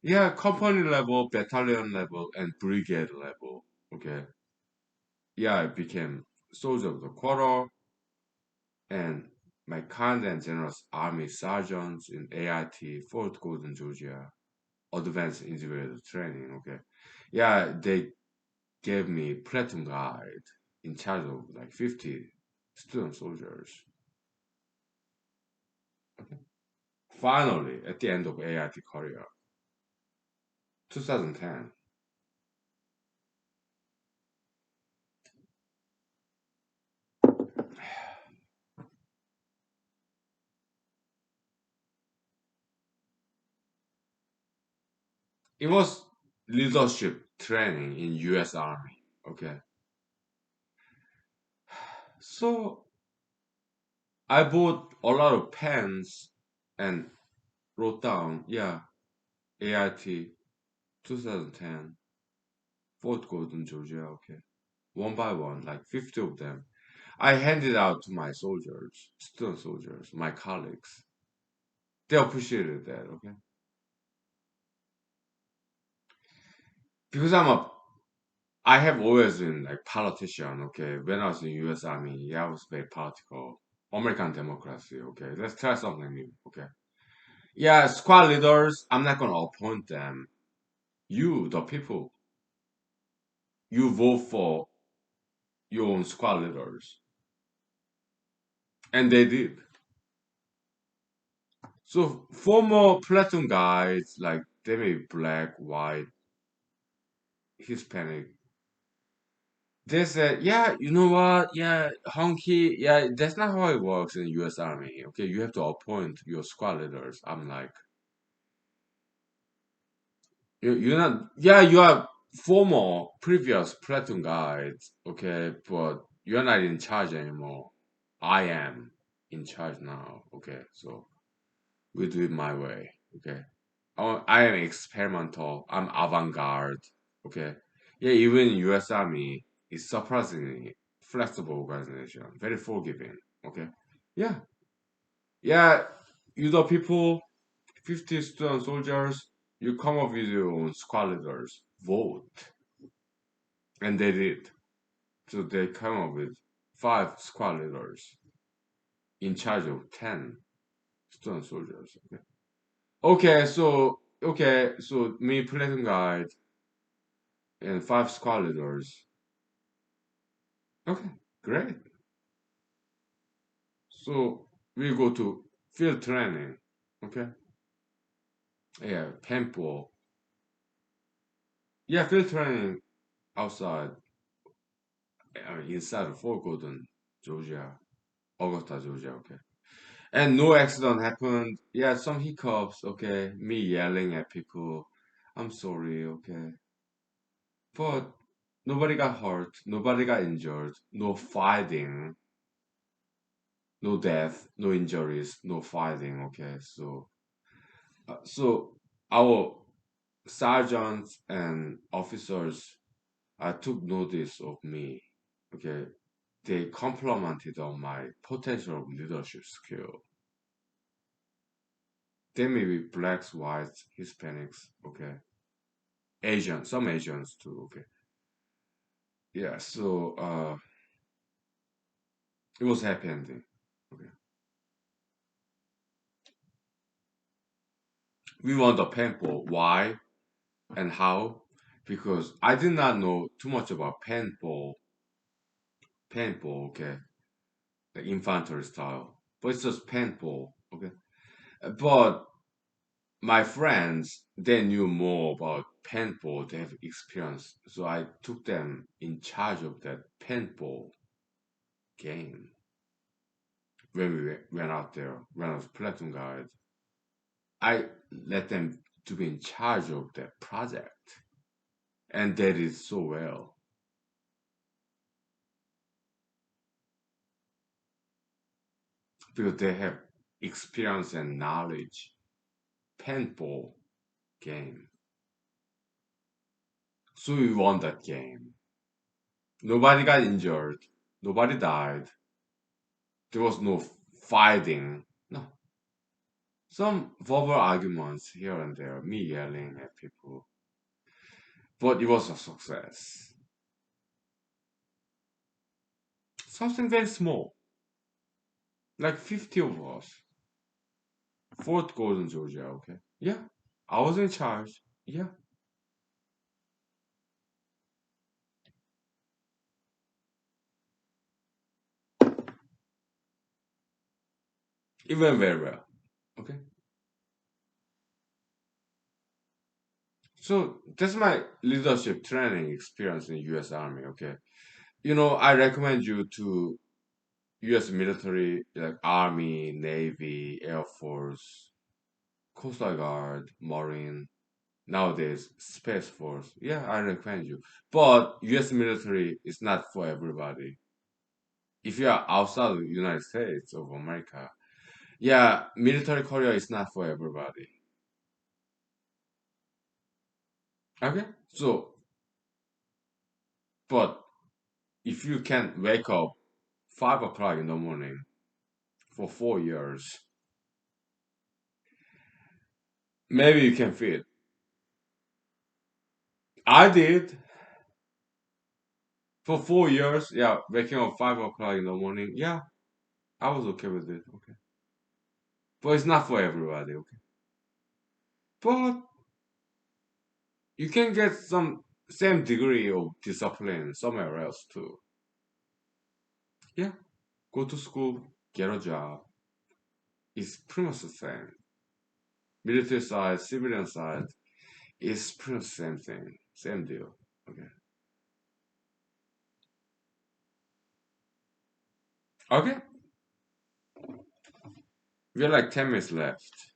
yeah, company level, battalion level, and brigade level. Okay. Yeah, I became soldier of the quarter and my kind and generous army sergeants in AIT, Fort Gordon, Georgia, advanced integrated training. Okay. Yeah, they gave me platoon guide in charge of like 50 student soldiers. Okay. Finally, at the end of AIT career, 2010, it was leadership training in US Army. Okay. So I bought a lot of pens and wrote down, yeah, AIT 2010, Fort Gordon, Georgia. Okay. One by one, like 50 of them. I handed out to my soldiers, student soldiers, my colleagues. They appreciated that. Okay. Because I have always been like politician. Okay. When I was in US Army, yeah, I was very political. American democracy. Okay. Let's try something new. Okay. Yeah, squad leaders, I'm not gonna appoint them. You, the people, you vote for your own squad leaders. And they did. So former platoon guys, like they may be black, white, Hispanic, they said, yeah, you know what? Yeah, honky, yeah, that's not how it works in US Army. Okay, you have to appoint your squad leaders. I'm like, you're not, yeah, you are former previous platoon guys, okay, but you're not in charge anymore. I am in charge now, okay, so we do it my way, okay. I am experimental, I'm avant-garde, okay. Yeah, even US Army is surprisingly flexible organization, very forgiving, okay. Yeah, yeah, you the people 50 student soldiers, you come up with your own squad leaders, vote. And they did. So they come up with five squad leaders in charge of 10 student soldiers. Okay. Okay, so me platoon guide and five squad leaders. Okay, great. So we go to field training. Okay. Yeah, paintball. Yeah, field training outside. I mean, inside of Fort Gordon, Georgia, Augusta, Georgia. Okay, and no accident happened. Yeah, some hiccups. Okay, me yelling at people. I'm sorry. Okay, but nobody got hurt. Nobody got injured. No fighting. No death. No injuries. No fighting. Okay, so our sergeants and officers took notice of me. Okay, they complimented on my potential leadership skill. They may be blacks, whites, Hispanics, okay, Asians, some Asians too, okay. Yeah, so it was happy ending. Okay, we won the paintball. Why and how? Because I did not know too much about paintball, okay, the infantry style, but it's just paintball, okay. But my friends, they knew more about paintball, they have experience, so I took them in charge of that paintball game when we went out there, when I was platoon guide. I let them to be in charge of that project, and they did so well because they have experience and knowledge. Paintball game, so we won that game. Nobody got injured, nobody died. There was no fighting. No, some verbal arguments here and there, me yelling at people, but it was a success. Something very small, like 50 of us. Fort Gordon, Georgia, okay? Yeah, I was in charge. Yeah, it went very well, okay? So that's my leadership training experience in US Army, okay? I recommend you to US military, like Army, Navy, Air Force, Coastal Guard, Marine, nowadays Space Force. Yeah, I recommend you. But US military is not for everybody. If you are outside of the United States of America, yeah, military career is not for everybody. Okay? So, but if you can wake up 5 o'clock in the morning for 4 years, maybe you can fit. I did for 4 years. Yeah, waking up 5 o'clock in the morning. Yeah, I was okay with it. Okay, but it's not for everybody. Okay, but you can get some same degree of discipline somewhere else too. Yeah, go to school, get a job. It's pretty much the same. Military side, civilian side, it's pretty much the same thing, same deal. Okay. Okay, we have like 10 minutes left.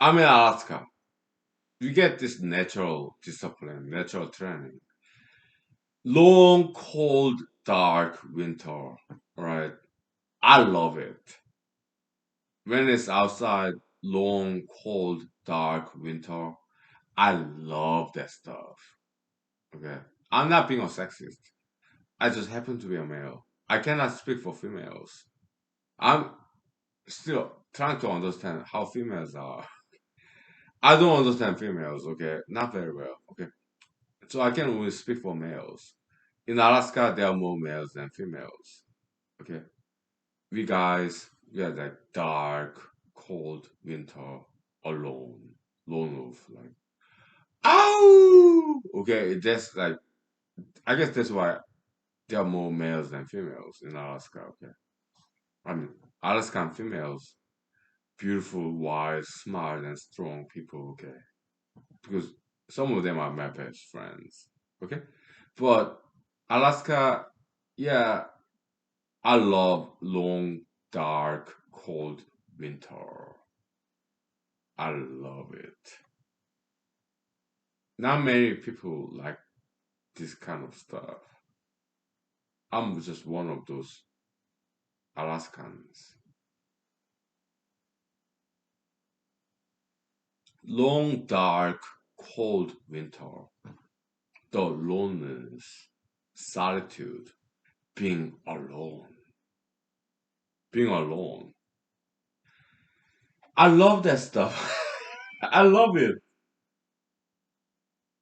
I'm in Alaska. You get this natural discipline, natural training. Long, cold, dark winter, right? I love it. When it's outside, long, cold, dark winter, I love that stuff. Okay. I'm not being a sexist. I just happen to be a male. I cannot speak for females. I'm still trying to understand how females are. I don't understand females, okay? Not very well, okay? So I can only speak for males. In Alaska, there are more males than females, okay? We guys, we are like dark, cold winter, alone, lone wolf, like, ow! Okay, that's like, I guess that's why there are more males than females in Alaska, okay? I mean, Alaskan females, beautiful, wise, smart, and strong people, okay? Because some of them are my best friends. Okay, but Alaska, yeah, I love long, dark, cold winter. I love it. Not many people like this kind of stuff. I'm just one of those Alaskans. Long, dark, cold winter. The loneliness, solitude, being alone. Being alone. I love that stuff. I love it.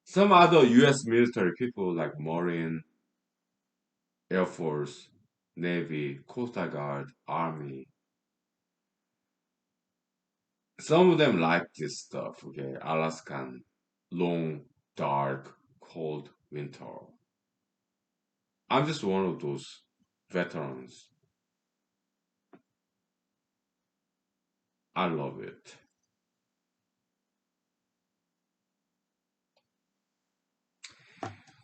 Some other US military people like Marine, Air Force, Navy, Coast Guard, Army, some of them like this stuff, okay? Alaskan, long, dark, cold winter. I'm just one of those veterans. I love it.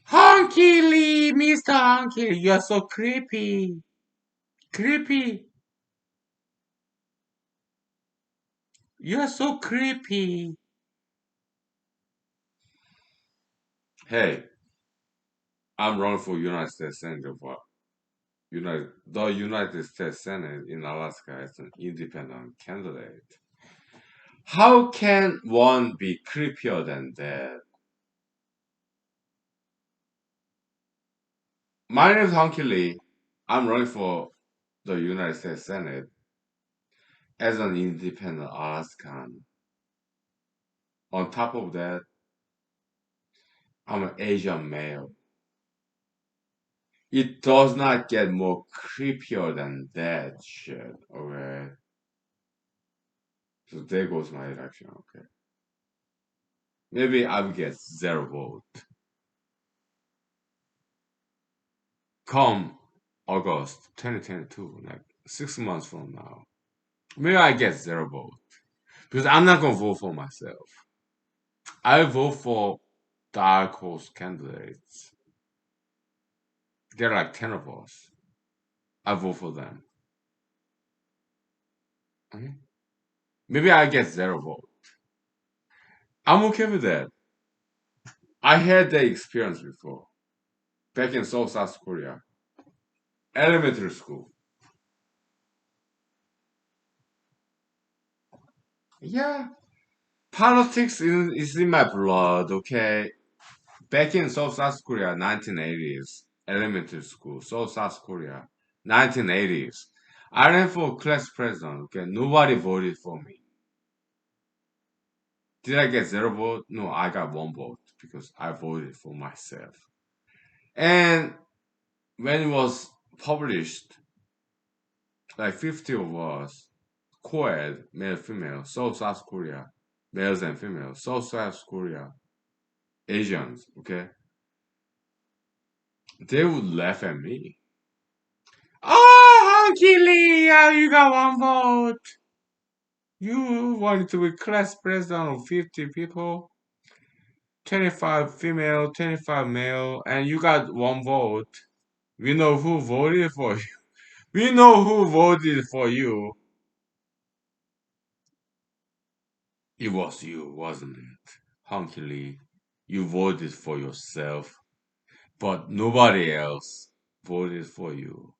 Honky Lee, Mr. Honky, you're so creepy. Creepy. You're so creepy. Hey, I'm running for United States Senator, but the United States Senate in Alaska is an independent candidate. How can one be creepier than that? My name is Honky Lee. I'm running for the United States Senate as an independent Alaskan. On top of that, I'm an Asian male. It does not get more creepier than that shit, okay? So there goes my election, okay? Maybe I will get zero vote. Come August 2022, like 6 months from now, maybe I get zero vote because I'm not gonna vote for myself. I vote for dark horse candidates. There are like 10 of us. I vote for them. Okay? Maybe I get zero vote. I'm okay with that. I had that experience before, back in South Korea, elementary school. Yeah, politics is in my blood. Okay, back in South Korea, 1980s, elementary school, South Korea, 1980s. I ran for class president. Okay, nobody voted for me. Did I get zero vote? No, I got one vote because I voted for myself. And when it was published, like 50 of us, co-ed, male, female, South Korea, males and females, South Korea, Asians, okay, they would laugh at me. Oh, Honky Lee, yeah, you got one vote. You wanted to be class president of 50 people, 25 female, 25 male, and you got one vote. We know who voted for you. We know who voted for you. It was you, wasn't it? Honky Lee, you voted for yourself, but nobody else voted for you.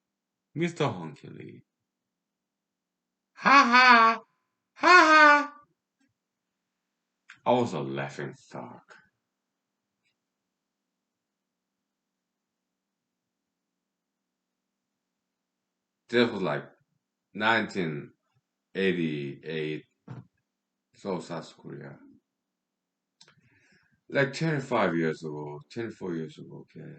Mr. Honky Lee. Ha ha! Ha ha! I was a laughing stock. This was like 1980. 88, South Korea. Like 25 years ago, 24 years ago, okay.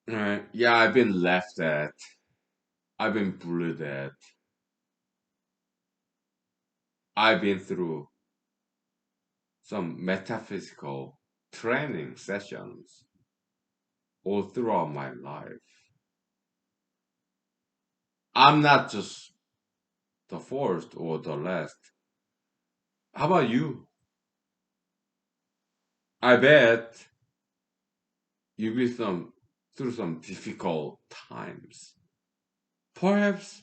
Right. Yeah, I've been laughed at. I've been bullied at. I've been through some metaphysical training sessions all throughout my life. I'm not just the first or the last. How about you? I bet you've been through some difficult times. Perhaps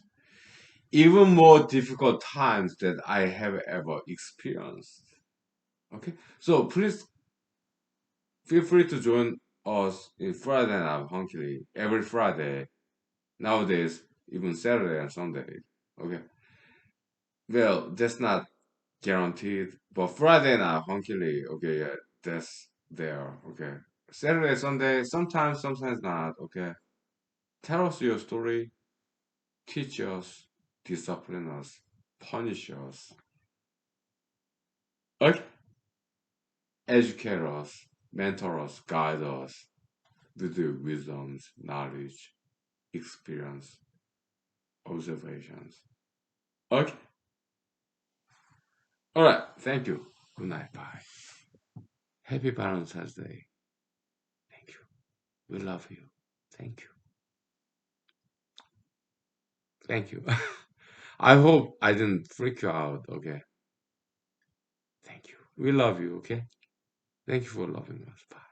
even more difficult times that I have ever experienced. Okay? So please feel free to join us in Friday Night Hunky every Friday. Nowadays, even Saturday and Sunday. Okay. Well, that's not guaranteed, but Friday Night Hunky, okay, yeah, that's there. Okay. Saturday, Sunday, sometimes not. Okay. Tell us your story, teach us, discipline us, punish us, okay? Educate us, mentor us, guide us with your wisdoms, knowledge, experience, observations. Okay? Alright, thank you. Good night, bye. Happy Valentine's Day. Thank you. We love you. Thank you. Thank you. I hope I didn't freak you out, okay? Thank you. We love you, okay? Thank you for loving us. Bye.